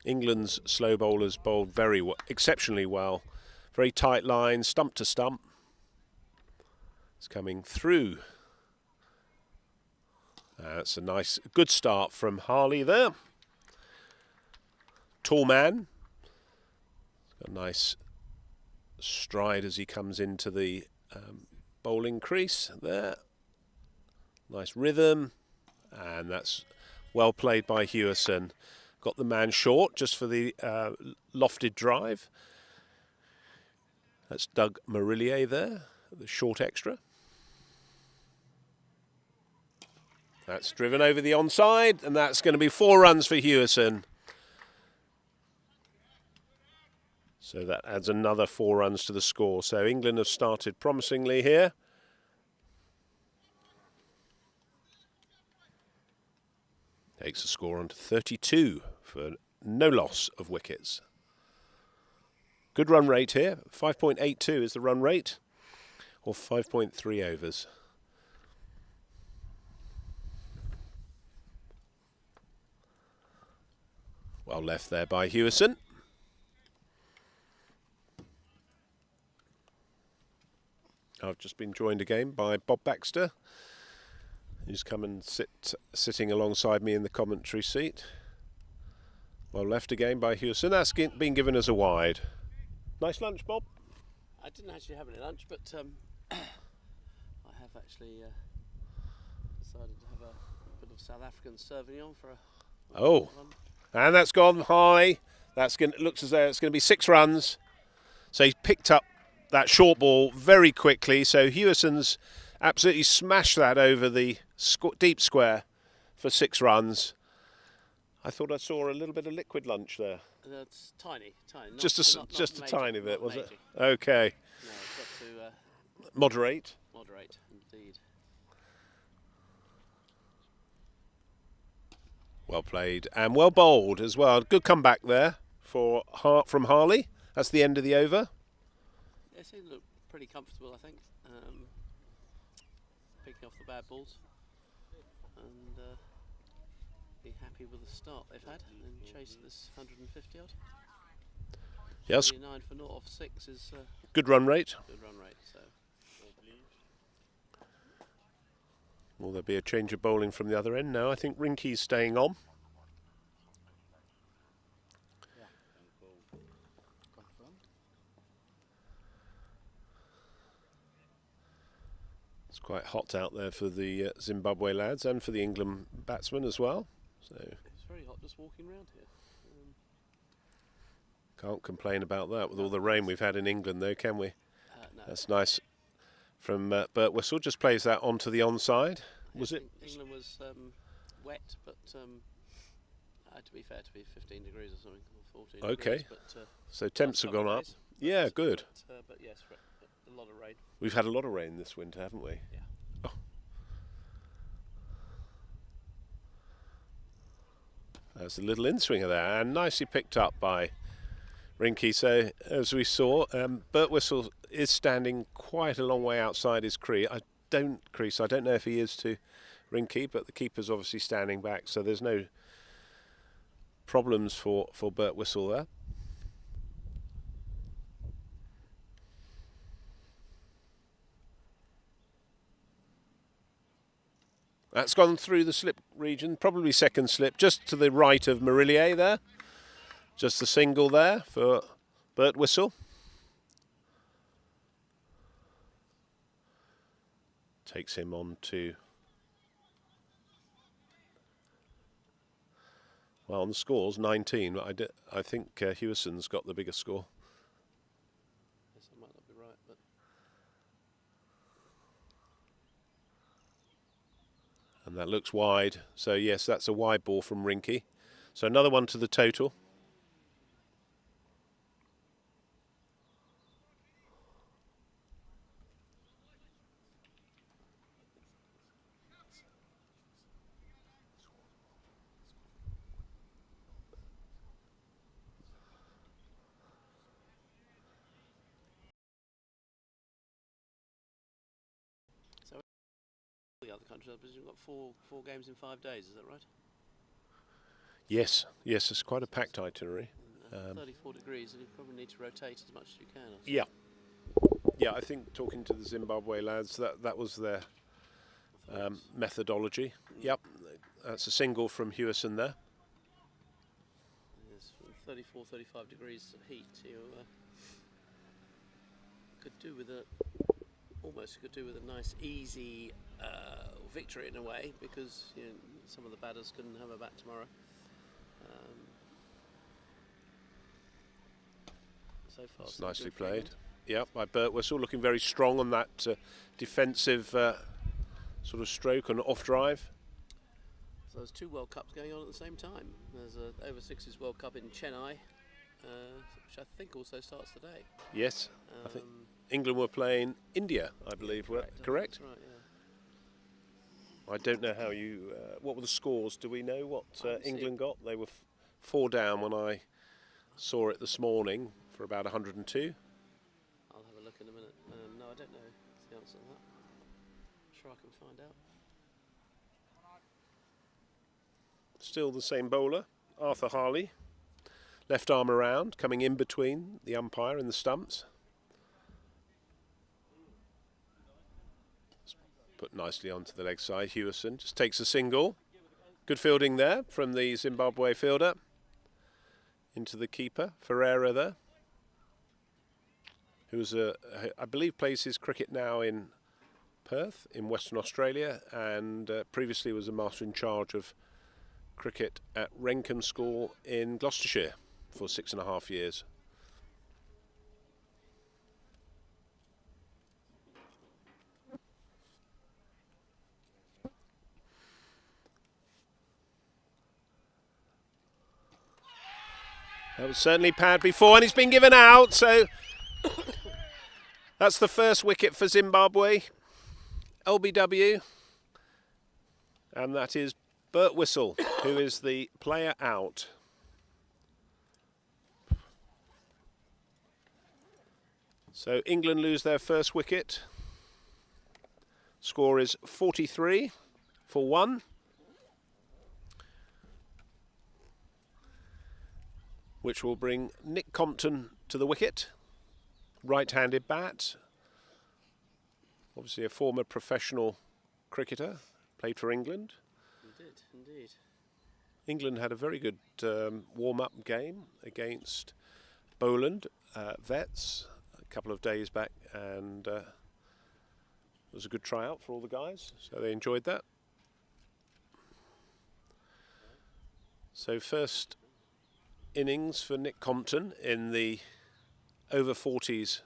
England's slow bowlers bowled exceptionally well. Very tight line, stump to stump. It's coming through. That's a nice, good start from Harley there. Tall man. Got a nice stride as he comes into the bowling crease there. Nice rhythm. And that's well played by Hewson. Got the man short just for the lofted drive. That's Doug Marilia there, the short extra. That's driven over the onside, and that's going to be 4 runs for Hewson. So that adds another 4 runs to the score. So England have started promisingly here. Takes the score on to 32 for no loss of wickets. Good run rate here. 5.82 is the run rate, or 5.3 overs. Well left there by Hewson. I've just been joined again by Bob Baxter, who's come and sitting alongside me in the commentary seat. Well left again by Hewson. That's been given as a wide. Nice lunch, Bob.
I didn't actually have any lunch, but I have actually decided to have a bit of South African Sauvignon for a run.
And that's gone high. Looks as though it's going to be 6 runs. So he's picked up that short ball very quickly. So Hewson's absolutely smashed that over the deep square for 6 runs. I thought I saw a little bit of liquid lunch there.
That's tiny.
Just a tiny bit, was it? Okay.
No, it's got to
moderate.
Moderate, indeed.
Well played and well bowled as well. Good comeback there from Harley. That's the end of the over.
Yeah, he looked pretty comfortable, I think. picking off the bad balls and be happy with the start they've had and chase this 150 odd.
Yes.
9 for 0 off 6 is
good run rate.
good run rate. So.
Will there be a change of bowling from the other end now? I think Rinky's staying on. It's quite hot out there for the Zimbabwe lads and for the England batsmen as well. So
it's very hot just walking around here.
Can't complain about that with all the rain we've had in England though, can we?
No.
That's nice from Bert Whistle. Just plays that onto the onside. Was it?
England was wet, but to be fair, to be 15 degrees or something, or 14
Okay.
degrees. But,
so temps have gone up. Yeah, good.
But yes, a lot of rain.
We've had a lot of rain this winter, haven't we?
Yeah.
Oh. There's a little in-swinger there, and nicely picked up by Rinky. So, as we saw, Bert Whistle is standing quite a long way outside his crease. I don't know if he is to Rinky, but the keeper's obviously standing back, so there's no problems for Bert Whistle there. That's gone through the slip region, probably second slip, just to the right of Marilia there. Just the single there for Bert Whistle. Takes him on to, well, on the scores 19, but I think Hewison's got the bigger score.
Yes, I might not be right, but
and that looks wide. So yes, that's a wide ball from Rinky. So another one to the total.
the other countries, I presume, you've got four games in 5 days, is that right?
Yes, yes, it's quite a packed itinerary.
34 degrees, and you probably need to rotate as much as you can.
Yeah. Yeah, I think talking to the Zimbabwe lads, that was their methodology. Yep, that's a single from Hewison there.
Yes, from 34, 35 degrees of heat, you could do with a nice, easy victory in a way, because some of the batters couldn't have a bat tomorrow. So far,
it's nicely played. Yeah, by Bert Whistle, looking very strong on that defensive sort of stroke and off drive.
So there's 2 World Cups going on at the same time. There's a Over-60s World Cup in Chennai, which I think also starts today.
Yes, I think England were playing India, I believe. Correct?
That's right, yeah.
I don't know how you. What were the scores? Do we know what England got? They were 4 down when I saw it this morning for about 102.
I'll have a look in a minute. No, I don't know the answer to that. I'm sure I can find out.
Still the same bowler, Arthur Harley. Left arm around, coming in between the umpire and the stumps. Put nicely onto the leg side. Hewison just takes a single. Good fielding there from the Zimbabwe fielder. Into the keeper, Ferreira there. Who's I believe plays his cricket now in Perth in Western Australia, and previously was a master in charge of cricket at Renkham School in Gloucestershire for 6.5 years. That was certainly pad before, and it's been given out, so that's the first wicket for Zimbabwe. LBW, and that is Bert Whistle, who is the player out. So England lose their first wicket Score is 43 for 1. Which will bring Nick Compton to the wicket. Right-handed bat. Obviously a former professional cricketer. Played for England.
He did, indeed.
England had a very good warm-up game against Boland Vets a couple of days back, and it was a good tryout for all the guys, so they enjoyed that. So first innings for Nick Compton in the Over-40s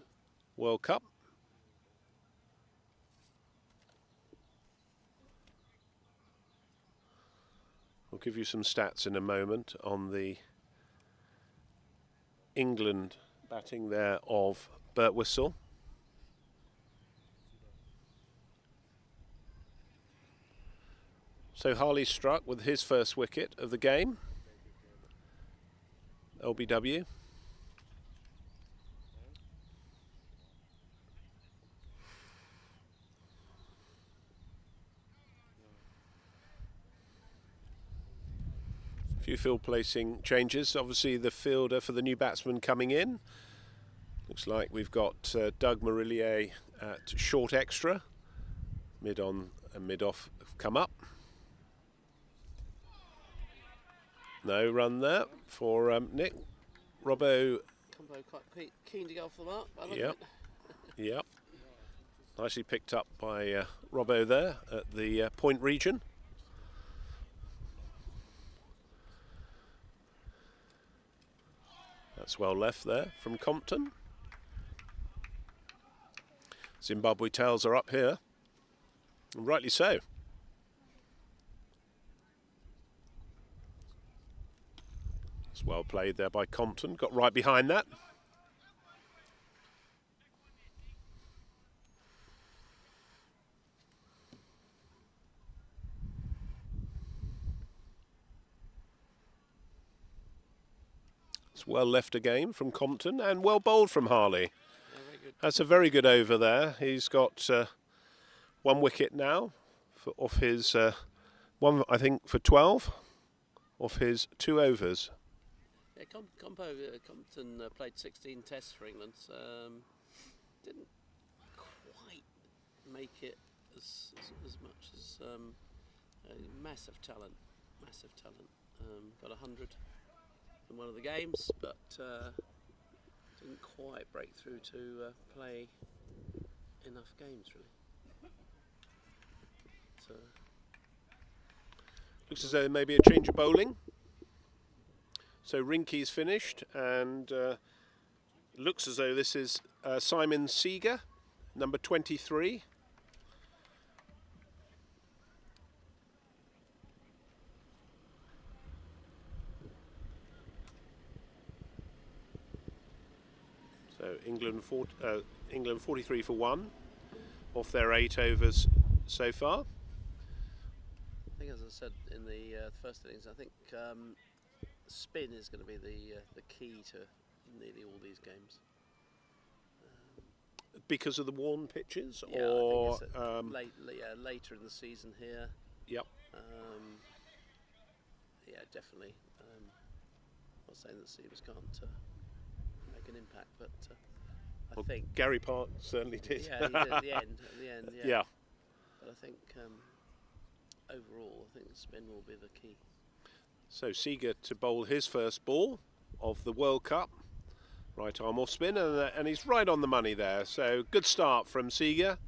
World Cup. I'll give you some stats in a moment on the England batting there of Bert Whistle. So Harley struck with his first wicket of the game. LBW. Few field placing changes. Obviously the fielder for the new batsman coming in. Looks like we've got Doug Marilia at short extra. Mid on and mid off have come up. No run there for Nick. Robbo.
Combo quite keen to go off the mark.
Yep. Yep. Nicely picked up by Robbo there at the point region. That's well left there from Compton. Zimbabwe tails are up here, and rightly so. It's well played there by Compton, got right behind that. It's well left again from Compton and well bowled from Harley.
Yeah, very good.
That's a very good over there. He's got 1 wicket now off his one, I think, for 12 off his 2 overs.
Yeah, Compton played 16 tests for England. Didn't quite make it as much as massive talent. Got 100 in one of the games, but didn't quite break through to play enough games, really. So
Looks as though there may be a change of bowling. So Rinky's finished, and looks as though this is Simon Seeger, number 23. So England 43 for 1 off their 8 overs so far.
I think, as I said in the first innings, I think spin is going to be the key to nearly all these games.
Because of the worn pitches,
Yeah,
or
I think it's later in the season here.
Yep.
Yeah, definitely. I'm not saying that Seavers can't make an impact, but I think
Gary Park certainly did.
Yeah, he did at the end. Yeah.
Yeah.
But I think overall, I think the spin will be the key.
So Seeger to bowl his first ball of the World Cup. Right arm off spin, and he's right on the money there. So good start from Seeger.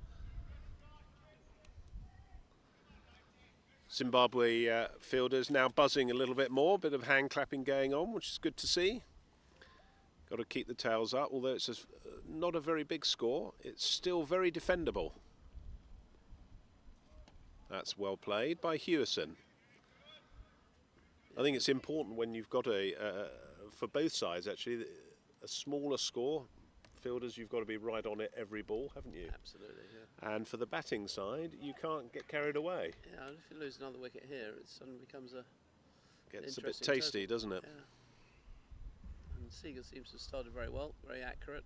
Zimbabwe fielders now buzzing a little bit more, bit of hand clapping going on, which is good to see. Got to keep the tails up, although it's not a very big score, it's still very defendable. That's well played by Hewison. I think it's important when you've got for both sides actually, a smaller score. Fielders, you've got to be right on it every ball, haven't you?
Absolutely, yeah.
And for the batting side, you can't get carried away.
Yeah, and if you lose another wicket here, it suddenly becomes
Gets a bit tasty, doesn't it?
Yeah. And Seeger seems to have started very well, very accurate.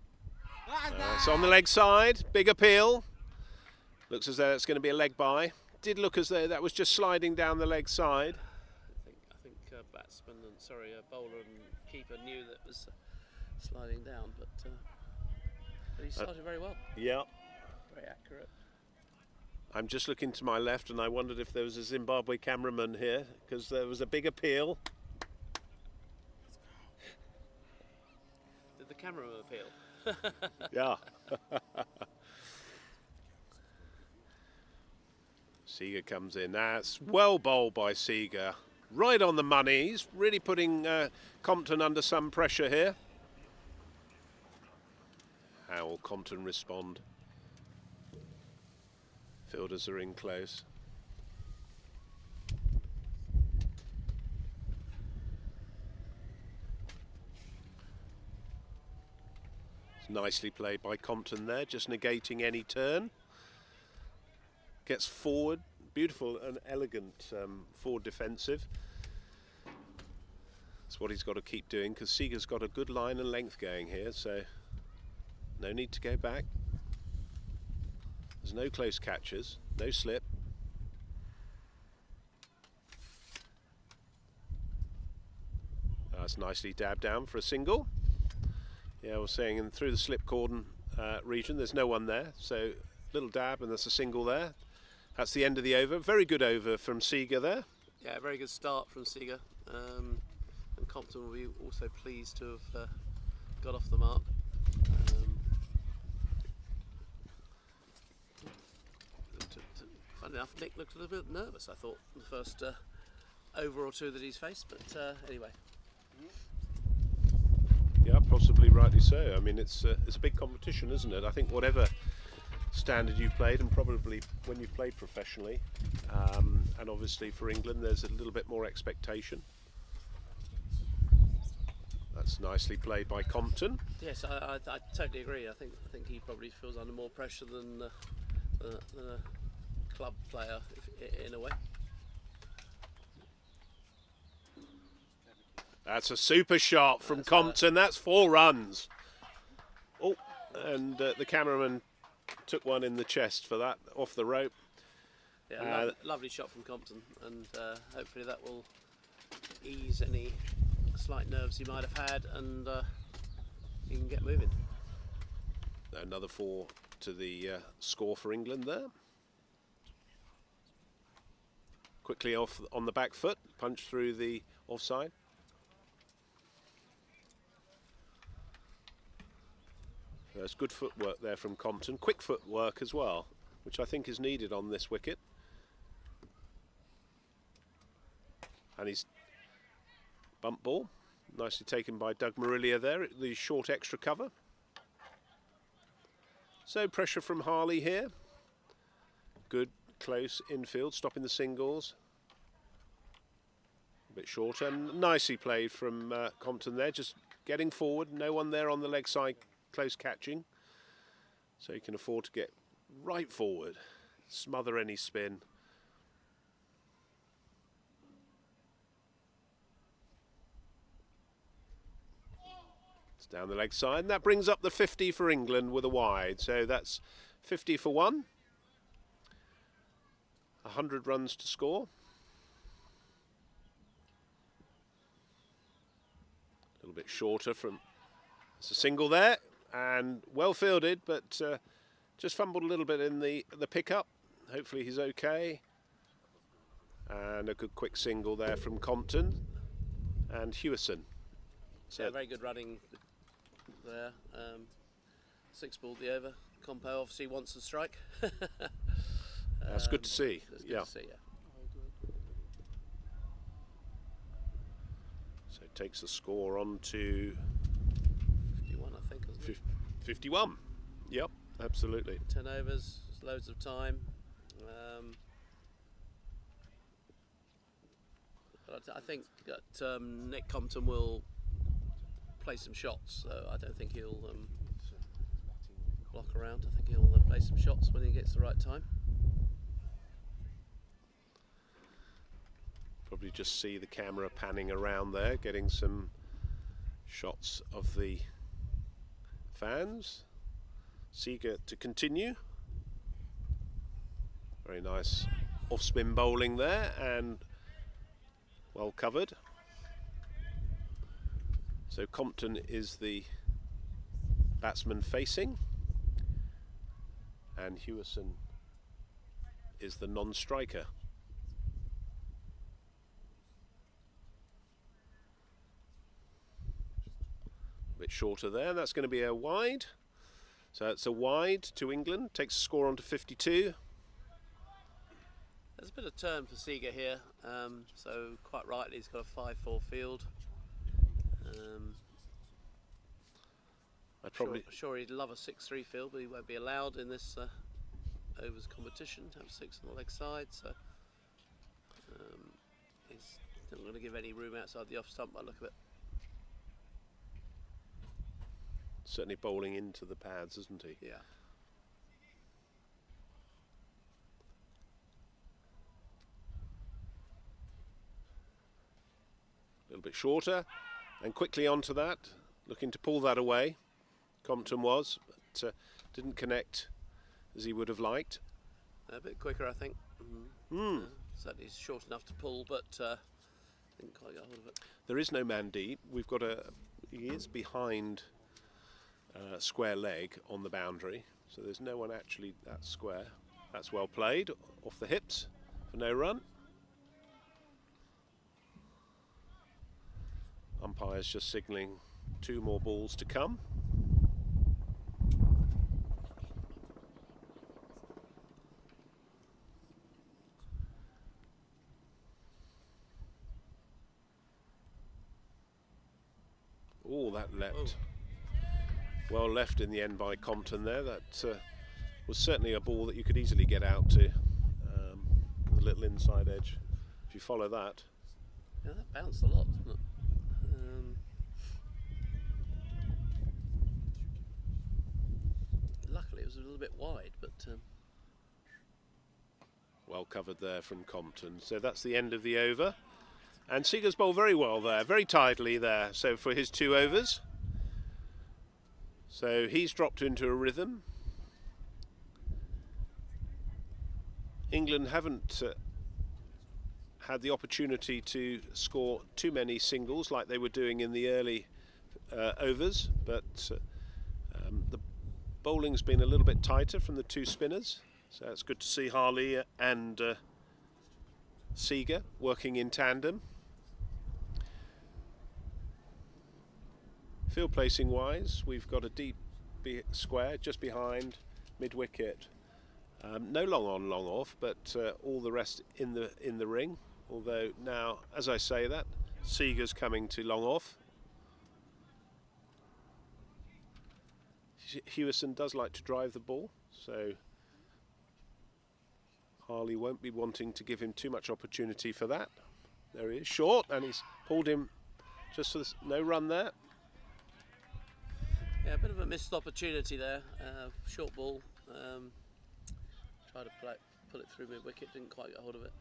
It's on the leg side, big appeal. Looks as though it's going to be a leg by. Did look as though that was just sliding down the leg side.
I think batsman and bowler and keeper knew that was sliding down, but he started very well.
Yeah.
Very accurate.
I'm just looking to my left, and I wondered if there was a Zimbabwe cameraman here, because there was a big appeal.
Did the cameraman appeal?
Yeah. Seager comes in. That's well bowled by Seager. Right on the money. He's really putting Compton under some pressure here. How will Compton respond? Fielders are in close. It's nicely played by Compton there, just negating any turn. Gets forward, beautiful and elegant forward defensive. That's what he's got to keep doing, because Seager's got a good line and length going here, so no need to go back. There's no close catches, no slip. That's nicely dabbed down for a single. Yeah, I was saying in through the slip cordon region, there's no one there, so little dab and there's a single there. That's the end of the over. Very good over from Seager there.
Yeah, very good start from Seager. And Compton will be also pleased to have got off the mark. Funny enough, Nick looked a little bit nervous, I thought, in the first over or two that he's faced, but anyway.
Yeah, possibly rightly so. I mean, it's a big competition, isn't it? I think whatever standard you've played, and probably when you've played professionally, and obviously for England there's a little bit more expectation. That's nicely played by Compton.
Yes, I totally agree. I think he probably feels under more pressure than a club player, in a way.
That's a super shot from Compton. That's 4 runs. Oh, and the cameraman took one in the chest for that, off the rope.
Yeah, lovely shot from Compton, and hopefully that will ease any slight nerves he might have had, and he can get moving.
Another 4 to the score for England there. Quickly off on the back foot, punch through the offside. There's good footwork there from Compton. Quick footwork as well, which I think is needed on this wicket. And he's bump ball, nicely taken by Doug Marilia there at the short extra cover. So pressure from Harley here. Good close infield, stopping the singles. A bit shorter, and nicely played from Compton there, just getting forward. No one there on the leg side close catching, so he can afford to get right forward, smother any spin. It's down the leg side, and that brings up the 50 for England with a wide, so that's 50 for 1. 100 runs to score. A little bit shorter from, it's a single there, and well fielded, but just fumbled a little bit in the pickup. Hopefully he's okay. And a good quick single there from Compton and Hewison. So
yeah, very good running there. 6 balled the over. Compo obviously wants to strike.
That's good to see.
That's good
yeah.
to see, yeah.
So it takes the score on to
51, I think, isn't it?
51. Yep, absolutely.
10 overs, loads of time. But I think that Nick Compton will play some shots, so I don't think he'll block around. I think he'll play some shots when he gets the right time.
Probably just see the camera panning around there, getting some shots of the fans. Seager to continue. Very nice off-spin bowling there, and well covered. So Compton is the batsman facing, and Hewison is the non-striker. A bit shorter there, that's going to be a wide. So it's a wide to England, takes the score on to 52.
There's a bit of turn for Seager here, so quite rightly he's got a 5-4 field. Sure he'd love a 6-3 field, but he won't be allowed in this overs competition to have 6 on the leg side, so he's not going to give any room outside the off stump by the look of it.
Certainly bowling into the pads, isn't he?
Yeah.
A little bit shorter, and quickly onto that, looking to pull that away. Compton was, but didn't connect as he would have liked.
A bit quicker, I think. Certainly short enough to pull, but didn't quite get hold of it.
There is no man deep. We've got he is behind square leg on the boundary, so there's no one actually that square. That's well played, off the hips for no run. Umpire's just signalling 2 more balls to come. Oh, that leapt.
Oh.
Well left in the end by Compton there. That was certainly a ball that you could easily get out to. The little inside edge, if you follow that.
Yeah, that bounced a lot, didn't it? Luckily it was a little bit wide, but
well covered there from Compton. So that's the end of the over. And Seager's bowled very well there, very tidily there. So for his 2 overs. So he's dropped into a rhythm. England haven't had the opportunity to score too many singles like they were doing in the early overs, but the bowling's been a little bit tighter from the 2 spinners. So it's good to see Harley and Seager working in tandem. Field placing wise, we've got a deep square just behind mid-wicket. No long on, long off, but all the rest in the ring. Although now, as I say that, Seager's coming to long off. Hewison does like to drive the ball, so Harley won't be wanting to give him too much opportunity for that. There he is, short, and he's pulled him just for this, no run there.
yeah, a bit of a missed opportunity there. Short ball. Tried to pull it through mid-wicket, didn't quite get hold of it.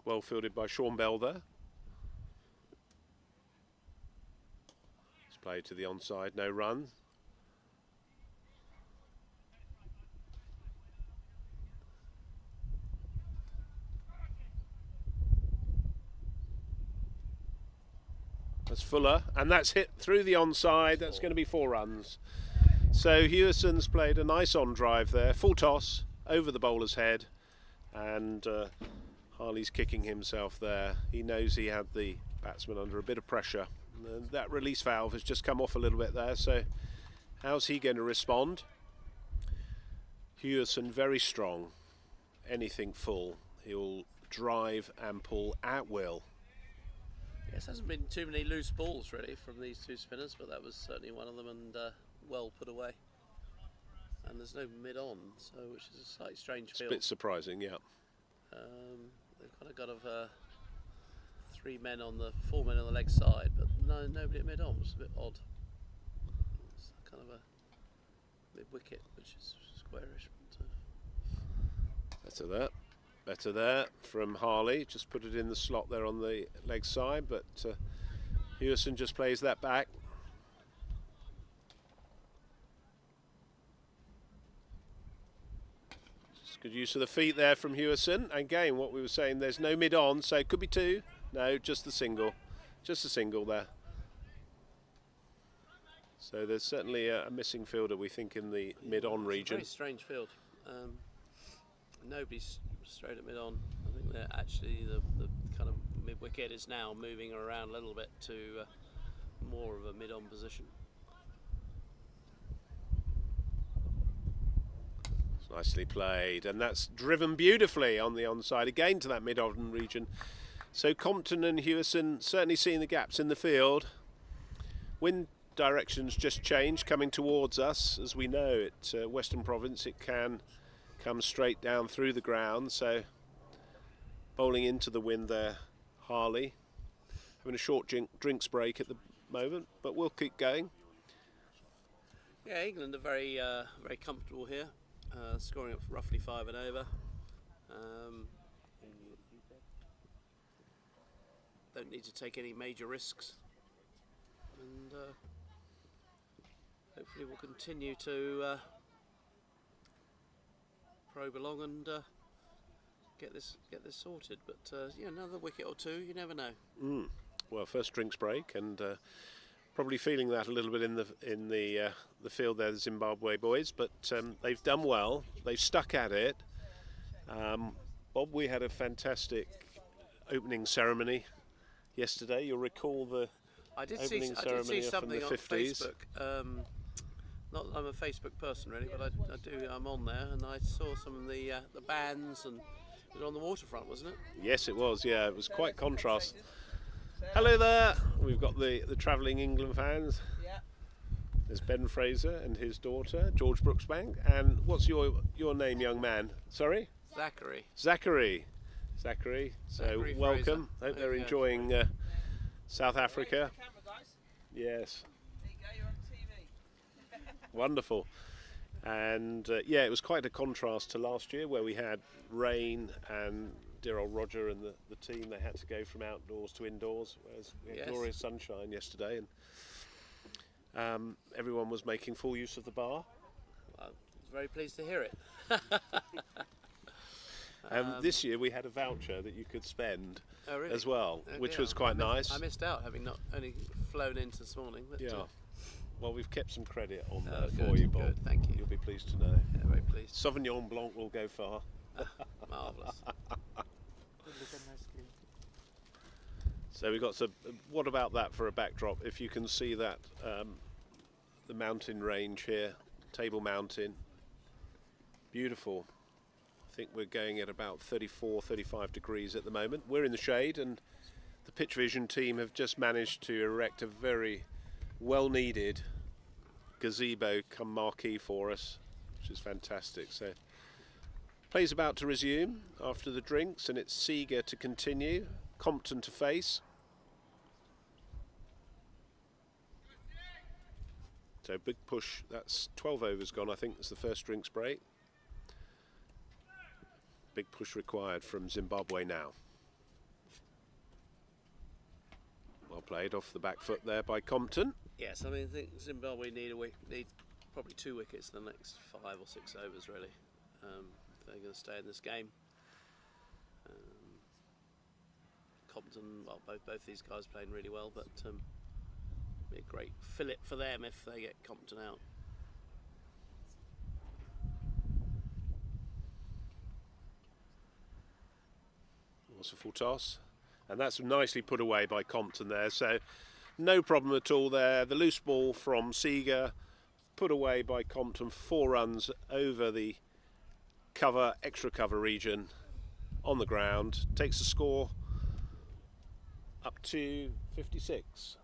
Well fielded by Sean Bell there. It's played to the onside, no run. That's Fuller, and that's hit through the onside. That's going to be 4 runs. So Hewison's played a nice on drive there, full toss over the bowler's head, and Harley's kicking himself there. He knows he had the batsman under a bit of pressure. And that release valve has just come off a little bit there, so how's he going to respond? Hewison very strong, anything full. He'll drive and pull at will.
Yes, hasn't been too many loose balls really from these 2 spinners, but that was certainly one of them, and well put away. And there's no mid-on, so which is a slightly strange
It's
field.
a bit surprising, yeah.
They've kind of got 4 men on the leg side, but nobody at mid-on, which is a bit odd. It's kind of a mid-wicket, which is squarish. But,
Better there from Harley. Just put it in the slot there on the leg side, but Hewison just plays that back. Just Good use of the feet there from Hewison. Again, what we were saying, there's no mid-on, so it could be two. No, just the single. Just a single there. So there's certainly a missing fielder, we think, in the mid-on region.
Very strange field. Nobody's straight at mid-on. I think they're actually the kind of mid-wicket is now moving around a little bit to more of a mid-on position.
It's nicely played, and that's driven beautifully on the onside again to that mid-on region. So Compton and Hewison certainly seeing the gaps in the field. Wind directions just changed, coming towards us. As we know, at Western Province, it can come straight down through the ground. So bowling into the wind there, Harley. Having a short drinks break at the moment, but we'll keep going.
Yeah, England are very very comfortable here, scoring at roughly 5 and over. Don't need to take any major risks, and hopefully we'll continue to probe along and get this sorted. But yeah, another wicket or two, you never know.
Well, first drinks break, and probably feeling that a little bit in the field there, the Zimbabwe boys. But they've done well. They've stuck at it. Bob, we had a fantastic opening ceremony yesterday. You'll recall the opening ceremony from the 50s.
Facebook. Not that I'm a Facebook person really, but I'm on there, and I saw some of the bands, and it was on the waterfront, wasn't it?
Yes, it was. Yeah, it was quite contrast. Hello there. We've got the travelling England fans.
Yeah.
There's Ben Fraser and his daughter, George Brooksbank. And what's your name, young man? Sorry?
Zachary.
Zachary. So
Zachary
welcome.
Fraser.
Hope they're enjoying South Africa. Yes.
There you go, you're on TV.
Wonderful. And yeah, it was quite a contrast to last year where we had rain, and dear old Roger and the team, they had to go from outdoors to indoors, whereas we had glorious sunshine yesterday, and everyone was making full use of the bar.
I was very pleased to hear it.
This year we had a voucher that you could spend
really?
as well, which
yeah,
was quite nice.
I missed out, having not only flown in this morning. But,
yeah. Well, we've kept some credit on there
good,
for you, Bob.
Good, thank you.
You'll be pleased to know.
Yeah, very pleased.
Sauvignon Blanc will go far.
Marvellous.
So we've got some. What about that for a backdrop? If you can see that, the mountain range here, Table Mountain, beautiful. I think we're going at about 34, 35 degrees at the moment. We're in the shade, and the Pitch Vision team have just managed to erect a very well-needed gazebo come marquee for us, which is fantastic. So play's about to resume after the drinks, and it's Seager to continue, Compton to face. So big push, that's 12 overs gone, I think it's the first drinks break. Big push required from Zimbabwe now. Well played off the back foot there by Compton.
Yes, I mean, I think Zimbabwe need probably 2 wickets in the next 5 or 6 overs really, if they're going to stay in this game. Compton, well, both these guys playing really well, but be a great fillip for them if they get Compton out.
What's a full toss? And that's nicely put away by Compton there, so no problem at all there. The loose ball from Seager, put away by Compton, 4 runs over the cover, extra cover region on the ground, takes the score up to 56.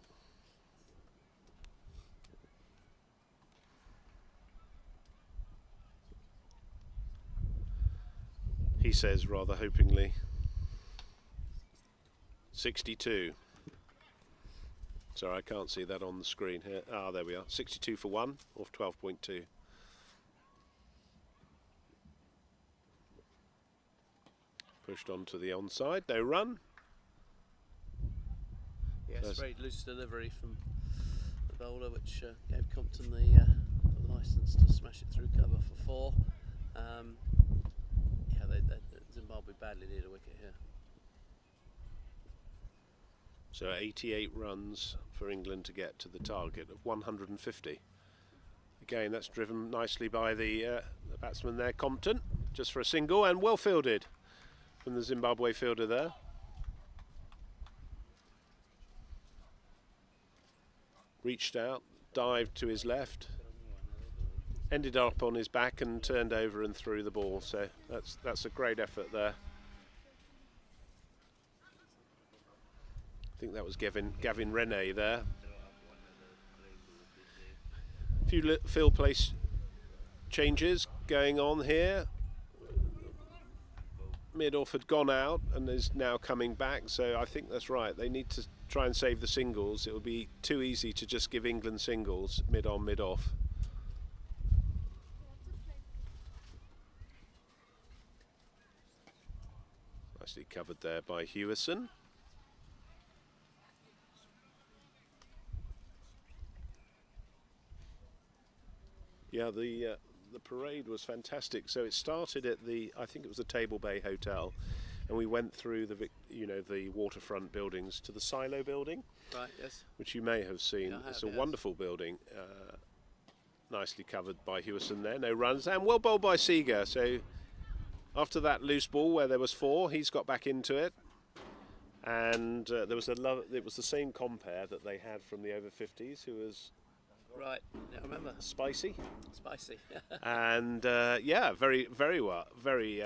He says rather hopingly. 62. Sorry, I can't see that on the screen here. Ah, there we are. 62 for 1 off 12.2. Pushed on to the onside. No run.
Yes, very loose delivery from the bowler, which gave Compton the licence to smash it through cover for 4. Zimbabwe badly need a wicket here.
So 88 runs for England to get to the target of 150. Again, that's driven nicely by the batsman there, Compton, just for a single, and well fielded from the Zimbabwe fielder there. Reached out, dived to his left, ended up on his back and turned over and threw the ball. So that's a great effort there. I think that was Gavin Rene there. A few field place changes going on here. Mid-off had gone out and is now coming back, so I think that's right. They need to try and save the singles. It would be too easy to just give England singles mid-on, mid-off. Nicely covered there by Hewison. Yeah, the parade was fantastic. So it started at I think it was the Table Bay Hotel, and we went through the waterfront buildings to the Silo building.
Right. Yes.
Which you may have seen.
Yeah,
It's a wonderful building. Nicely covered by Hewison there. No runs and well bowled by Seager. So after that loose ball where there was 4, he's got back into it. And there was it was the same compare that they had from the over-50s, who was.
Right, yeah, I remember.
Spicy. And yeah, very well, very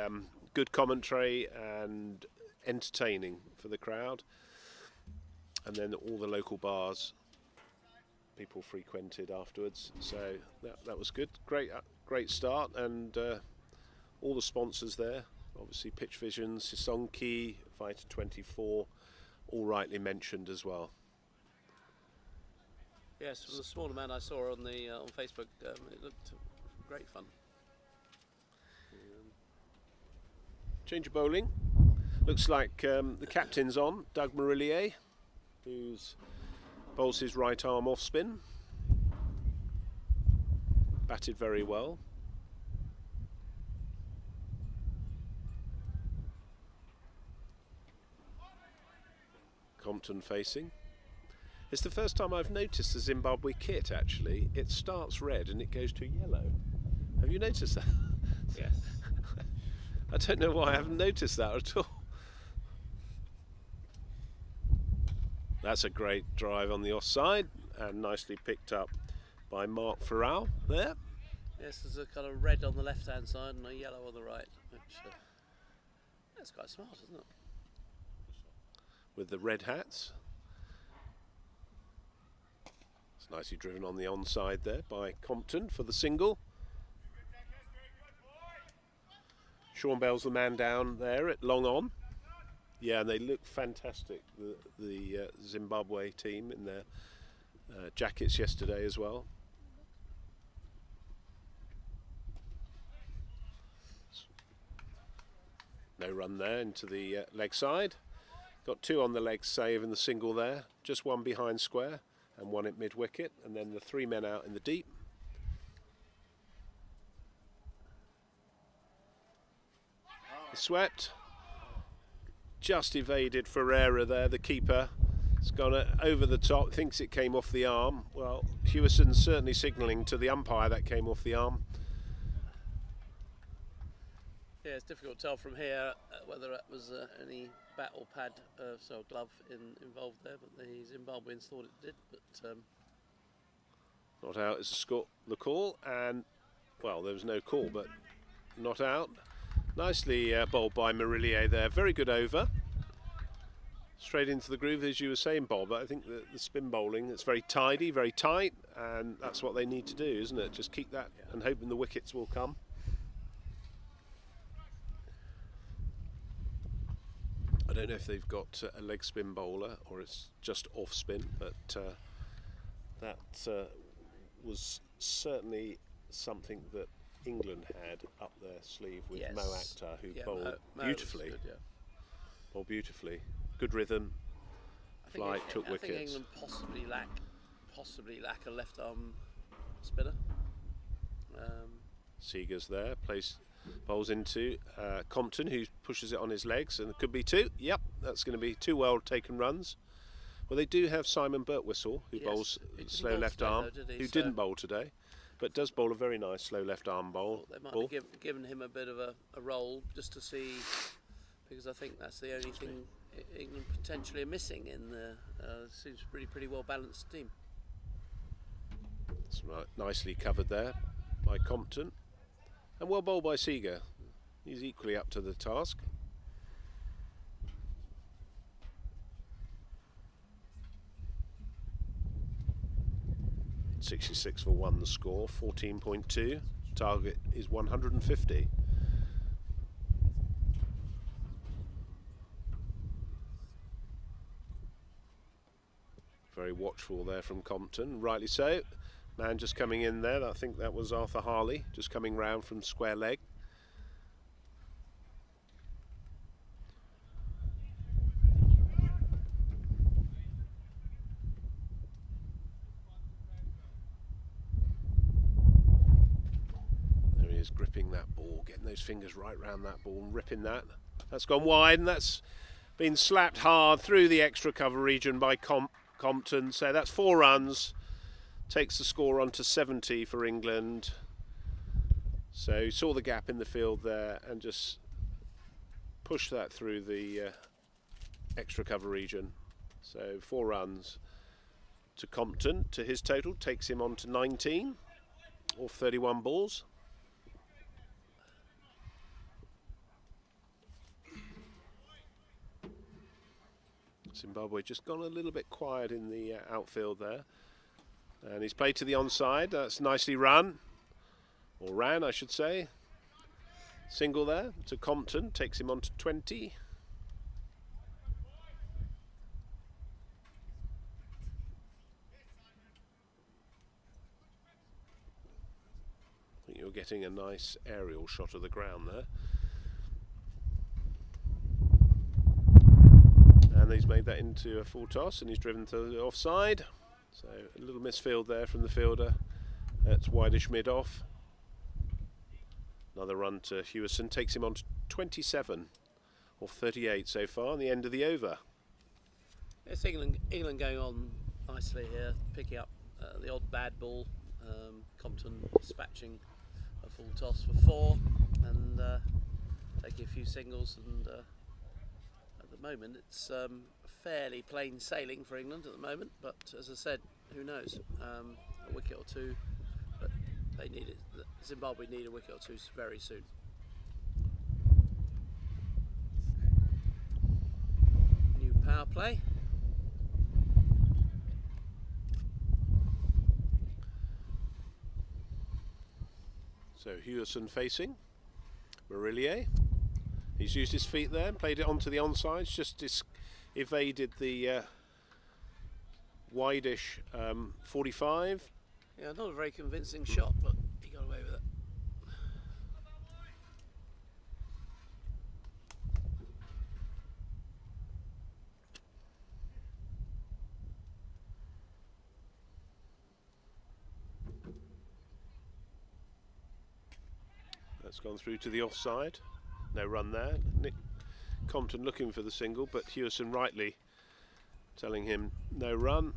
good commentary and entertaining for the crowd. And then all the local bars people frequented afterwards. So that was good. Great start, and all the sponsors there. Obviously, Pitch Vision, Sisonki, Fighter 24, all rightly mentioned as well.
Yes, from the small amount I saw on Facebook, it looked great fun.
Change of bowling. Looks like the captain's on, Doug Marilia, who's bowls his right arm off spin. Batted very well. Compton facing. It's the first time I've noticed the Zimbabwe kit, actually. It starts red and it goes to yellow. Have you noticed that?
Yes.
I don't know why I haven't noticed that at all. That's a great drive on the offside and nicely picked up by Mark Farrell there.
Yes, there's a kind of red on the left-hand side and a yellow on the right. Which, that's quite smart, isn't it?
With the red hats. It's nicely driven on the onside there by Compton for the single. Sean Bell's the man down there at long on. Yeah, and they look fantastic, the Zimbabwe team in their jackets yesterday as well. No run there into the leg side. Got 2 on the leg save in the single there, just 1 behind square and 1 at mid wicket, and then the 3 men out in the deep. Swept, just evaded Ferreira there, the keeper. It's gone over the top, thinks it came off the arm. Well, Hewison's certainly signalling to the umpire that came off the arm.
Yeah, it's difficult to tell from here whether that was any bat or pad, so glove involved there, but the Zimbabweans thought it did. But
not out is the call, and well, there was no call, but not out. Nicely bowled by Marilia there, very good over. Straight into the groove, as you were saying, Bob. But I think the spin bowling, it's very tidy, very tight, and that's what they need to do, isn't it? Just keep that and hoping the wickets will come. I don't know if they've got a leg spin bowler or it's just off spin, but that was certainly something that England had up their sleeve with Mo Akhtar, who bowled beautifully. Good, bowled beautifully. Good rhythm. Flight, took wickets.
I think England possibly lack a left arm spinner.
Seager's there, plays Bowls into Compton, who pushes it on his legs, and it could be 2. Yep, that's going to be 2 well taken runs. Well, they do have Simon Birtwistle, who bowls slow left arm, who didn't bowl today, but does bowl a very nice slow left arm bowl.
They might be giving him a bit of a role just to see, because I think that's the only thing England potentially are missing in the seems pretty well balanced team.
That's right, nicely covered there by Compton, and well bowled by Seager. He's equally up to the task. .66 for 1 the score, 14.2. Target is 150. Very watchful there from Compton, rightly so. Man just coming in there, I think that was Arthur Harley, just coming round from square leg. There he is, gripping that ball, getting those fingers right round that ball and ripping that. That's gone wide, and that's been slapped hard through the extra cover region by Compton. So that's 4 runs. Takes the score on to 70 for England. So saw the gap in the field there and just pushed that through the extra cover region. So 4 runs to Compton to his total, takes him on to 19 or 31 balls. Zimbabwe just gone a little bit quiet in the outfield there. And he's played to the onside. That's nicely run, or ran I should say. Single there to Compton, takes him on to 20. I think you're getting a nice aerial shot of the ground there. And he's made that into a full toss, and he's driven to the offside. So a little misfield there from the fielder. That's wideish mid-off. Another run to Hewison, takes him on to 27 or 38 so far, and the end of the over.
It's England going on nicely here, picking up the odd bad ball. Compton dispatching a full toss for 4 and taking a few singles, and at the moment it's fairly plain sailing for England at the moment, but as I said, who knows, a wicket or 2, but they need it. Zimbabwe need a wicket or 2 very soon. New power play.
So Hewison facing Marilia. He's used his feet there and played it onto the onsides, just evaded the wideish 45.
Yeah, not a very convincing shot, but he got away with it.
That's gone through to the offside. No run there. Nick Compton looking for the single, but Hewison rightly telling him no run.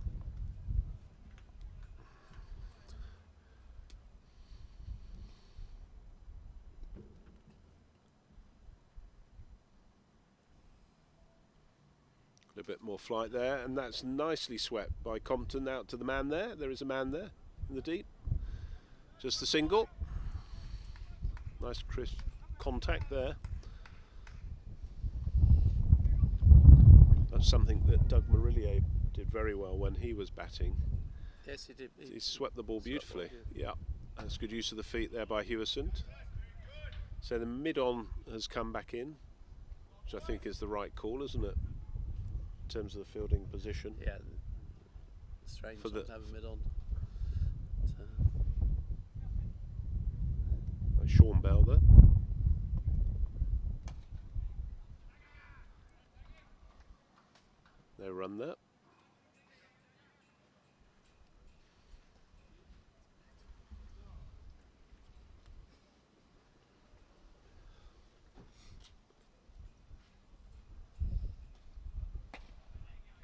A little bit more flight there, and that's nicely swept by Compton out to the man there. There is a man there in the deep. Just the single. Nice crisp contact there. That's something that Doug Marilia did very well when he was batting.
Yes, he did.
He swept the ball beautifully. Yeah, that's good use of the feet there by Hewison. So the mid-on has come back in, which I think is the right call, isn't it? In terms of the fielding position.
Yeah, strange not to have a mid-on.
Sean Bell there. No run there.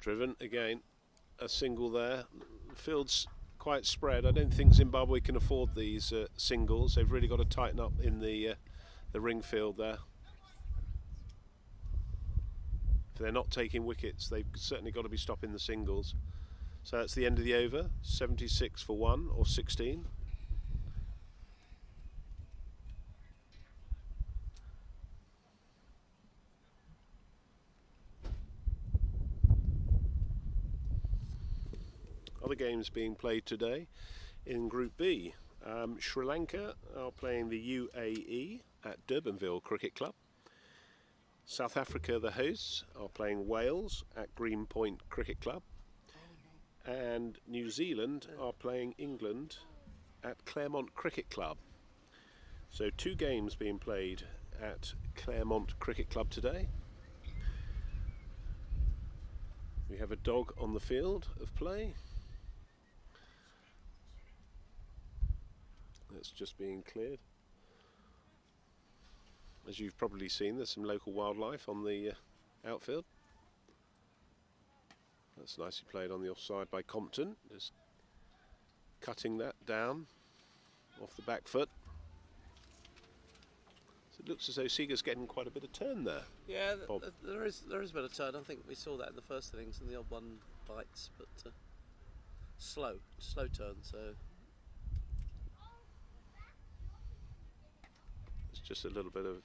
Driven again, a single there. The field's quite spread. I don't think Zimbabwe can afford these singles. They've really got to tighten up in the ring field there. If they're not taking wickets, they've certainly got to be stopping the singles. So that's the end of the over. 76 for 1 or 16. Other games being played today in Group B. Sri Lanka are playing the UAE at Durbanville Cricket Club. South Africa, the hosts, are playing Wales at Greenpoint Cricket Club. And New Zealand are playing England at Claremont Cricket Club. So 2 games being played at Claremont Cricket Club today. We have a dog on the field of play. That's just being cleared. As you've probably seen, there's some local wildlife on the outfield. That's nicely played on the offside by Compton, just cutting that down off the back foot. So it looks as though Seager's getting quite a bit of turn there.
Yeah,
Bob.
there is a bit of turn. I think we saw that in the first innings, and the odd one bites, but slow turn. So
it's just a little bit of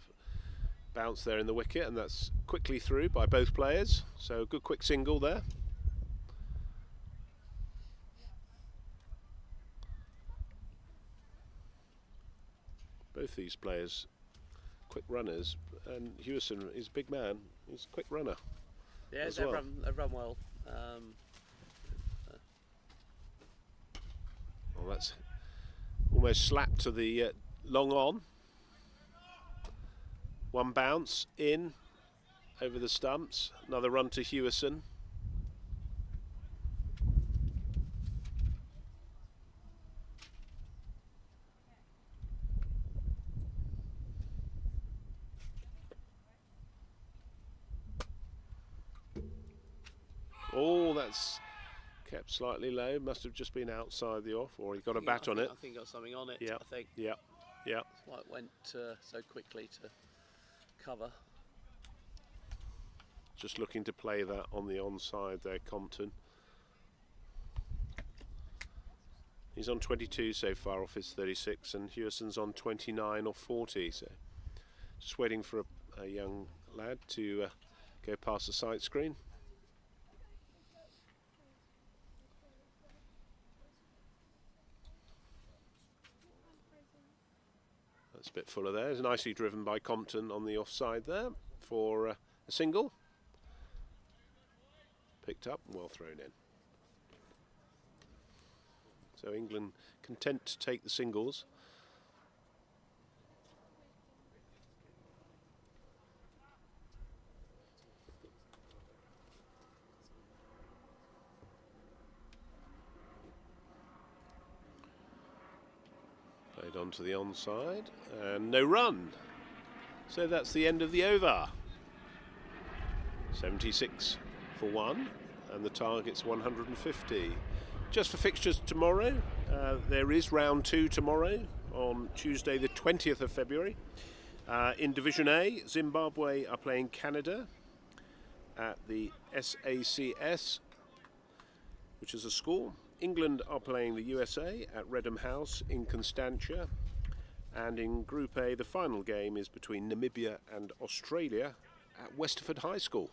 bounce there in the wicket, and that's quickly through by both players. So a good quick single there. Both these players quick runners, and Hewison is a big man. He's a quick runner.
yeah,
as
they've
well.
run well.
Well, that's almost slapped to the long on. One bounce in over the stumps. Another run to Hewison. Oh, that's kept slightly low. Must have just been outside the off, or he got a bat on it.
I think got something on it.
Yeah.
I think.
Yeah. Yeah.
That's why it went so quickly to cover.
Just looking to play that on the onside there, Compton. He's on 22 so far off his 36, and Hewison's on 29 or 40. So just waiting for a young lad to go past the sight screen. That's a bit fuller there. It's nicely driven by Compton on the offside there for a single. Picked up and well thrown in. So England content to take the singles. Played onto the onside and no run. So that's the end of the over. 76 for 1 and the target's 150. Just for fixtures tomorrow, there is round 2 tomorrow on Tuesday the 20th of February. In Division A, Zimbabwe are playing Canada at the SACS, which is a school. England are playing the USA at Redham House in Constantia. And in Group A, the final game is between Namibia and Australia at Westerford High School.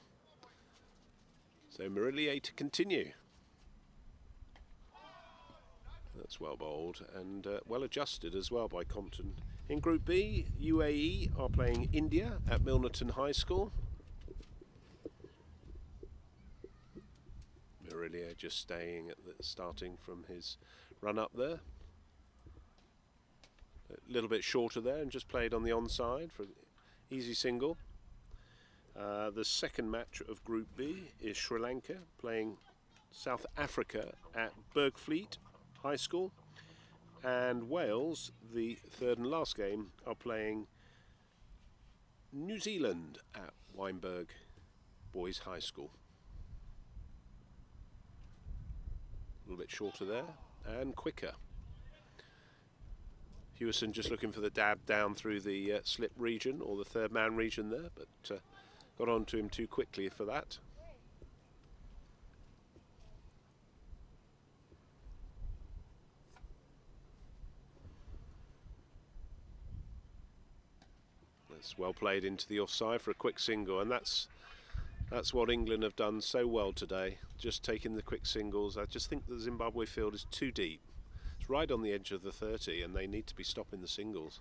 So Marilia to continue. That's well bowled and well adjusted as well by Compton. In Group B, UAE are playing India at Milnerton High School. Marilia just staying at the starting from his run up there. A little bit shorter there and just played on the onside for an easy single. The second match of Group B is Sri Lanka playing South Africa at Bergfleet High School, and Wales, the third and last game, are playing New Zealand at Wynberg Boys High School. little bit shorter there and quicker. Hewison just looking for the dab down through the slip region or the third man region there, but got onto him too quickly for that. That's well played into the offside for a quick single, and that's what England have done so well today, just taking the quick singles. I just think the Zimbabwe field is too deep. It's right on the edge of the 30 and they need to be stopping the singles.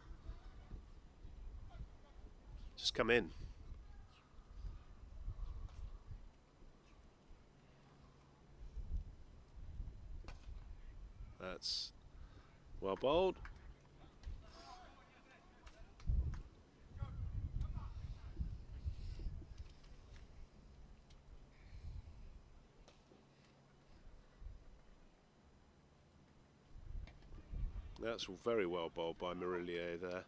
Just come in. That's well bowled. That's very well bowled by Marilia there.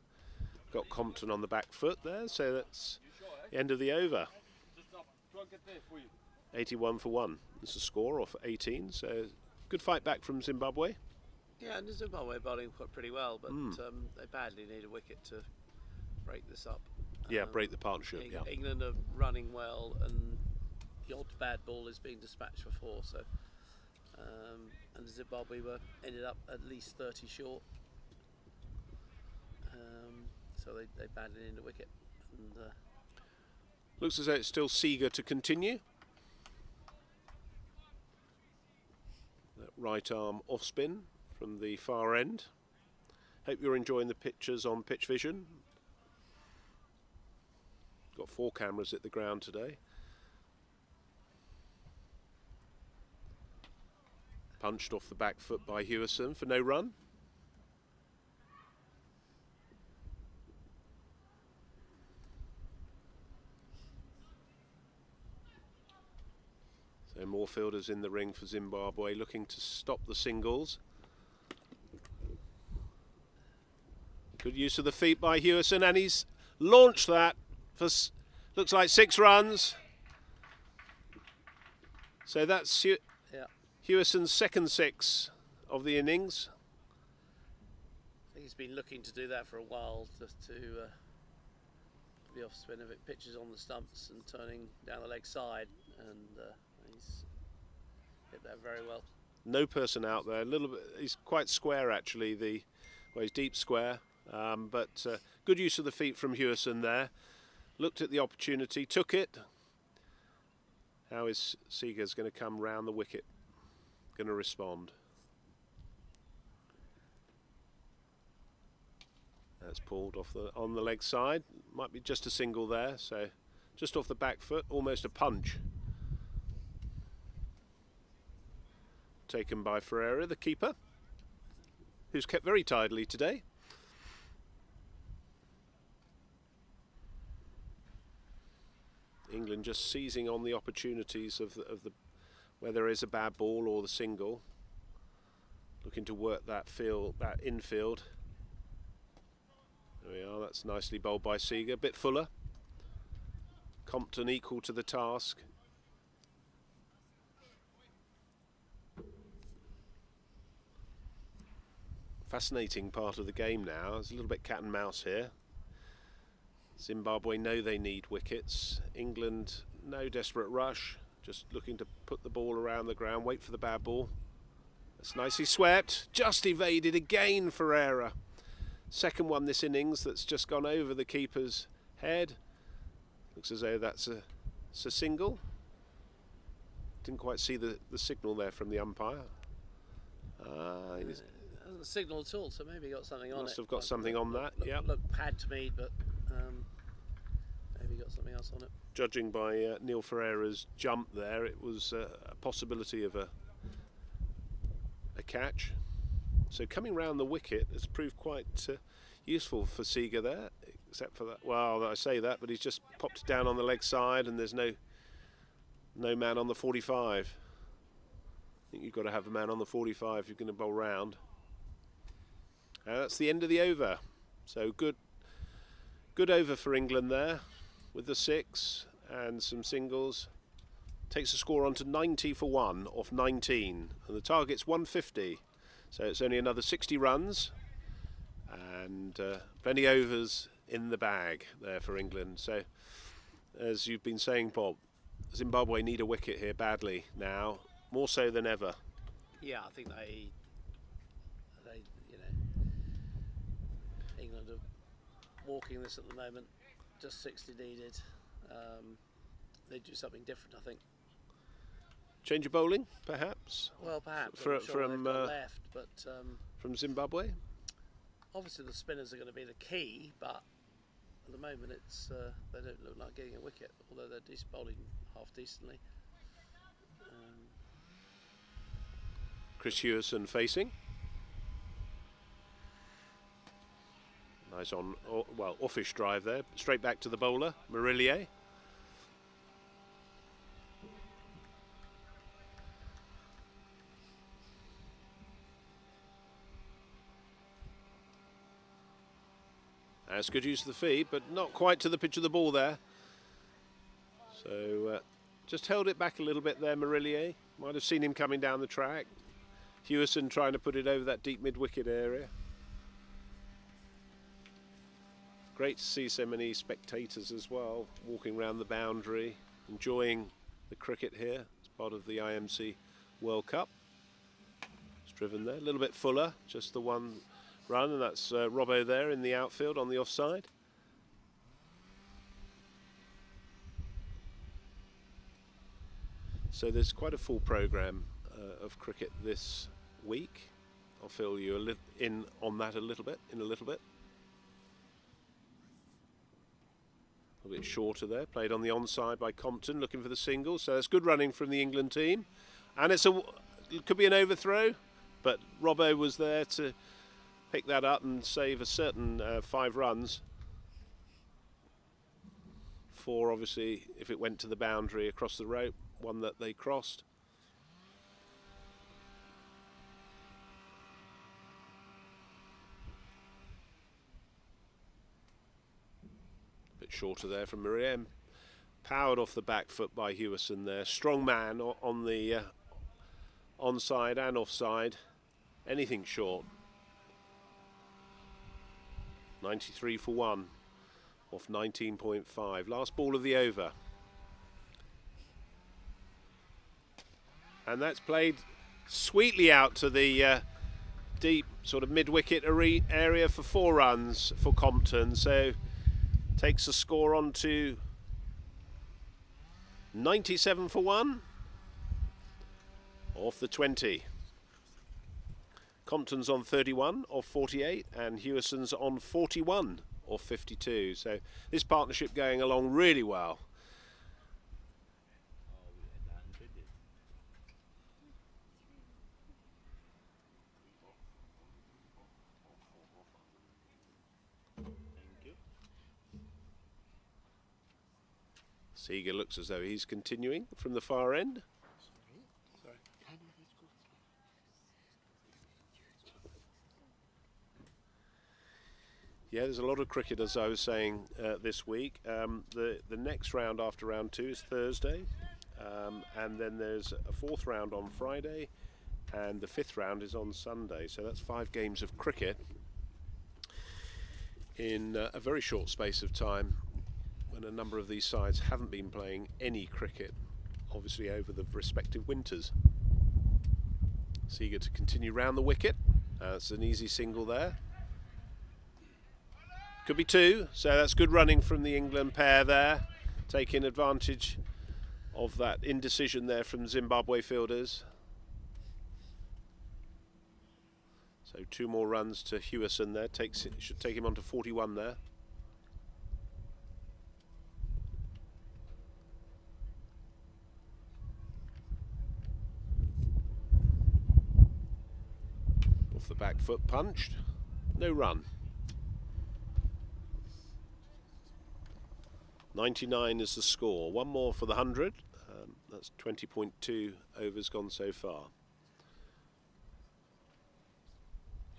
Got Compton on the back foot there, so that's the end of the over. 81 for 1. It's a score off 18, so good fight back from Zimbabwe.
Yeah, and Zimbabwe bowling pretty well, but they badly need a wicket to break this up.
Yeah, break the partnership. Yeah.
England are running well, and the odd bad ball is being dispatched for 4, so. And Zimbabwe ended up at least 30 short, so they badly need a wicket. And,
looks as though it's still Seeger to continue. That right arm off spin from the far end. Hope you're enjoying the pictures on Pitch Vision. Got 4 cameras at the ground today. Punched off the back foot by Hewison for no run. So more fielders in the ring for Zimbabwe, looking to stop the singles. Good use of the feet by Hewison, and he's launched that for looks like 6 runs. So that's Hewison's second 6 of the innings.
I think he's been looking to do that for a while, just to the off spin of it, pitches on the stumps and turning down the leg side, and he's hit that very well.
No person out there. A little bit. He's quite square actually. He's deep square, but good use of the feet from Hewison there. Looked at the opportunity, took it. How is Seeger's going to come round the wicket? Going to respond. That's pulled off on the leg side. Might be just a single there, so just off the back foot, almost a punch. Taken by Fraser, the keeper, who's kept very tidily today. England just seizing on the opportunities of the where there is a bad ball or the single, looking to work that infield. There we are, that's nicely bowled by Seeger, a bit fuller. Compton equal to the task. Fascinating part of the game now. There's a little bit cat and mouse here. Zimbabwe know they need wickets. England, no desperate rush. Just looking to put the ball around the ground, wait for the bad ball. That's nicely swept. Just evaded again, Fraser. Second one this innings that's just gone over the keeper's head. Looks as though that's a single. Didn't quite see the signal there from the umpire.
Hasn't signalled at all, so maybe he got something on it.
Must have got something on that, yeah.
Looked pad to me, but maybe got something else on it.
Judging by Neil Ferreira's jump there, it was a possibility of a catch. So coming round the wicket has proved quite useful for Seeger there, except for that. Well, I say that, but he's just popped it down on the leg side, and there's no man on the 45. I think you've got to have a man on the 45 if you're going to bowl round. That's the end of the over. So good over for England there, with the 6 and some singles. takes the score on to 90 for 1 off 19, and the target's 150. So it's only another 60 runs, and plenty overs in the bag there for England. So, as you've been saying, Bob, Zimbabwe need a wicket here badly now, more so than ever.
Yeah, I think they England are walking this at the moment. Just 60 needed. They do something different, I think.
Change of bowling, perhaps.
Well, perhaps
from
left, but
from Zimbabwe.
obviously the spinners are going to be the key. But at the moment, it's they don't look like getting a wicket, although they're bowling half decently.
Chris Hewison facing. Nice offish drive there. Straight back to the bowler, Marilia. That's good use of the feet, but not quite to the pitch of the ball there. So just held it back a little bit there, Marilia. Might have seen him coming down the track. Hewison trying to put it over that deep mid-wicket area. Great to see so many spectators as well, walking around the boundary, enjoying the cricket here as part of the IMC World Cup. It's driven there, a little bit fuller, just the one run, and that's Robbo there in the outfield on the offside. So there's quite a full programme of cricket this week. I'll fill you in on that in a little bit. A bit shorter there, played on the onside by Compton, looking for the single. So that's good running from the England team, and it could be an overthrow, but Robbo was there to pick that up and save a certain 5 runs. 4, obviously, if it went to the boundary across the rope, 1 that they crossed. Bit shorter there from Marilia. Powered off the back foot by Hewison there. Strong man on the onside and offside. Anything short. 93 for 1 off 19.5. Last ball of the over. And that's played sweetly out to the deep sort of mid-wicket area for 4 runs for Compton. So takes the score on to 97 for 1 off the 20. Compton's on 31 off 48 and Hewison's on 41 off 52. So this partnership going along really well. Seeger looks as though he's continuing from the far end. Yeah, there's a lot of cricket, as I was saying, this week. The next round after round 2 is Thursday, and then there's a 4th round on Friday, and the 5th round is on Sunday. So that's 5 games of cricket in a very short space of time, when a number of these sides haven't been playing any cricket, obviously over the respective winters. Seeger to continue round the wicket. It's an easy single there. Could be 2, so that's good running from the England pair there, taking advantage of that indecision there from Zimbabwe fielders. So 2 more runs to Hewison there, should take him on to 41 there. Off the back foot punched, no run. 99 is the score. 1 more for the 100. That's 20.2 overs gone so far.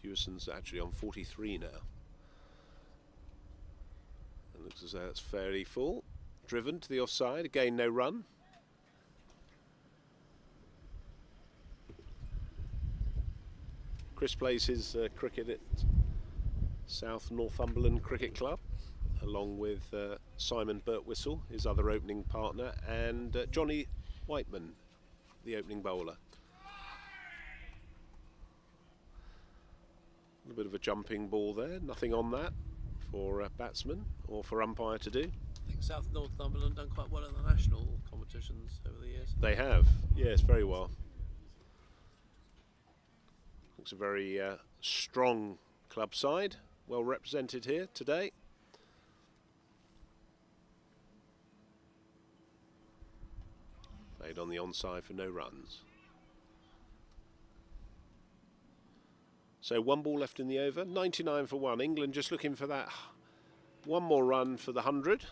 Hewison's actually on 43 now. It looks as though it's fairly full. Driven to the offside. Again, no run. Chris plays his cricket at South Northumberland Cricket Club, along with Simon Birtwistle, his other opening partner, and Johnny Whiteman, the opening bowler. A little bit of a jumping ball there, nothing on that for a batsman or for umpire to do.
I think South Northumberland done quite well in the national competitions over the years.
They have, yes, very well. Looks a very strong club side, well represented here today. Played on the onside for no runs. So 1 ball left in the over, 99 for 1. England just looking for that one more run for the 100.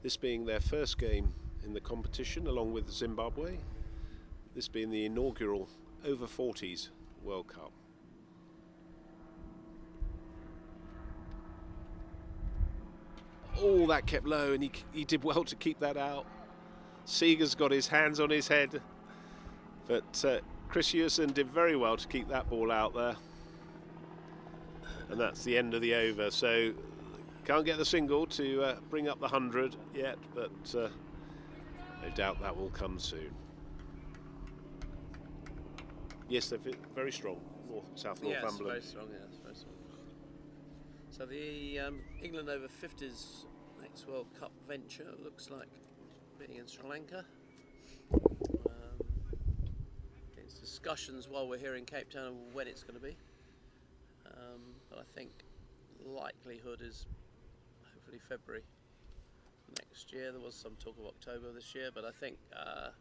This being their first game in the competition along with Zimbabwe. This being the inaugural Over-40s World Cup. Oh, that kept low, and he did well to keep that out. Seeger's got his hands on his head, but Chris Hewson did very well to keep that ball out there. And that's the end of the over. So can't get the single to bring up the 100 yet, but no doubt that will come soon. Yes, they're very strong. South Northumberland.
Yes, very strong. Yes, very strong. So the England Over-50s next World Cup venture looks like being in Sri Lanka. It's discussions while we're here in Cape Town of when it's going to be. But I think likelihood is hopefully February next year. There was some talk of October this year, but I think a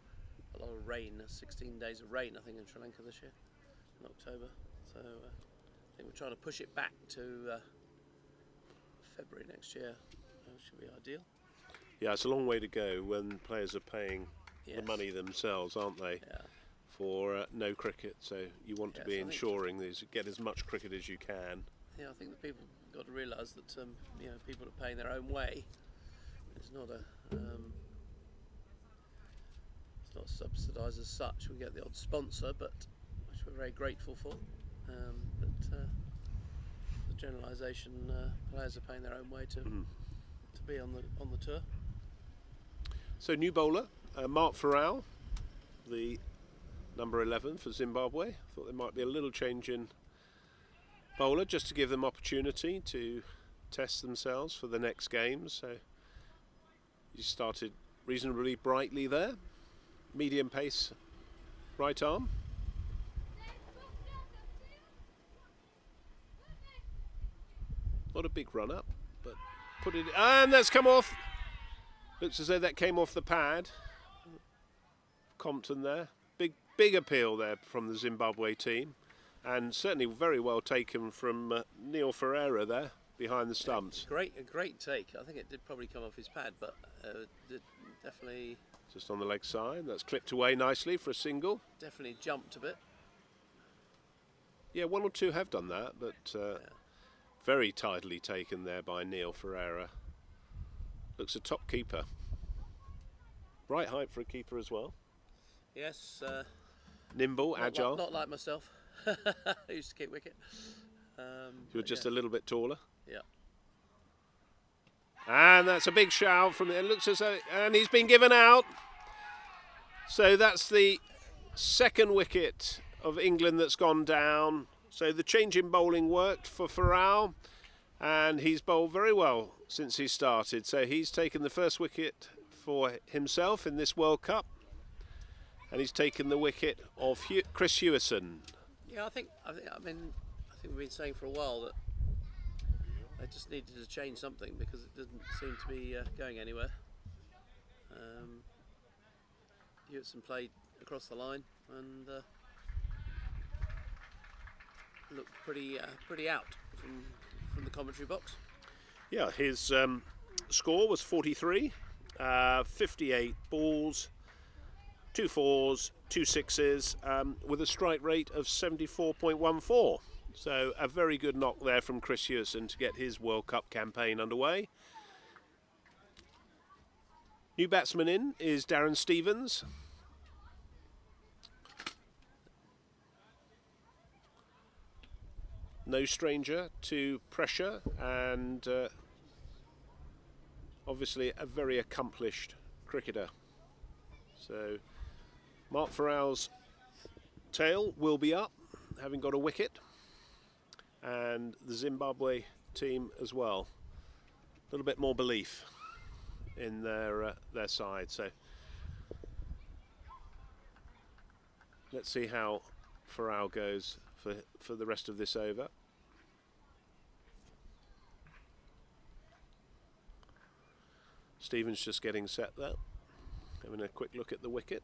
lot of rain, 16 days of rain I think in Sri Lanka this year, in October. So I think we're trying to push it back to February next year. Should be ideal.
Yeah, it's a long way to go when players are paying
Yes.
the money themselves, aren't they?
Yeah.
For no cricket, so you want to
Yes,
be
I think-
ensuring that you get as much cricket as you can.
Yeah, I think that people got to realise that you know, people are paying their own way. It's not a it's not subsidised as such. We get the odd sponsor, but which we're very grateful for. But the generalisation, players are paying their own way to be on the tour.
So new bowler, Mark Farrell, the number 11 for Zimbabwe. Thought there might be a little change in bowler just to give them opportunity to test themselves for the next game. So he started reasonably brightly there. Medium pace right arm. Not a big run up, but put it, and that's come off. Looks as though that came off the pad. Compton there. Big appeal there from the Zimbabwe team, and certainly very well taken from Neil Ferreira there behind the stumps.
A great take. I think it did probably come off his pad, but did definitely
Just on the leg side. That's clipped away nicely for a single.
jumped a bit.
Yeah, one or two have done that, but very tidily taken there by Neil Ferreira. Looks a top keeper. Right height for a keeper as well.
Yes.
Nimble, agile.
Not like myself. I used to kick wicket.
You're just a little bit taller.
Yeah.
And that's a big shout from there. It looks as though, and he's been given out. So that's the second wicket of England that's gone down. So the change in bowling worked for Farrell, and he's bowled very well since he started. So he's taken the first wicket for himself in this World Cup, and he's taken the wicket of Chris Hewson.
Yeah, I think we've been saying for a while that they just needed to change something because it didn't seem to be going anywhere. Hewson played across the line and looked pretty out from the commentary box.
Yeah, his score was 43, 58 balls, 2 fours, 2 sixes, with a strike rate of 74.14. So a very good knock there from Chris Hewson to get his World Cup campaign underway. New batsman in is Darren Stevens. no stranger to pressure, and obviously a very accomplished cricketer. So Mark Farrell's tail will be up, having got a wicket, and the Zimbabwe team as well. A little bit more belief in their side. So let's see how Farrell goes for the rest of this over. Stephen's just getting set there, having a quick look at the wicket.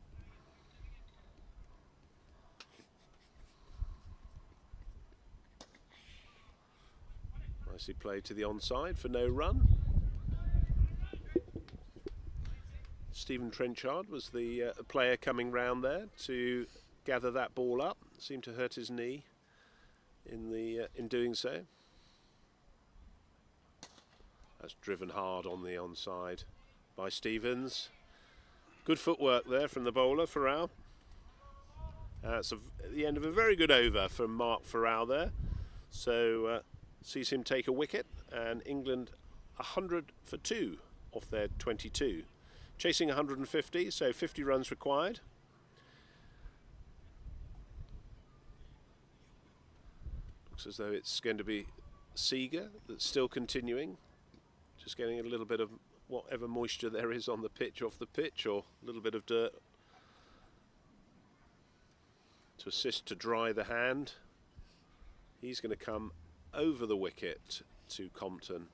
Nicely played to the onside for no run. Stephen Trenchard was the player coming round there to gather that ball up. Seemed to hurt his knee in doing so. That's driven hard on the onside by Stevens. Good footwork there from the bowler, Farrell. That's the end of a very good over from Mark Farrell there. So sees him take a wicket, and England 100 for 2 off their 22. Chasing 150, so 50 runs required. Looks as though it's going to be Seager that's still continuing. Just getting a little bit of whatever moisture there is on the pitch off the pitch, or a little bit of dirt to assist to dry the hand. He's going to come over the wicket to Compton.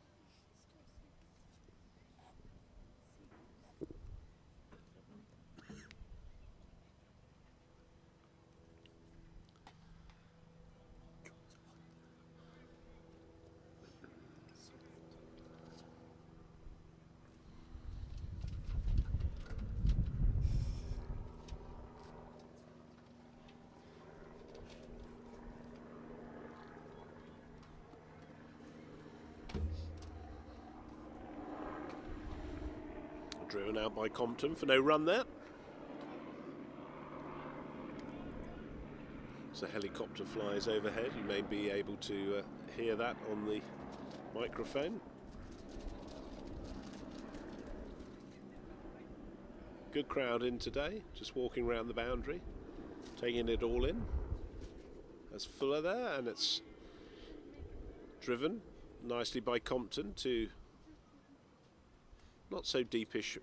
Driven out by Compton for no run there. As a helicopter flies overhead, you may be able to hear that on the microphone. Good crowd in today, just walking around the boundary, taking it all in. That's Fuller there, and it's driven nicely by Compton to not so deepish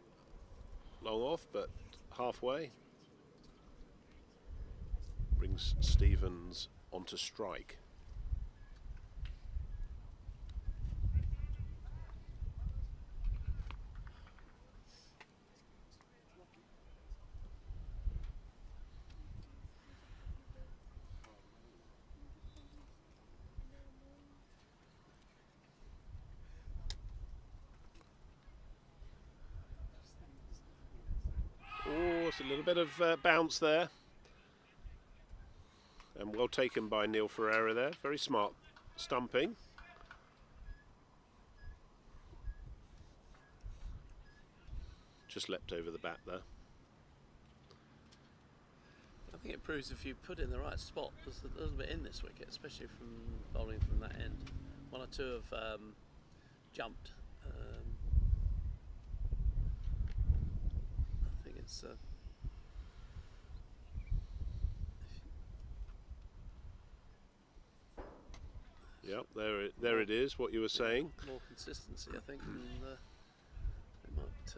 long off, but halfway. Brings Stevens onto strike. Oh, it's a little bit of bounce there. And well taken by Neil Ferreira there. Very smart stumping. Just leapt over the bat there.
I think it proves if you put it in the right spot, there's a little bit in this wicket, especially from bowling from that end. One or two have jumped. I think it's
Yep, there it is, what you were saying.
More consistency, I think, and it might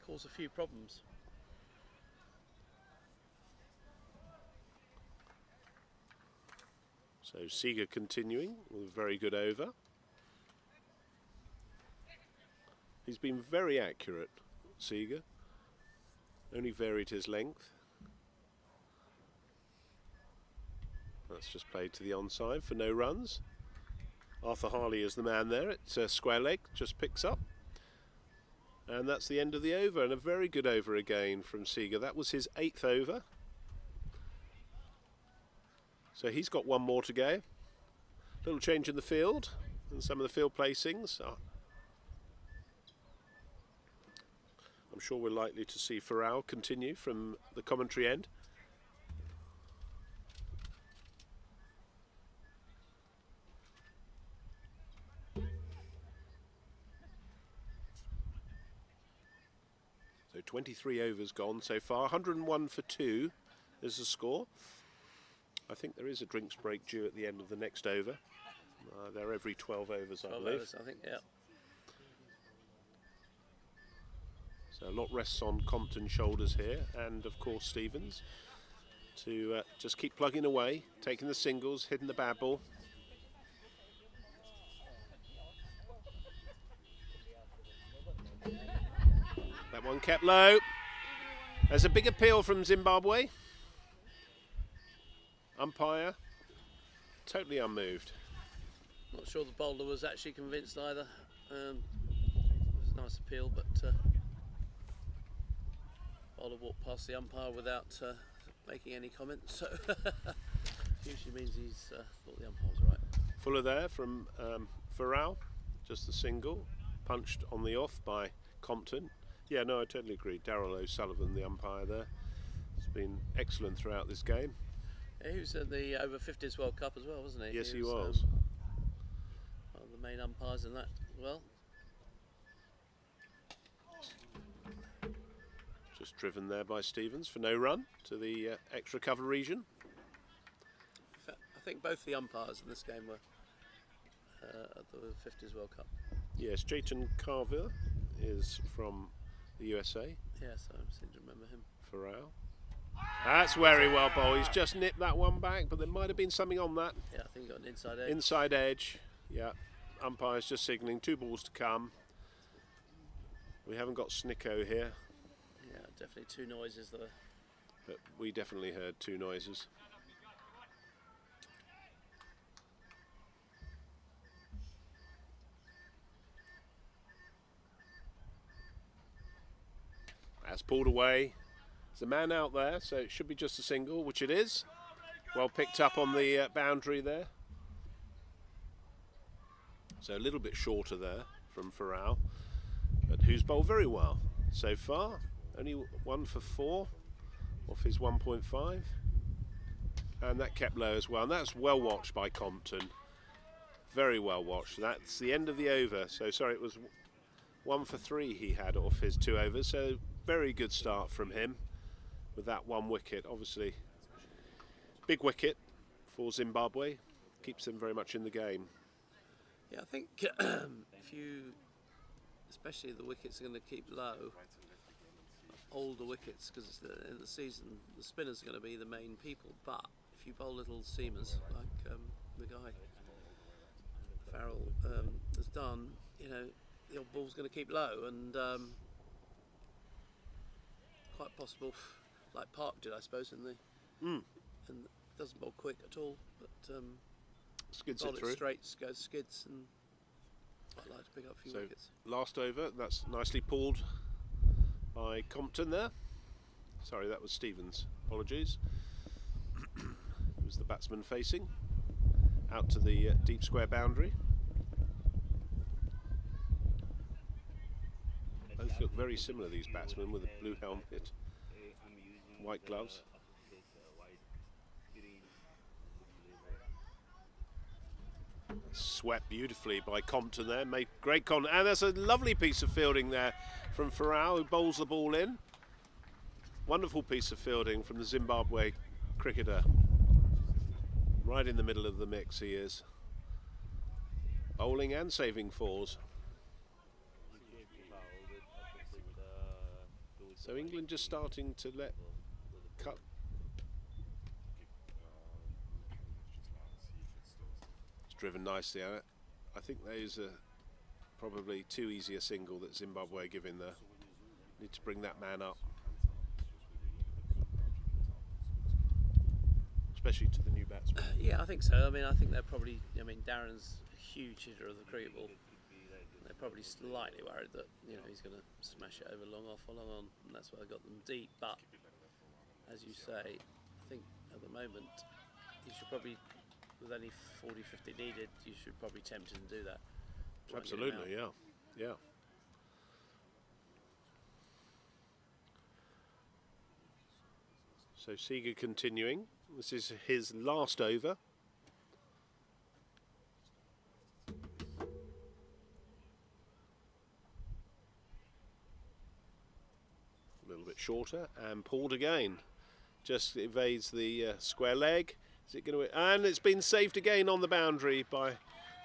cause a few problems.
So Seager continuing with a very good over. He's been very accurate, Seager. Only varied his length. That's just played to the onside for no runs. Arthur Harley is the man there. It's a square leg, just picks up. And that's the end of the over, and a very good over again from Seager. That was his 8th over. So he's got one more to go. Little change in the field and some of the field placings. I'm sure we're likely to see Farrell continue from the commentary end. 23 overs gone so far. 101 for 2 is the score. I think there is a drinks break due at the end of the next over. They're every 12 overs,
12
I believe.
overs, I think, yeah.
So a lot rests on Compton's shoulders here, and of course Stevens, to just keep plugging away, taking the singles, hitting the bad ball. That one kept low. There's a big appeal from Zimbabwe. Umpire totally unmoved.
Not sure the bowler was actually convinced either. It was a nice appeal, but bowler walked past the umpire without making any comments. So usually means he's thought the umpire was right.
Fuller there from Farrell, just the single, punched on the off by Compton. Yeah, no, I totally agree. Darryl O'Sullivan, the umpire there, has been excellent throughout this game.
Yeah, he was at the Over-40s World Cup as well, wasn't he?
Yes, he was.
One of the main umpires in that as well.
Just driven there by Stevens for no run to the extra cover region.
I think both the umpires in this game were at the 50s World Cup.
Yes, Jayton Carver is from the USA.
Yes, I seem to remember him.
Farrell. That's very well bowled. He's just nipped that one back, but there might have been something on that.
Yeah, I think he got an inside edge.
Inside edge. Yeah. Umpire's just signalling 2 balls to come. We haven't got Snicko here.
Yeah, definitely 2 noises there.
But we definitely heard 2 noises. That's pulled away. There's a man out there, so it should be just a single, which it is. Well picked up on the boundary there. So a little bit shorter there from Farrell, but who's bowled very well so far. Only 1 for 4 off his 1.5. And that kept low as well. And that's well watched by Compton. Very well watched. That's the end of the over. So sorry, it was 1 for 3 he had off his 2 overs. So very good start from him with that 1 wicket. Obviously, big wicket for Zimbabwe. Keeps them very much in the game.
Yeah, I think if you, especially the wickets are going to keep low, older wickets, because in the season the spinners are going to be the main people. But if you bowl little seamers like the guy Farrell has done, you know, the old ball's going to keep low, and quite possible, like Park did, I suppose, in the and doesn't bowl quick at all, but
Skids
bowl
it through.
straight, goes skids, and quite like to pick up a few
So
wickets.
last over, that's nicely pulled by Compton there. Sorry, that was Stevens. Apologies. It was the batsman facing out to the deep square boundary. Both look very similar, these batsmen, with a blue helmet, white gloves. Swept beautifully by Compton there, made great contact, and that's a lovely piece of fielding there from Farrell, who bowls the ball in. Wonderful piece of fielding from the Zimbabwe cricketer. Right in the middle of the mix he is. Bowling and saving 4s. So England just starting to let cut. It's driven nicely at it. I think those are probably too easy a single that Zimbabwe give in there. Need to bring that man up. Especially to the new batsman.
Yeah, I think so. I mean, I think they're probably, I mean, Darren's a huge hitter of the cricket ball. They're probably slightly worried that, you know, he's going to smash it over long off or long on, and that's why I got them deep. But as you say, I think at the moment you should probably, with only 40, 50 needed, you should probably tempt him to do that. Try and get him
Absolutely,
out.
yeah. So Seager continuing. This is his last over. shorter and pulled again. Just evades the square leg. Is it going to? And it's been saved again on the boundary by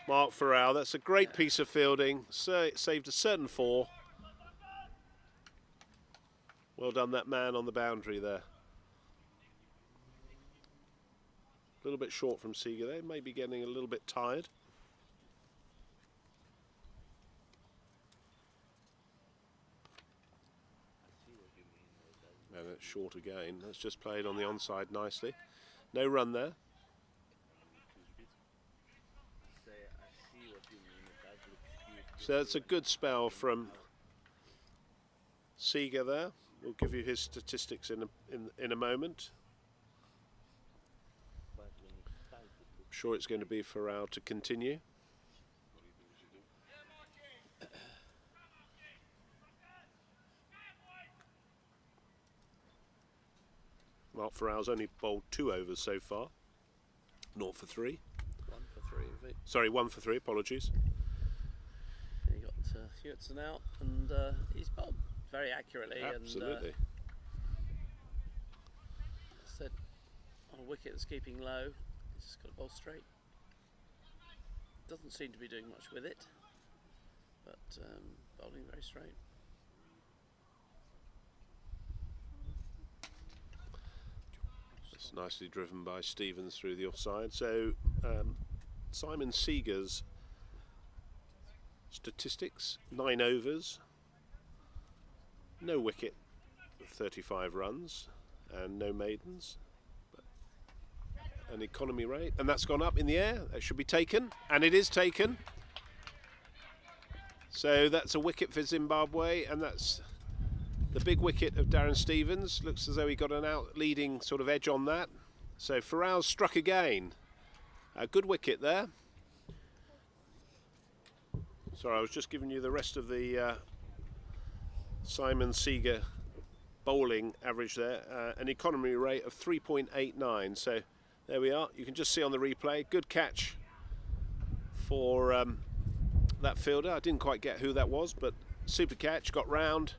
Mark Farrell. That's a great piece of fielding. Saved a certain 4. Well done, that man on the boundary there. A little bit short from Seeger there. Maybe getting a little bit tired. And it's short again. That's just played on the onside nicely. No run there. So it's a good spell from Seeger there. We'll give you his statistics in a moment. I'm sure it's going to be Farrell to continue. Mark Farrell's only bowled 2 overs so far. 0 for 3.
1 for 3, I think.
Sorry, 1 for 3, apologies.
You got Hewitson out, and he's bowled very accurately.
Absolutely.
And, said on a wicket that's keeping low, he's just got to bowl straight. Doesn't seem to be doing much with it, but bowling very straight.
It's nicely driven by Stevens through the offside. So Simon Seeger's statistics: 9 overs, no wicket, 35 runs, and no maidens. An economy rate, and that's gone up in the air. That should be taken, and it is taken. So that's a wicket for Zimbabwe, and that's the big wicket of Darren Stevens. Looks as though he got an out-leading sort of edge on that. So Farrell struck again. A good wicket there. Sorry, I was just giving you the rest of the Simon Seeger bowling average there. An economy rate of 3.89. So there we are. You can just see on the replay. Good catch for that fielder. I didn't quite get who that was, but super catch, got round,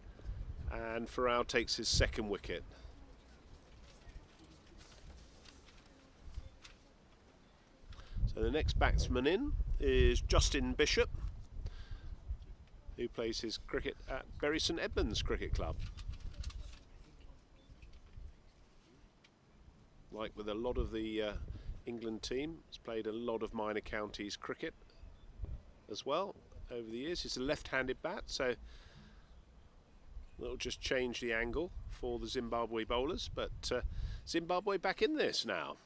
and Farrell takes his 2nd wicket. So the next batsman in is Justin Bishop, who plays his cricket at Bury St Edmunds Cricket Club. Like with a lot of the England team, he's played a lot of minor counties cricket as well over the years. He's a left-handed bat, so that'll just change the angle for the Zimbabwe bowlers. But Zimbabwe back in this now.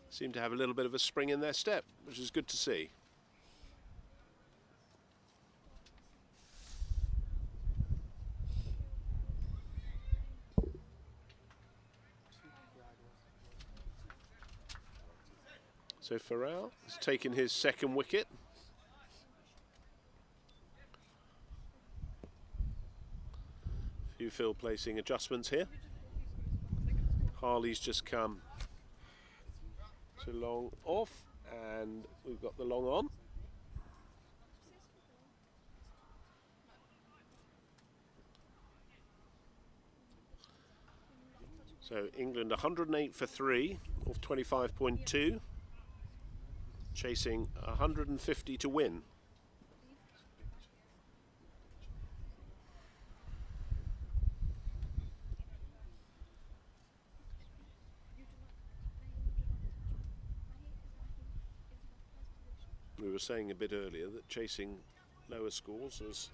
Seem to have a little bit of a spring in their step, which is good to see. So Farrell has taken his 2nd wicket. Few field placing adjustments here. Harley's just come to long off, and we've got the long on. So England 108 for 3 off 25.2. Chasing 150 to win. We were saying a bit earlier that chasing lower scores is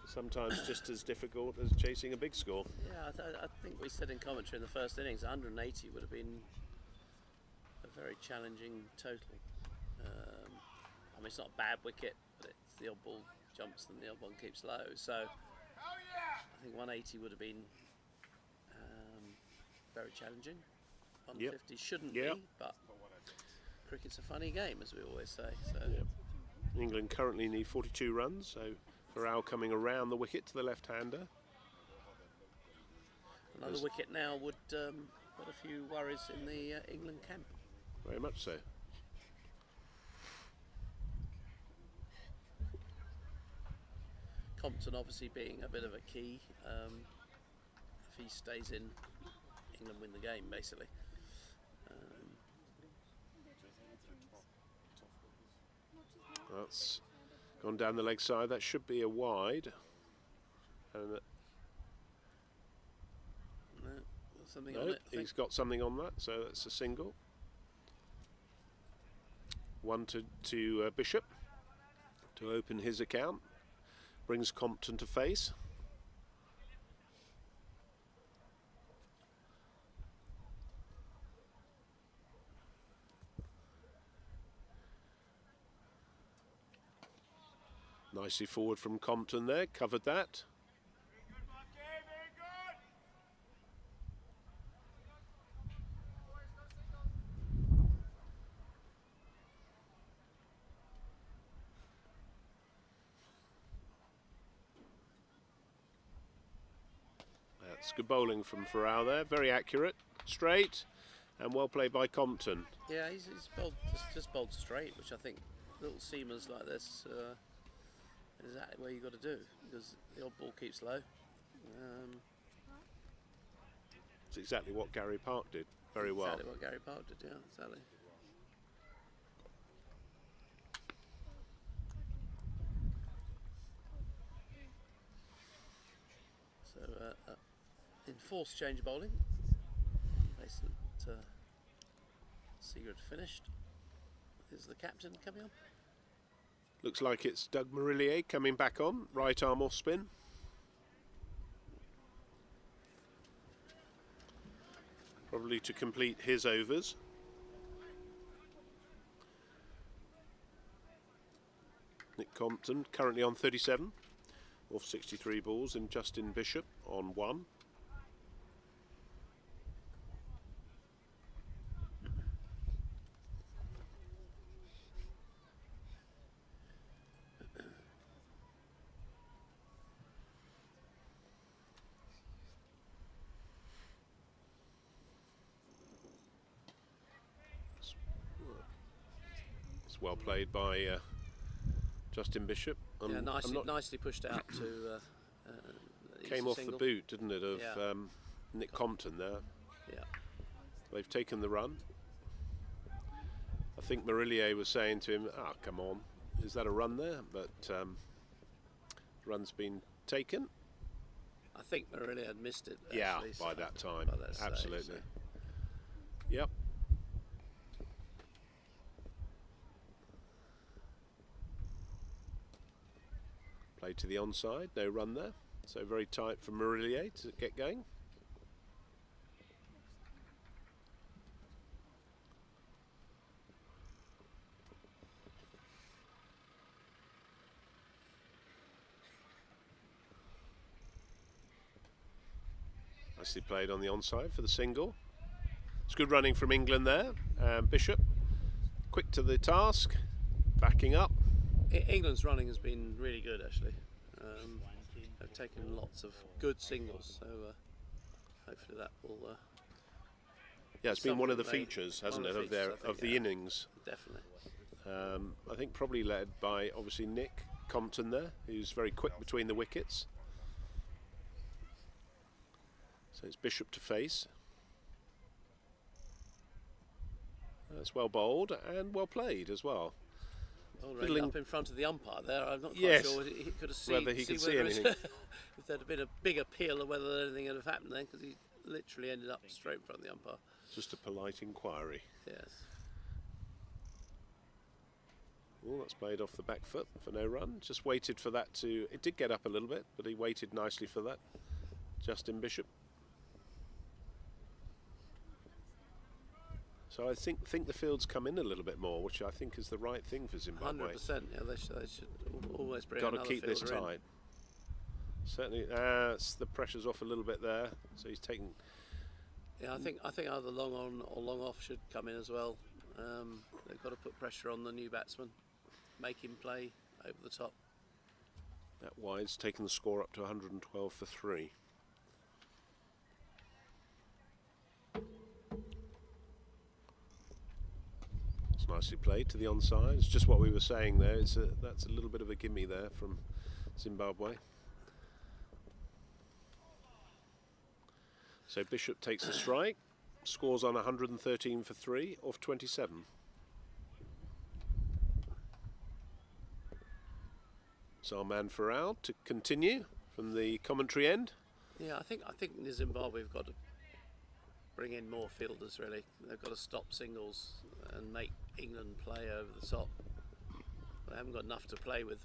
sometimes just as difficult as chasing a big score.
Yeah, I think we said in commentary in the first innings 180 would have been a very challenging total. I mean, it's not a bad wicket, but it's the odd ball jumps and the odd one keeps low. So I think 180 would have been very challenging. 150 shouldn't be, but cricket's a funny game, as we always say. So
England currently need 42 runs, so Farrell coming around the wicket to the left-hander.
Another wicket now would put a few worries in the England camp.
Very much so.
Compton obviously being a bit of a key if he stays in, England win the game basically.
That's gone down the leg side. That should be a wide. And
No, something
no,
on it. I
he's
think.
got something on that, so that's a single. 1 to Bishop to open his account. Brings Compton to face. Nicely forward from Compton there, covered that. That's good bowling from Farrell there, very accurate, straight, and well played by Compton.
Yeah, he's bowled, just bowled straight, which I think little seamers like this is exactly what you got to do, because the odd ball keeps low.
It's exactly what Gary Park did, very well.
Exactly what Gary Park did, yeah, exactly. So enforced change of bowling. Based that Sigurd finished. Is the captain coming on?
Looks like it's Doug Marilia coming back on, right arm off spin. Probably to complete his overs. Nick Compton currently on 37, off 63 balls, and Justin Bishop on 1. It's well played by Justin Bishop.
Yeah, nicely pushed out to.
Came off
single.
the boot, didn't it, of
Yeah.
Nick Compton there.
Yeah.
They've taken the run. I think Marilia was saying to him, "Ah, come on, is that a run there?" But run's been taken.
I think Marilia had missed it.
Yeah,
actually,
by
so-
that time,
by that stage,
absolutely.
so.
Yep. Played to the onside, no run there. So very tight for Marilia to get going. Nicely played on the onside for the single. It's good running from England there. Bishop, quick to the task, backing up.
England's running has been really good actually. They've taken lots of good singles, so hopefully that will.
Yeah, it's been one of the
something they-
features,
one
hasn't
of
it,
the
of their
features, I think,
the
yeah.
innings.
Definitely.
I think probably led by obviously Nick Compton there, who's very quick between the wickets. So it's Bishop to face. That's well bowled and well played as well.
Already
Fiddling-
up in front of the umpire there. I'm not quite
Yes.
sure whether he could have seen
Whether he could see
whether it's-
anything.
if there'd have been a bigger peel or whether anything would have happened then, because he literally ended up straight in front of the umpire.
Just a polite inquiry.
Yes.
Oh, that's played off the back foot for no run. Just waited for that to... It did get up a little bit, but he waited nicely for that. Justin Bishop. So I think the field's come in a little bit more, which I think is the right thing for Zimbabwe.
100%. Yeah, they should always bring
Got to
another
keep this
fielder in.
tight. Certainly, the pressure's off a little bit there. So he's taking...
Yeah, I think either long on or long off should come in as well. They've got to put pressure on the new batsman, make him play over the top.
That wide's taken the score up to 112 for 3. It's nicely played to the onside. It's just what we were saying there. That's a little bit of a gimme there from Zimbabwe. So Bishop takes the strike, scores on 113 for 3 off 27. Salman Faral to continue from the commentary end.
Yeah, I think the Zimbabwe have got to bring in more fielders. Really, they've got to stop singles and make England play over the top. They haven't got enough to play with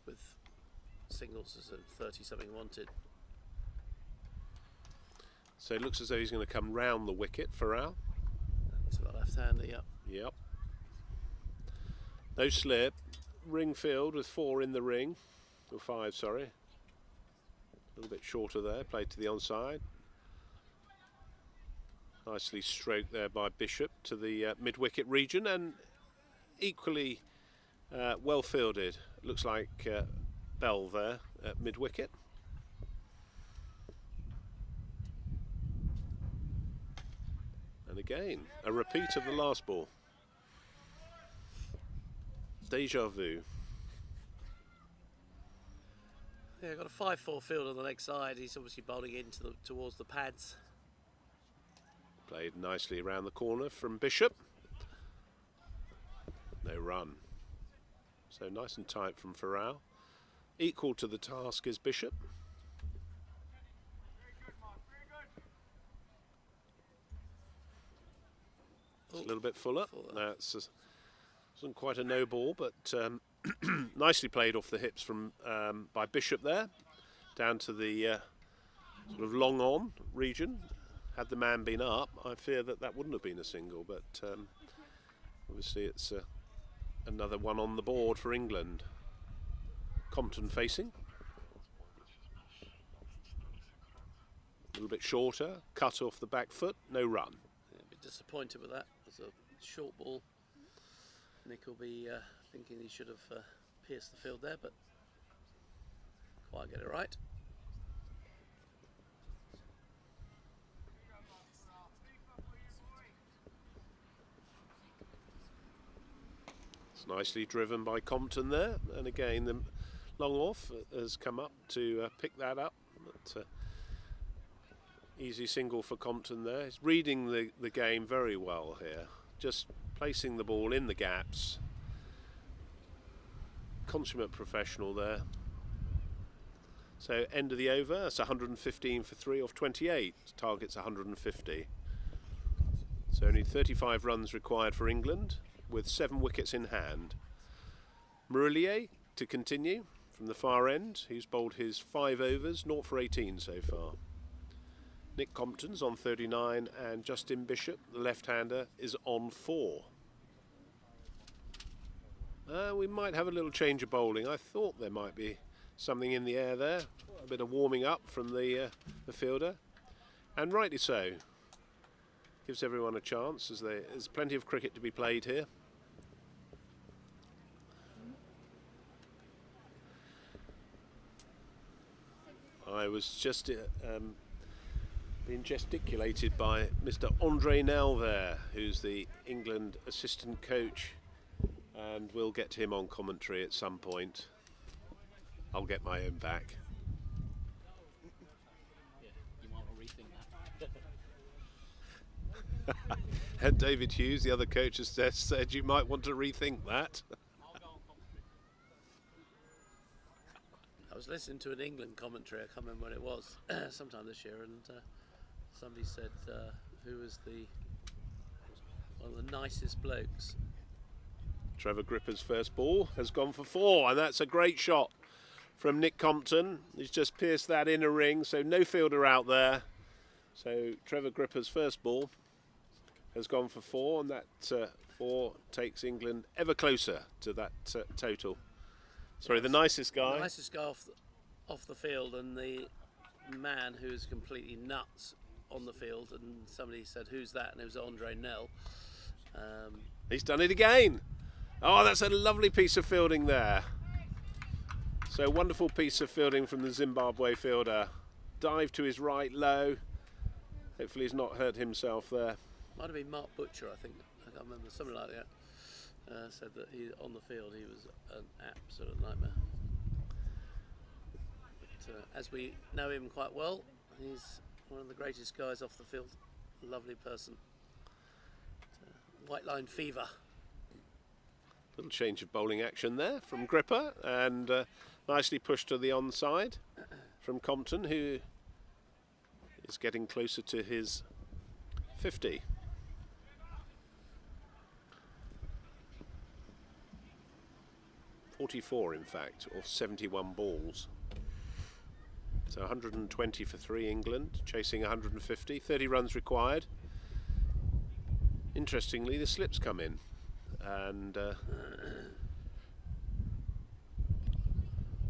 singles as a 30-something wanted.
So it looks as though he's going to come round the wicket, Faral.
To the left-hander, yep.
Yep. No slip. Ring field with 4 in the ring. Or 5, sorry. A little bit shorter there, played to the onside. Nicely stroked there by Bishop to the mid-wicket region, and equally well fielded. Looks like Bell there at mid-wicket. And again, a repeat of the last ball. Deja vu.
Yeah, got a 5-4 field on the leg side. He's obviously bowling towards the pads.
Played nicely around the corner from Bishop. No run. So nice and tight from Faral. Equal to the task is Bishop. It's a little bit fuller. That's wasn't quite a no ball, but nicely played off the hips from by Bishop there, down to the sort of long on region. Had the man been up, I fear that wouldn't have been a single, but obviously it's another one on the board for England. Compton facing. A little bit shorter, cut off the back foot, no run.
Yeah, a bit disappointed with that. It's a short ball. Nick will be thinking he should have pierced the field there, but quite get it right.
It's nicely driven by Compton there, and again the long off has come up to pick that up. But, easy single for Compton there. He's reading the game very well here, just placing the ball in the gaps. Consummate professional there. So end of the over, that's 115 for 3 off 28. Target's 150. So only 35 runs required for England, with 7 wickets in hand. Marilia to continue from the far end. He's bowled his 5 overs, 0 for 18 so far. Nick Compton's on 39, and Justin Bishop, the left-hander, is on 4. We might have a little change of bowling. I thought there might be something in the air there. A bit of warming up from the fielder, and rightly so. Gives everyone a chance, as there's plenty of cricket to be played here. I was just being gesticulated by Mr. Andre Nell there, who's the England assistant coach, and we'll get him on commentary at some point. I'll get my own back.
Yeah, you might want to rethink that.
And David Hughes, the other coach, has said you might want to rethink that.
I was listening to an England commentary, I can't remember when it was, sometime this year, and somebody said who was one of the nicest blokes.
Trevor Gripper's first ball has gone for 4, and that's a great shot from Nick Compton. He's just pierced that inner ring, so no fielder out there. So Trevor Gripper's first ball has gone for 4, and that 4 takes England ever closer to that total. Sorry, the nicest guy.
The nicest guy off the field, and the man who is completely nuts on the field. And somebody said, "Who's that?" And it was Andre Nell.
He's done it again. Oh, that's a lovely piece of fielding there. So wonderful piece of fielding from the Zimbabwe fielder. Dive to his right, low. Hopefully he's not hurt himself there.
Might have been Mark Butcher, I think. I can't remember, something like that. Said that on the field he was an absolute nightmare. But, as we know him quite well, he's one of the greatest guys off the field. Lovely person. White line fever.
Little change of bowling action there from Gripper, and nicely pushed to the onside from Compton, who is getting closer to his 50. .44 in fact, of 71 balls. So 120 for 3 England, chasing 150, 30 runs required. Interestingly, the slips come in, and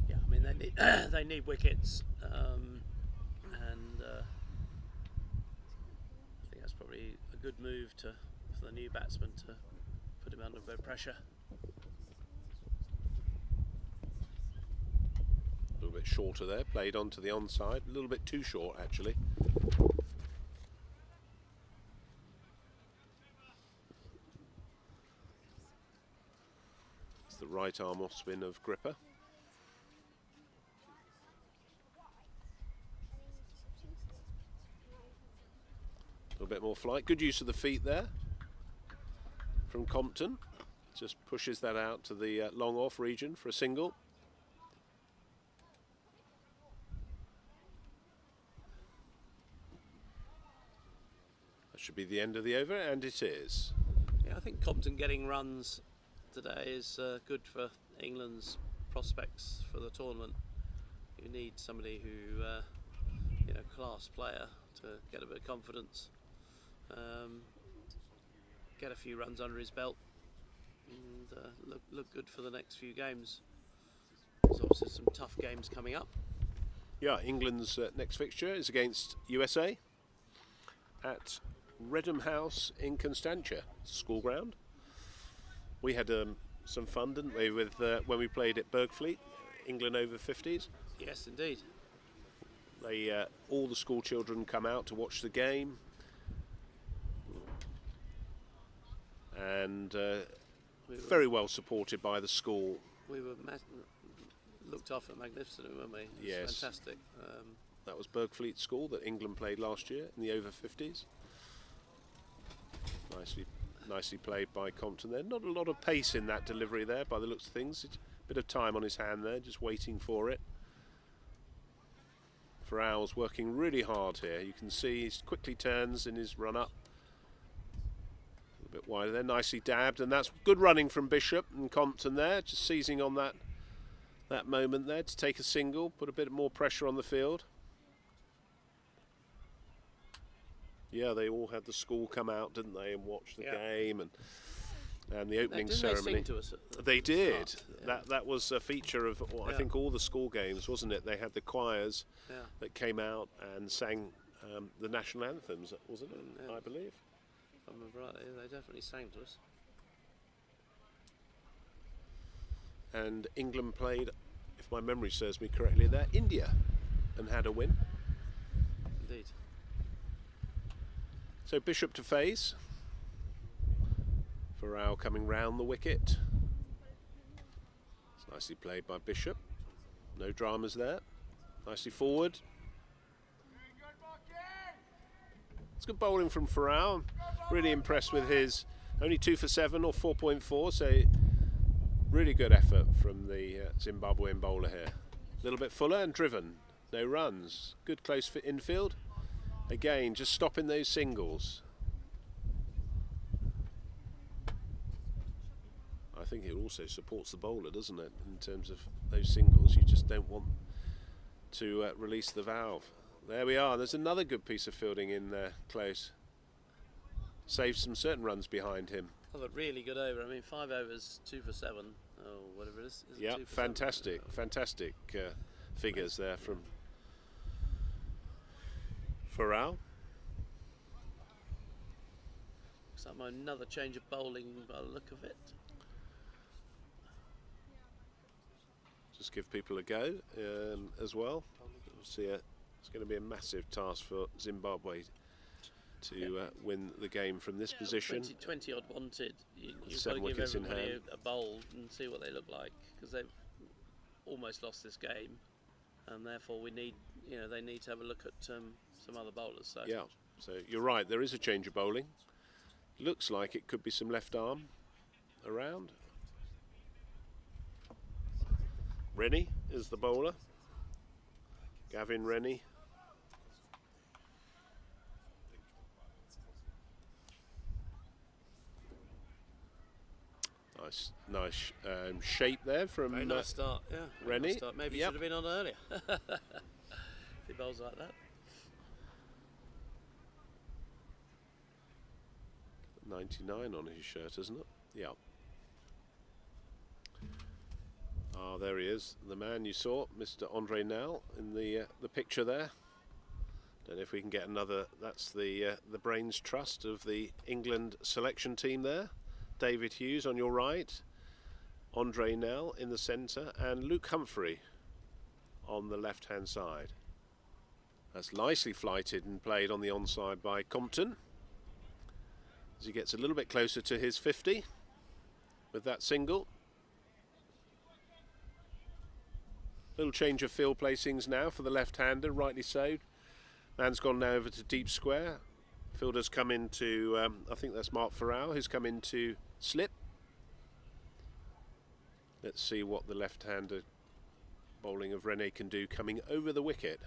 yeah, I mean they need wickets, and I think that's probably a good move for the new batsman to put him under a bit of pressure.
a little bit shorter there, played onto the onside, a little bit too short actually. It's the right arm off spin of Gripper. A little bit more flight, good use of the feet there from Compton. Just pushes that out to the long off region for a single. Should be the end of the over, and it is.
Yeah, I think Compton getting runs today is good for England's prospects for the tournament. You need somebody who, you know, class player to get a bit of confidence, get a few runs under his belt, and look good for the next few games. There's obviously some tough games coming up.
Yeah, England's next fixture is against USA at Redham House in Constantia, school ground. We had some fun, didn't we, with when we played at Bergfleet, England over-50s.
Yes, indeed.
They all the school children come out to watch the game, and very well supported by the school.
We were looked after magnificently, weren't we? It was
yes,
fantastic.
That was Bergfleet School that England played last year in the over-50s. Nicely played by Compton there. Not a lot of pace in that delivery there by the looks of things. It's a bit of time on his hand there, just waiting for it. Farrell's working really hard here. You can see he quickly turns in his run up. A little bit wider there, nicely dabbed, and that's good running from Bishop and Compton there, just seizing on that moment there to take a single, put a bit more pressure on the field. Yeah, they all had the school come out, didn't they, and watch the game and the opening ceremony.
They sing to us
they did.
Start, yeah.
That was a feature of I think all the school games, wasn't it? They had the choirs that came out and sang the national anthems, wasn't it?
Yeah.
I believe.
If I remember right, they definitely sang to us.
And England played, if my memory serves me correctly, there India and had a win.
Indeed.
So Bishop to face. Farrell coming round the wicket. It's nicely played by Bishop. No dramas there. Nicely forward. It's good bowling from Farrell. Really impressed with his only 2 for 7 or 4.4. So really good effort from the Zimbabwean bowler here. A little bit fuller and driven. No runs. Good close fit infield. Again, just stopping those singles. I think it also supports the bowler, doesn't it? In terms of those singles, you just don't want to release the valve. There we are. There's another good piece of fielding in there, close. Saves some certain runs behind him.
Another really good over. I mean, 5 overs, 2 for 7, or whatever it is.
Yeah, fantastic, fantastic figures there from Farrell.
Looks like another change of bowling by the look of it.
Just give people a go as well. See, it's going to be a massive task for Zimbabwe to win the game from this position.
20 odd wanted. You've
7
got to give
wickets in
everybody
hand.
a bowl and see what they look like, because they've almost lost this game. and therefore we need, they need to have a look at some other bowlers. So
Yeah, so you're right, there is a change of bowling. Looks like it could be some left arm around. Rennie is the bowler. Gavin Rennie. Nice shape there from
very nice start, yeah.
Rennie.
Nice start. Maybe should have been on earlier. If he bowls like that.
99 on his shirt, isn't it? Yeah. Ah, there he is, the man you saw, Mr. Andre Nell, in the picture there. Don't know if we can get another. That's the brains trust of the England selection team there. David Hughes on your right, Andre Nell in the centre, and Luke Humphrey on the left-hand side. That's nicely flighted and played on the onside by Compton, as he gets a little bit closer to his 50 with that single. Little change of field placings now for the left-hander, rightly so. Man's gone now over to deep square. Fielder's come into, I think that's Mark Farrell, who's come into slip. Let's see what the left-hander bowling of Rennie can do coming over the wicket.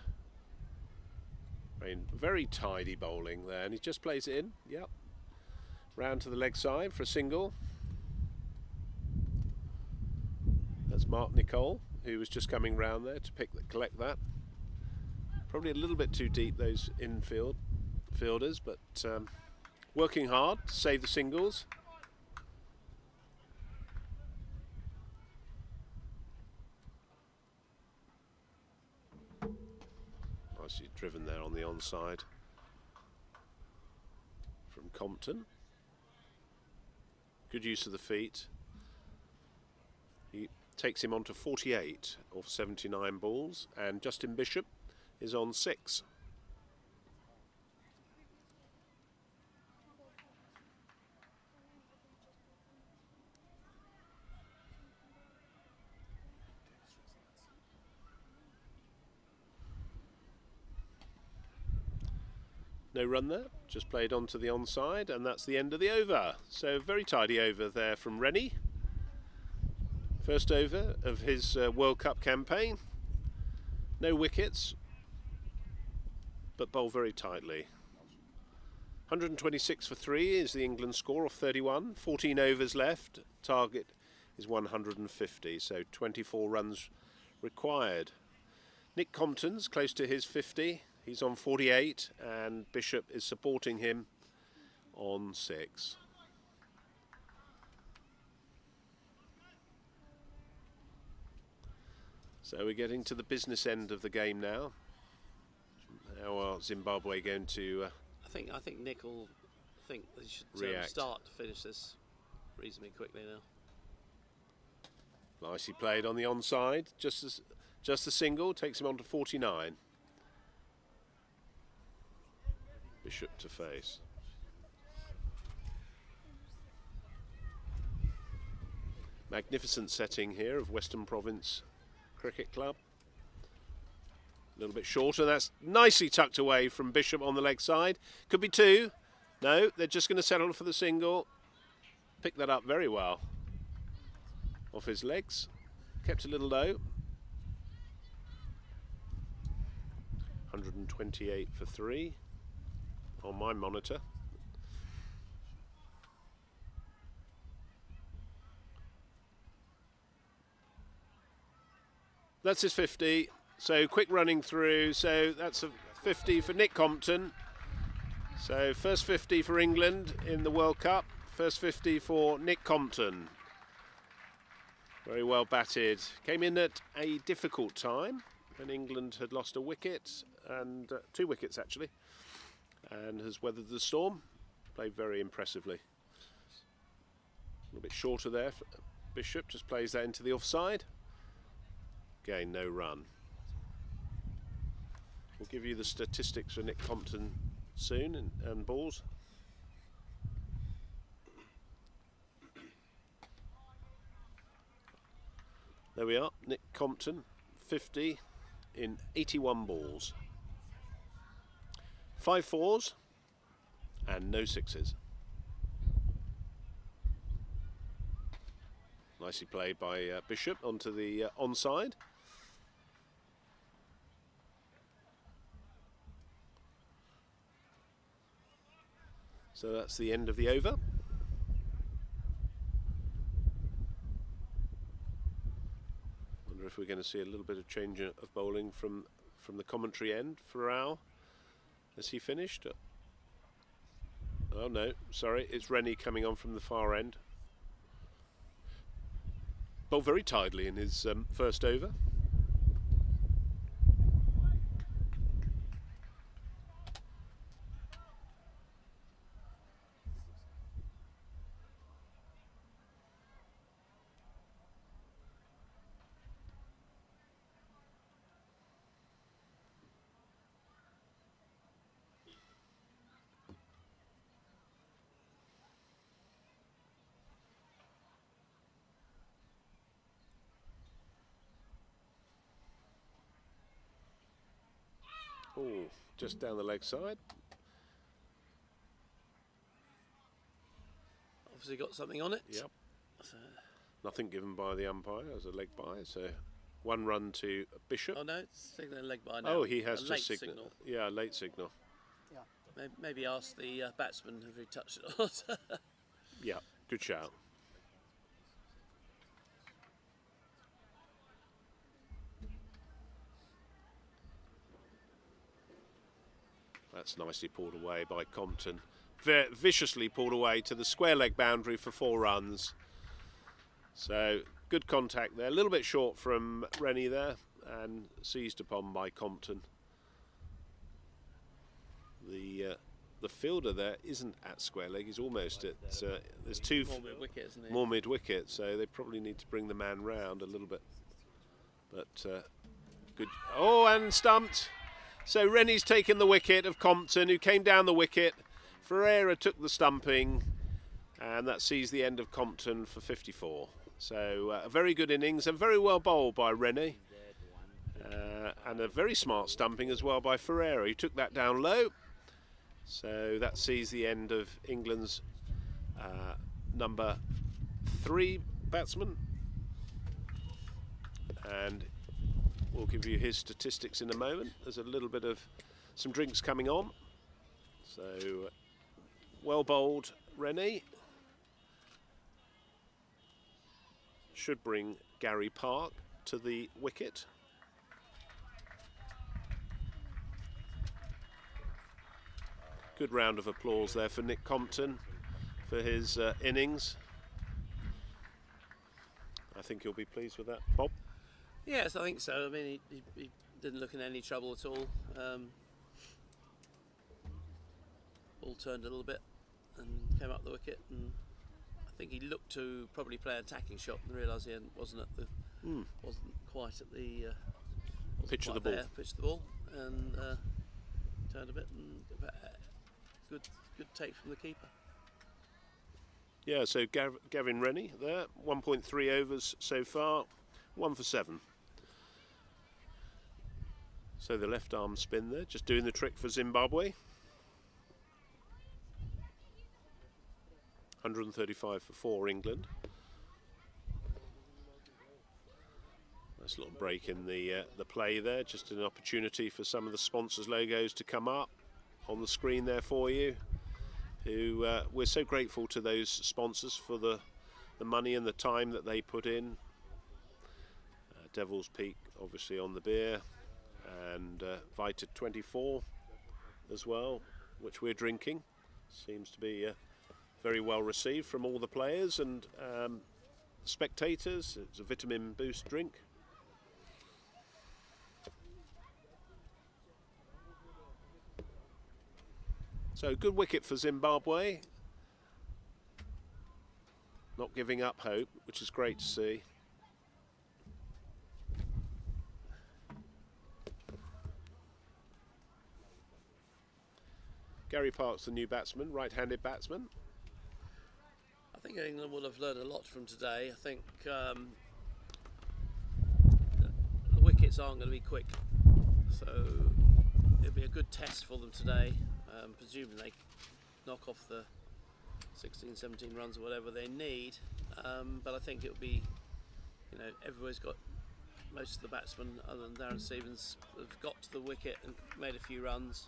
I mean, very tidy bowling there, and he just plays it in. Yep. Round to the leg side for a single. That's Mark Nicole, who was just coming round there to collect that. Probably a little bit too deep, those infield fielders, but working hard to save the singles. Nicely driven there on the onside from Compton. Good use of the feet. He takes him on to 48 off 79 balls, and Justin Bishop is on 6. No run there, just played onto the onside, and that's the end of the over. So very tidy over there from Rennie. First over of his World Cup campaign. No wickets, but bowled very tightly. 126 for 3 is the England score of 31. 14 overs left. Target is 150, so 24 runs required. Nick Compton's close to his 50. He's on 48, and Bishop is supporting him on 6. So we're getting to the business end of the game now. How are Zimbabwe going to
I think Nick will think they should
react?
Start to finish this reasonably quickly now.
Nicely played on the onside, just a single, takes him on to 49. Bishop to face. Magnificent setting here of Western Province Cricket Club. A little bit shorter, that's nicely tucked away from Bishop on the leg side. Could be 2. No, they're just going to settle for the single. Picked that up very well off his legs. Kept a little low. 128 for 3 on my monitor. That's his 50. So quick running through. So that's a 50 for Nick Compton. So first 50 for England in the World Cup. First 50 for Nick Compton. Very well batted. Came in at a difficult time when England had lost a wicket, and 2 wickets actually, and has weathered the storm. Played very impressively. A little bit shorter there. Bishop just plays that into the offside. Again, no run. We'll give you the statistics for Nick Compton soon, and balls. There we are, Nick Compton, 50 in 81 balls. 5 fours and no sixes. Nicely played by Bishop onto the onside. So that's the end of the over. Wonder if we're going to see a little bit of change of bowling from the commentary end for Rao. Has he finished? Oh no, sorry, it's Rennie coming on from the far end. Bowled very tidily in his first over. Oh, just down the leg side.
Obviously got something on it.
Yep.
So.
Nothing given by the umpire as a leg by, so 1 run to Bishop.
Oh no, it's signaling leg by now.
Oh, he has
a
just
late
signal.
signal.
Yeah, late signal.
Yeah. Maybe ask the batsman if he touched it or not.
Yeah, good shout. That's nicely pulled away by Compton. Viciously pulled away to the square leg boundary for 4 runs. So good contact there. A little bit short from Rennie there and seized upon by Compton. The fielder there isn't at square leg. He's almost at. There's 2
more mid wicket, isn't he?
More mid wicket. So they probably need to bring the man round a little bit. But good. Oh, and stumped. So Rennie's taken the wicket of Compton, who came down the wicket. Ferreira took the stumping, and that sees the end of Compton for 54. So a very good innings and very well bowled by Rennie. And a very smart stumping as well by Ferreira. He took that down low. So that sees the end of England's number 3 batsman. And we'll give you his statistics in a moment. There's a little bit of some drinks coming on. So well bowled Rennie. Should bring Gary Park to the wicket. Good round of applause there for Nick Compton for his innings. I think he'll be pleased with that. Bob?
Yes, I think so. I mean, he didn't look in any trouble at all. Ball turned a little bit and came up the wicket, and I think he looked to probably play an attacking shot and realised he wasn't quite at the
pitch of the ball.
Pitch of the ball, and turned a bit, and good take from the keeper.
Yeah, so Gavin Rennie there, 1.3 overs so far, 1 for 7. So the left arm spin there, just doing the trick for Zimbabwe. 135 for 4 England. Nice little break in the play there, just an opportunity for some of the sponsors' logos to come up on the screen there for you. Who we're so grateful to those sponsors for the money and the time that they put in. Devil's Peak obviously on the beer, and Vita 24 as well, which we're drinking. Seems to be very well received from all the players and spectators. It's a vitamin boost drink. So good wicket for Zimbabwe. Not giving up hope, which is great to see. Gary Park's the new batsman, right-handed batsman.
I think England will have learned a lot from today. I think the wickets aren't going to be quick So it'll be a good test for them today. Presumably they knock off the 16, 17 runs or whatever they need. But I think it'll be, you know, everybody's got, most of the batsmen other than Darren Stevens have got to the wicket and made a few runs.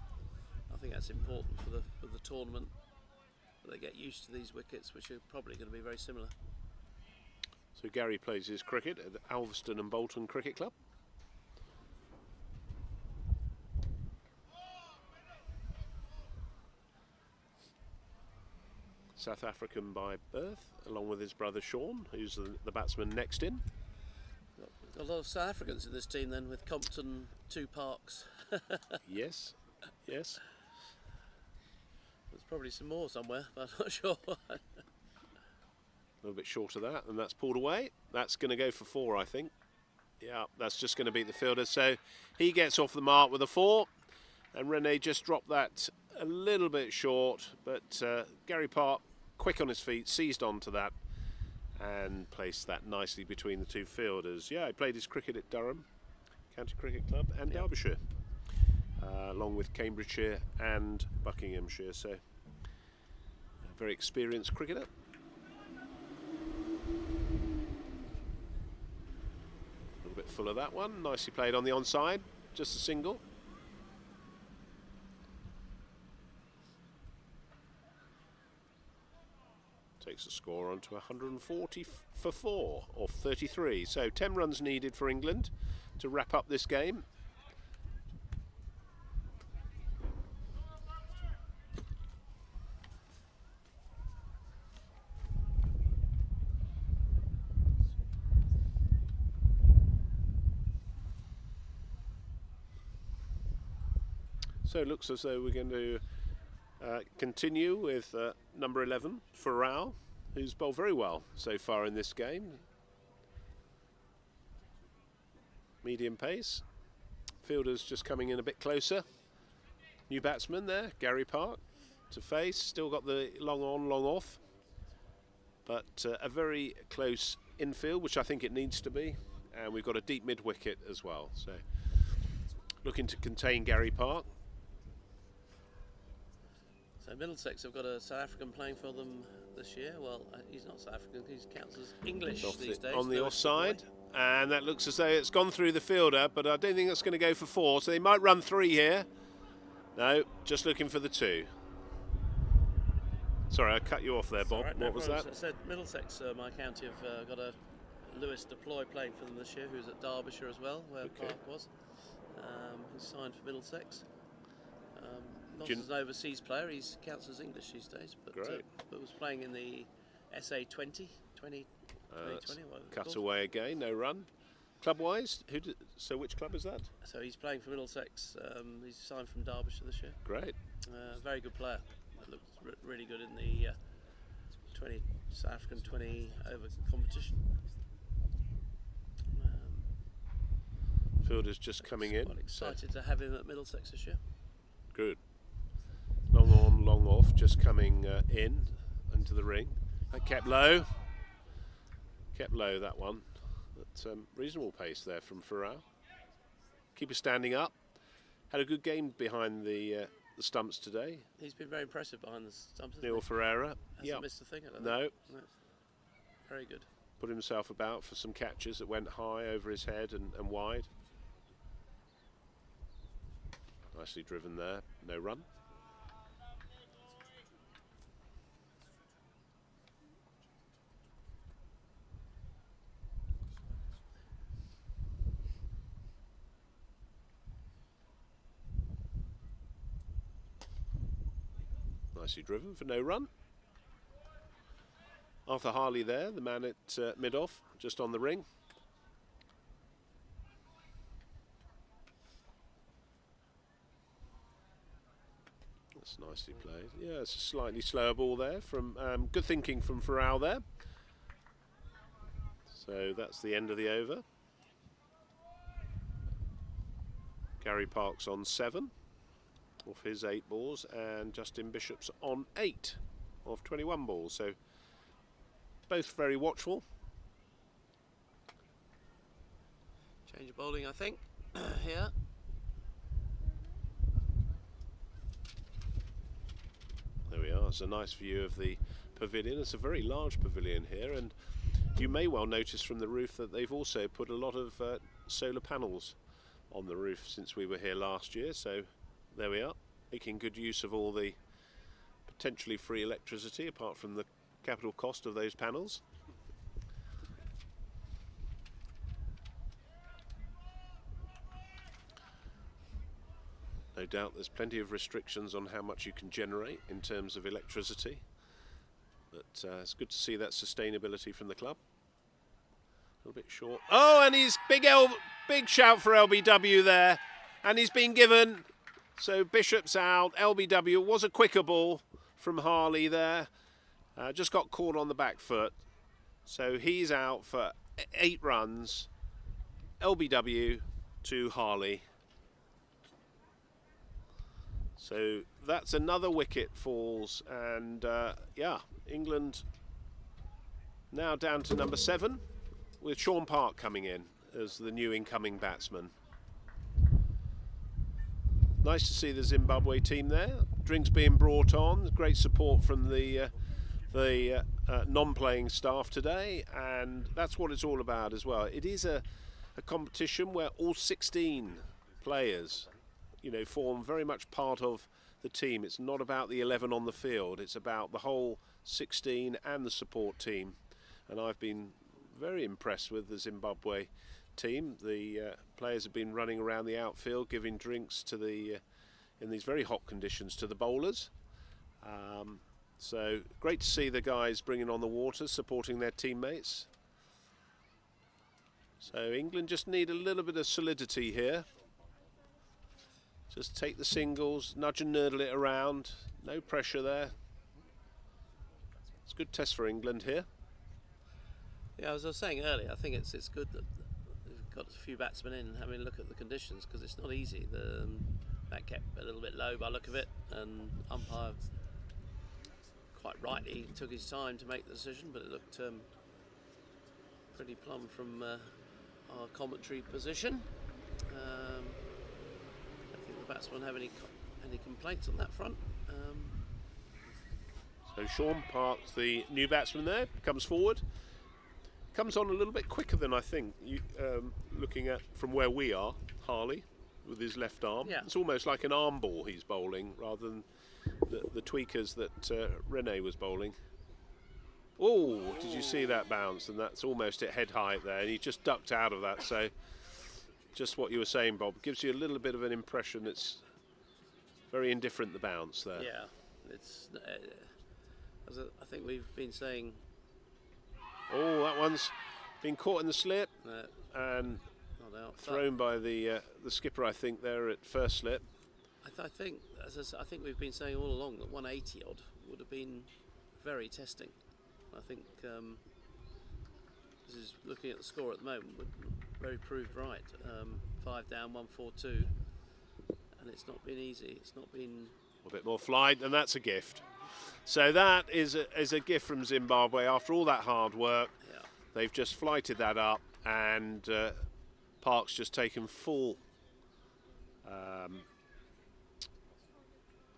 I think that's important for the tournament. But they get used to these wickets, which are probably going to be very similar.
So Gary plays his cricket at Alveston and Bolton Cricket Club. South African by birth, along with his brother Sean, who's the batsman next in.
A lot of South Africans in this team then, with Compton, 2 Parks.
Yes, yes.
There's probably some more somewhere, but I'm not sure.
A little bit short of that, and that's pulled away. That's going to go for 4, I think. Yeah, that's just going to beat the fielder. So he gets off the mark with a 4, and Rene just dropped that a little bit short, but Gary Park, quick on his feet, seized onto that and placed that nicely between the 2 fielders. Yeah, he played his cricket at Durham County Cricket Club and Derbyshire, along with Cambridgeshire and Buckinghamshire. So a very experienced cricketer. A little bit full of that one. Nicely played on the onside, just a single. Takes the score on to 140 for 4 off 33. So 10 runs needed for England to wrap up this game. So it looks as though we're going to continue with number 11, Farrell, who's bowled very well so far in this game. Medium pace. Fielders just coming in a bit closer. New batsman there, Gary Park, to face. Still got the long on, long off. But a very close infield, which I think it needs to be. And we've got a deep mid-wicket as well. So looking to contain Gary Park.
So Middlesex have got a South African playing for them this year. Well, he's not South African, he counts as English these days.
On the offside, and that looks as though it's gone through the fielder, but I don't think that's going to go for 4, so they might run 3 here. No, just looking for the 2. Sorry, I cut you off there, Bob.
Right,
what was that?
I said Middlesex, my county, have got a Lewis Deploy playing for them this year, who's at Derbyshire as well, where Park was. He's signed for Middlesex. Not as an overseas player, he counts as English these days, but was playing in the SA 2020.
Cut away again, no run. Club-wise, so which club is that?
So he's playing for Middlesex. He's signed from Derbyshire this year.
Great.
Very good player. Looks really good in the South African 20 over competition.
Fielders just coming in.
Quite excited to have him at Middlesex this year.
Good. Long on, long off, just coming into the ring. That kept low. Kept low, that one. But reasonable pace there from Farrell. Keeper standing up. Had a good game behind the stumps today.
He's been very impressive behind the stumps.
Neil Ferreira.
Hasn't missed a thing, I don't
know.
No. Very good.
Put himself about for some catches that went high over his head and wide. Nicely driven there, no run. Nicely driven for no run. Arthur Harley there, the man at mid-off, just on the ring. That's nicely played. Yeah, it's a slightly slower ball there from good thinking from Farrell there. So that's the end of the over. Gary Park's on 7 off his 8 balls, and Justin Bishop's on 8 off 21 balls. So both very watchful.
Change of bowling, I think, here.
That's a nice view of the pavilion. It's a very large pavilion here, and you may well notice from the roof that they've also put a lot of solar panels on the roof since we were here last year. So there we are, making good use of all the potentially free electricity apart from the capital cost of those panels. No doubt there's plenty of restrictions on how much you can generate in terms of electricity, but it's good to see that sustainability from the club. A little bit short. Oh, and he's big shout for LBW there, and he's been given. So Bishop's out. LBW was a quicker ball from Harley there. Just got caught on the back foot. So he's out for 8 runs. LBW to Harley. So that's another wicket falls, and yeah, England now down to number 7 with Sean Park coming in as the new incoming batsman. Nice to see the Zimbabwe team there. Drinks being brought on, great support from the non-playing staff today, and that's what it's all about as well. It is a competition where all 16 players, you know, form very much part of the team. It's not about the 11 on the field, it's about the whole 16 and the support team. And I've been very impressed with the Zimbabwe team. The players have been running around the outfield giving drinks to the in these very hot conditions to the bowlers. So great to see the guys bringing on the water, supporting their teammates. So England just need a little bit of solidity here. Just take the singles, nudge and nurdle it around. No pressure there. It's a good test for England here.
Yeah, as I was saying earlier, I think it's good that we've got a few batsmen in and having a look at the conditions, because it's not easy. That kept a little bit low by the look of it, and umpire quite rightly took his time to make the decision, but it looked pretty plumb from our commentary position. The batsmen have any complaints on that front.
So Sean Park's the new batsman there, comes forward. Comes on a little bit quicker than I think, looking at from where we are, Harley, with his left arm.
Yeah.
It's almost like an arm ball he's bowling, rather than the tweakers that Rene was bowling. Oh, did you see that bounce? And that's almost at head height there, and he just ducked out of that. So just what you were saying, Bob, gives you a little bit of an impression it's very indifferent, the bounce there.
Yeah, it's as I think we've been saying.
Oh, that one's been caught in the slip and
not out.
thrown by the skipper, I think, there at first slip.
I think, I think we've been saying all along that 180 odd would have been very testing. I think this is looking at the score at the moment, very proved right. 5 down, 142, and it's not been easy. It's not been
A bit more flight, and that's a gift. So that is a gift from Zimbabwe after all that hard work.
Yeah.
They've just flighted that up, and Park's just taken full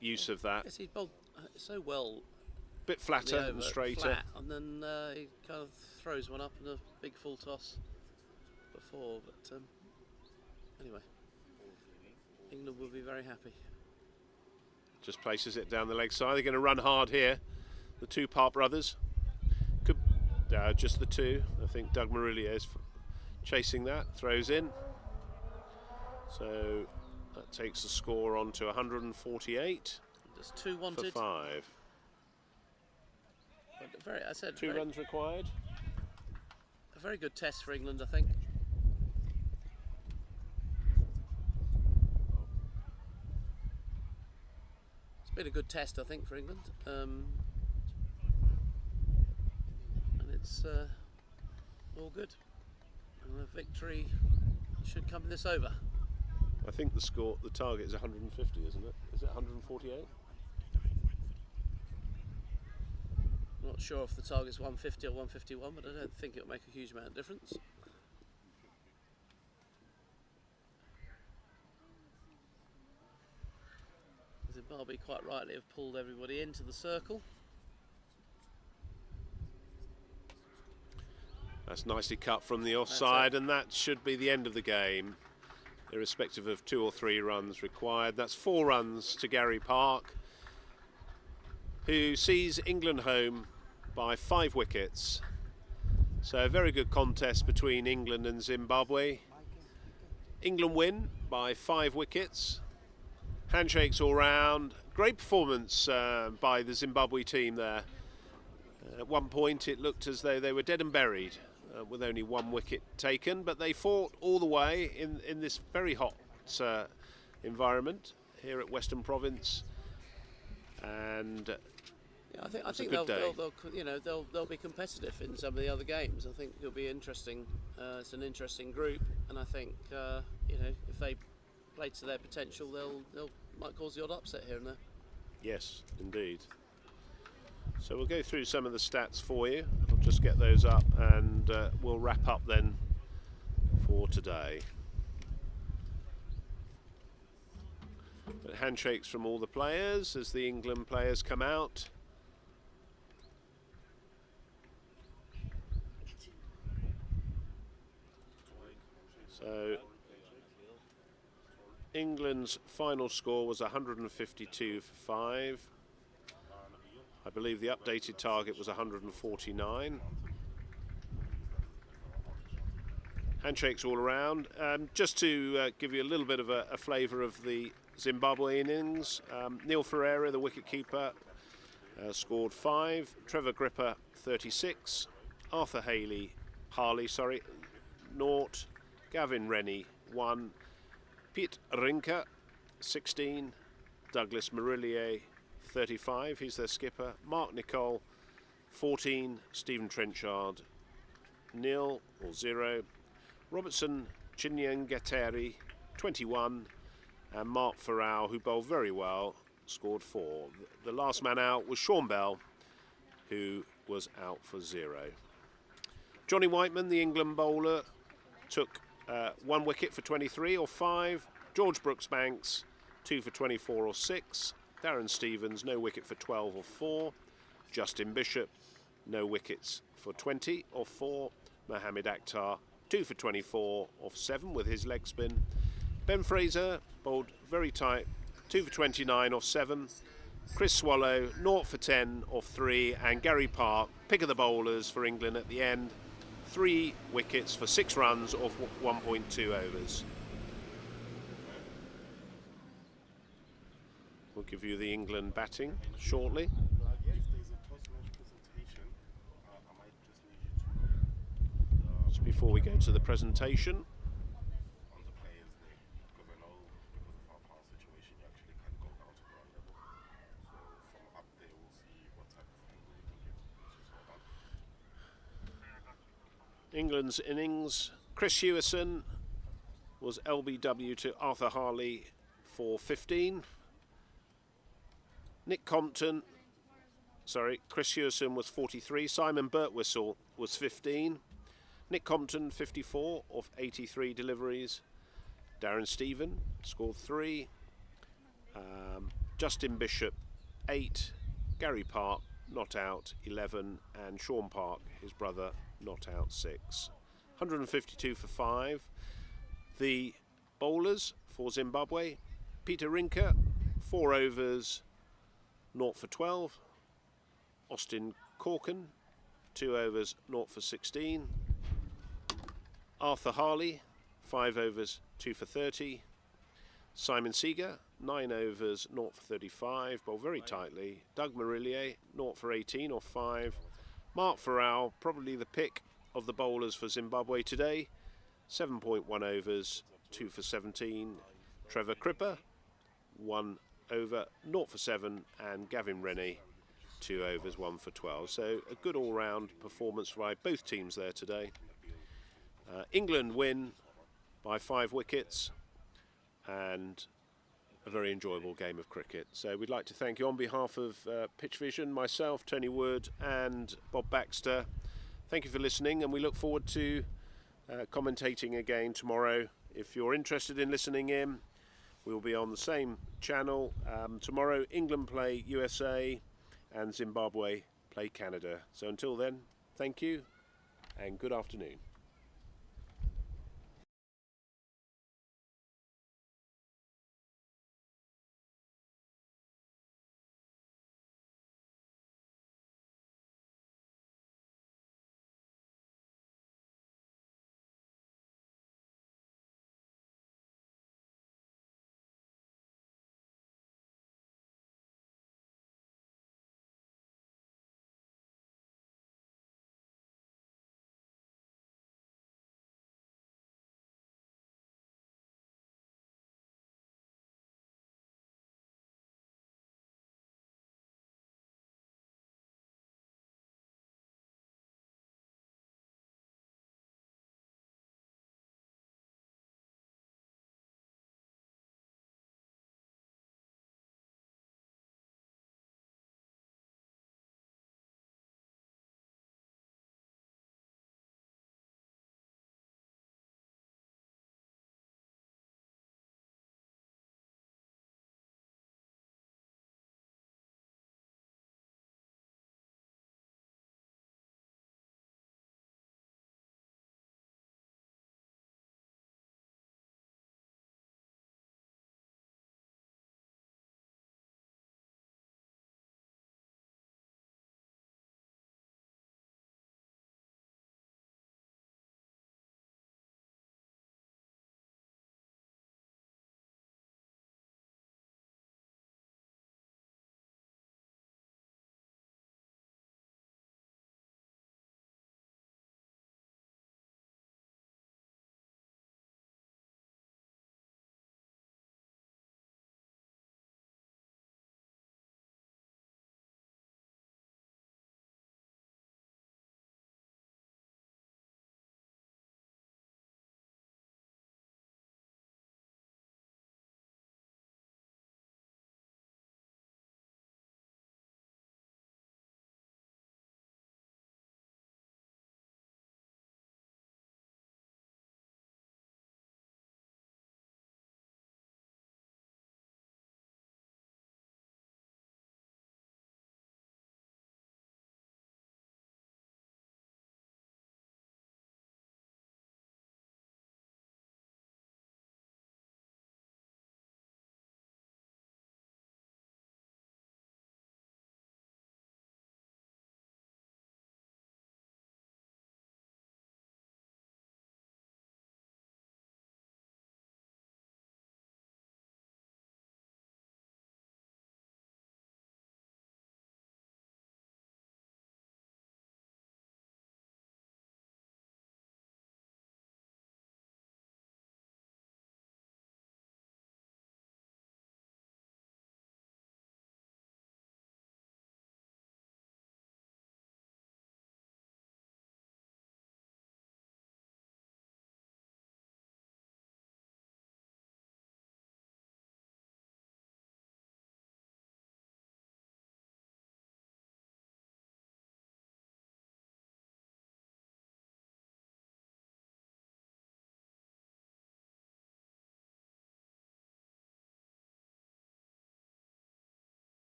use of that.
Yes, he bowled so well.
Bit flatter and straighter.
Flat, and then he kind of throws one up in a big full toss before. But anyway, England will be very happy.
Just places it down the leg side. They're going to run hard here. The two Park brothers. Could just the two. I think Doug Marilia is chasing that. Throws in. So that takes the score on to 148.
There's 2 wanted.
For 5.
But I said
2 runs required.
A very good test for England, I think. It's been a good test, I think, for England. And it's all good. And a victory should come this over.
I think the target is 150, isn't it? Is it 148?
Not sure if the target's 150 or 151, but I don't think it'll make a huge amount of difference. Zimbabwe quite rightly have pulled everybody into the circle.
That's nicely cut from the offside, and that should be the end of the game, irrespective of 2 or 3 runs required. That's 4 runs to Gary Park, who sees England home by 5 wickets. So a very good contest between England and Zimbabwe. England win by 5 wickets. Handshakes all round. Great performance by the Zimbabwe team there. At one point it looked as though they were dead and buried with only 1 wicket taken, but they fought all the way in this very hot environment here at Western Province, and
yeah, I think they'll be competitive in some of the other games. I think it'll be interesting. It's an interesting group, and I think if they play to their potential, they'll might cause the odd upset here and there.
Yes, indeed. So we'll go through some of the stats for you. I'll just get those up, and we'll wrap up then for today. But handshakes from all the players as the England players come out. So England's final score was 152 for 5. I believe the updated target was 149. Handshakes all around. Just to give you a little bit of a flavour of the Zimbabwe innings, Neil Ferreira, the wicketkeeper, scored 5. Trevor Gripper, 36. Arthur Harley, 0. Gavin Rennie, 1. Pete Rinker, 16. Douglas Marilia, 35, he's their skipper. Mark Nicol, 14. Stephen Trenchard, 0. Robertson Chinyangateri, 21. And Mark Farrell, who bowled very well, scored 4. The last man out was Sean Bell, who was out for 0. Johnny Whiteman, the England bowler, took 1 wicket for 23 or 5. George Brooksbanks, 2 for 24 or 6. Darren Stevens, no wicket for 12 or 4. Justin Bishop, no wickets for 20 or 4. Mohamed Akhtar, 2 for 24 off 7 with his leg spin. Ben Fraser bowled very tight, 2 for 29 off 7. Chris Swallow, 0 for 10 off 3. And Gary Park, pick of the bowlers for England at the end. 3 wickets for 6 runs off 1.2 overs. We'll give you the England batting shortly. Just before we go to the presentation. England's innings. Chris Hewison was LBW to Arthur Harley for 15. Chris Hewison was 43. Simon Birtwistle was 15. Nick Compton, 54 of 83 deliveries. Darren Stephen scored 3. Justin Bishop, 8. Gary Park, not out, 11. And Sean Park, his brother, not out, 6. 152 for 5. The bowlers for Zimbabwe, Peter Rinker, 4 overs, 0 for 12. Austin Corkin, 2 overs, 0 for 16. Arthur Harley, 5 overs, 2 for 30. Simon Seager, 9 overs, 0 for 35, bowled very tightly. Doug Marilia, 0 for 18 or 5. Mark Farrell, probably the pick of the bowlers for Zimbabwe today, 7.1 overs, 2 for 17. Trevor Cripper, 1 over, 0 for 7, and Gavin Rennie, 2 overs, 1 for 12. So a good all-round performance by both teams there today. England win by 5 wickets and a very enjoyable game of cricket. So we'd like to thank you on behalf of Pitch Vision, myself, Tony Wood and Bob Baxter. Thank you for listening, and we look forward to commentating again tomorrow. If you're interested in listening in, we'll be on the same channel. Tomorrow, England play USA and Zimbabwe play Canada. So until then, thank you and good afternoon.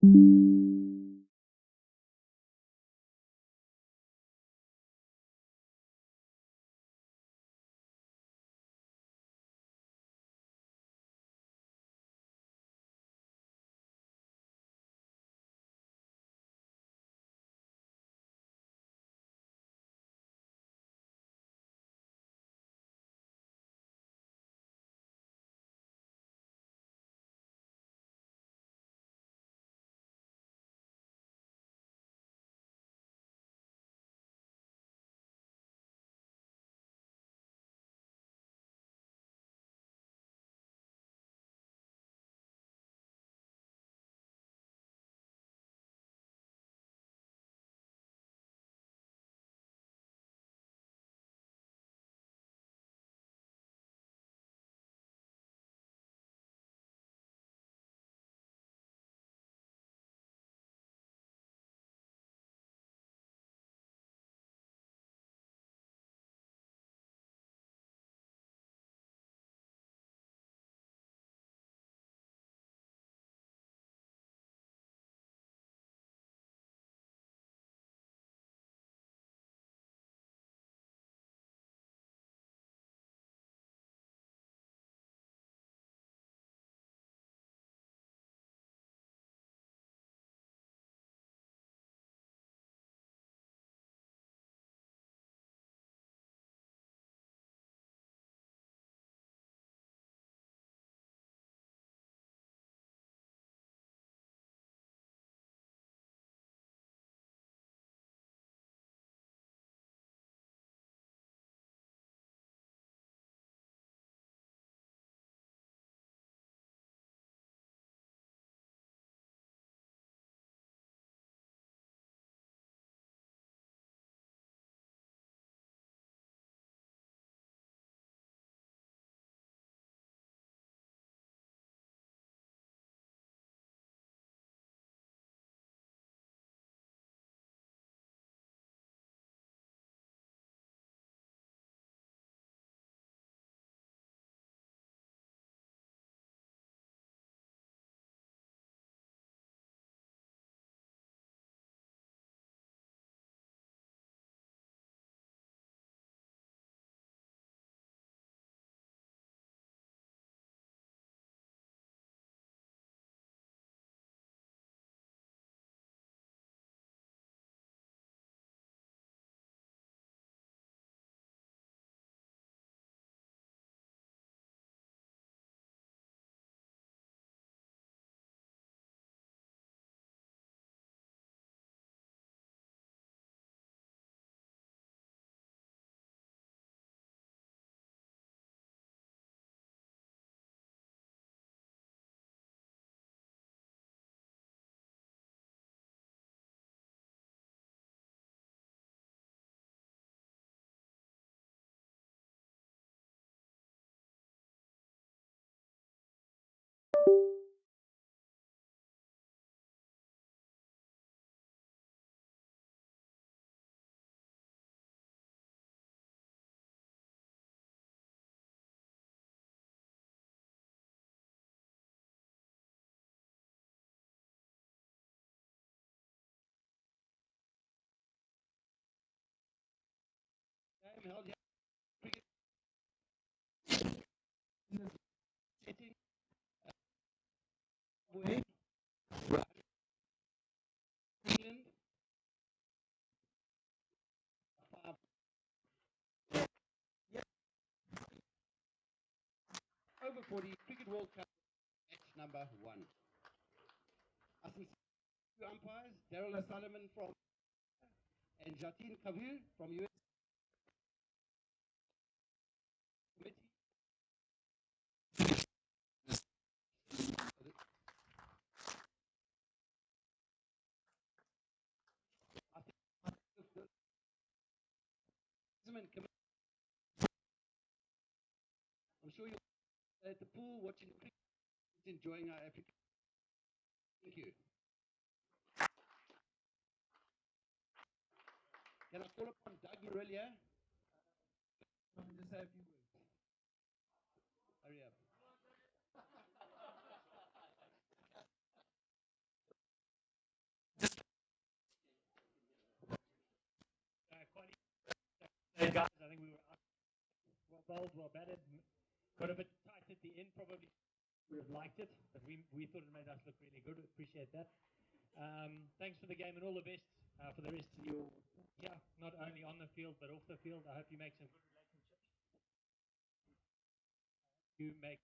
Time held cricket in the setting. Zimbabwe, England, five. Yep. Over 40 Cricket World Cup match number 1. Our sincere umpires, Daryl O'Sullivan from and Jatin Kavu from US Committee. I think the Committee, I'm sure you're at the pool watching cricket, enjoying our African. Thank you. Can I call upon Doug Marilia? Just say a few words. Hurry up.
Hey guys, I think we were out, well bowled, well batted, got a bit tight at the end. Probably would have liked it, but we thought it made us look really good. Appreciate that. Thanks for the game and all the best for the rest of your, yeah, not only on the field but off the field. I hope you make some good relationships. You make.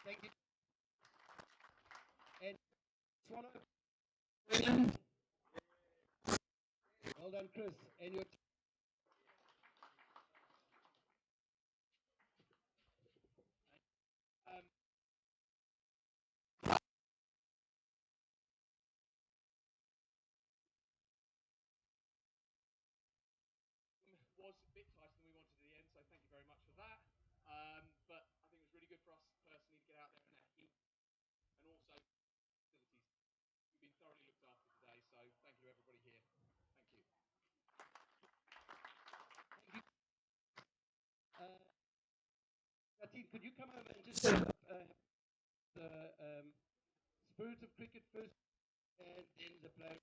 Thank you. And Swallow. England. Well done, Chris. And your
was a bit tighter than we wanted at the end, so thank you very much for that. But I think it was really good for us personally to get out there and eat, and also facilities. You've been thoroughly looked after today, so thank you to everybody here. Thank you.
Yatin, could you come over and just the spirit of cricket first, and then the player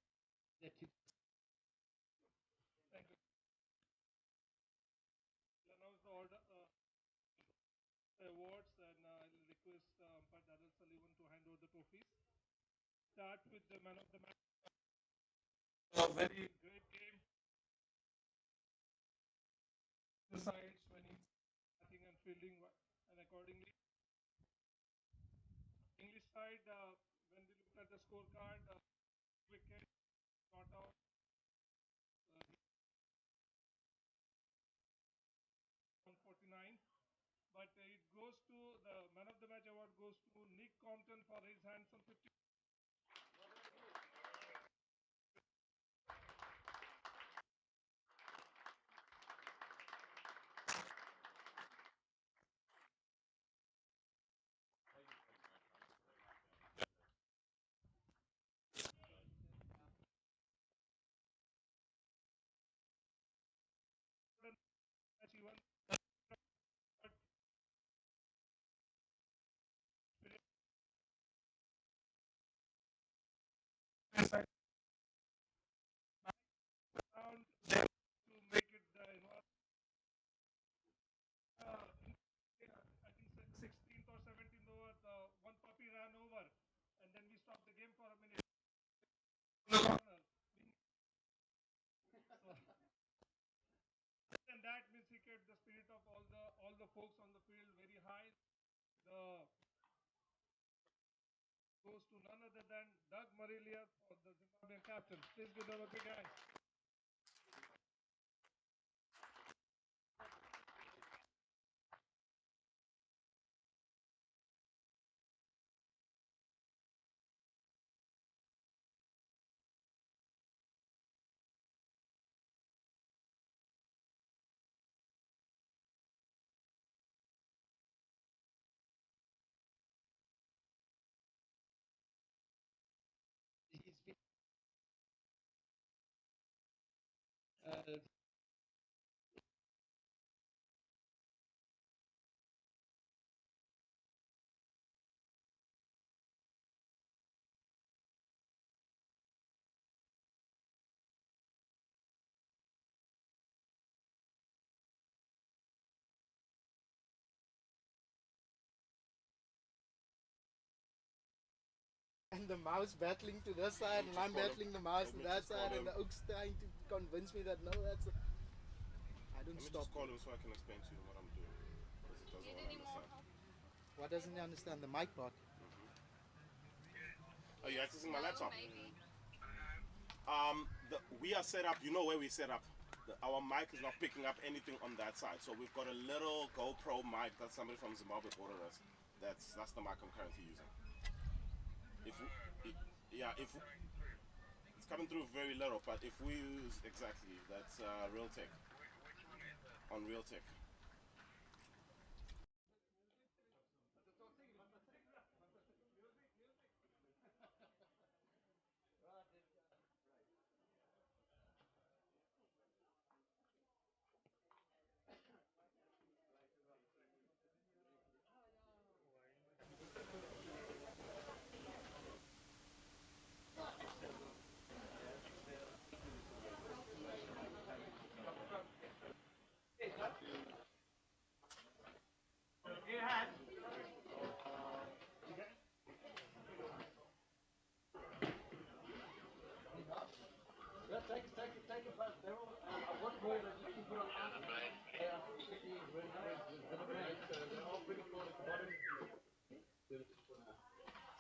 that you.
Thank you. Announce the order, the awards, and I'll request umpire Darrell Sullivan to hand over the trophies. Start with the man of the match. A very great game. The sides when he's batting and fielding, and accordingly, English side when we looked at the scorecard, wicket not out. 149, but it goes to the man of the match award goes to Nick Compton for his handsome 50. He won. Down there to make it the I think 16th or 17th over, the one puppy ran over, and then we stopped the game for a minute. And that means he kept the spirit of all the folks on the field very high. The goes to none other than Doug Marilia for the Zimbabwean captain. Please give them a big hand.
He's been,
and the mouse battling to this side, and I'm battling the mouse to that side, and the oak's trying to convince me that no, that's. I don't stop.
Just call him so I can explain to him what I'm doing. Because he doesn't want to understand.
What doesn't he understand? The mic part.
Are you accessing my laptop? We are set up. You know where we set up. Our mic is not picking up anything on that side, so we've got a little GoPro mic that somebody from Zimbabwe ordered us. That's the mic I'm currently using. If it's coming through very little, but if we use exactly that's Real Tech on Real Tech.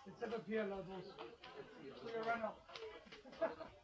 Let's have a beer, levels. For your run off.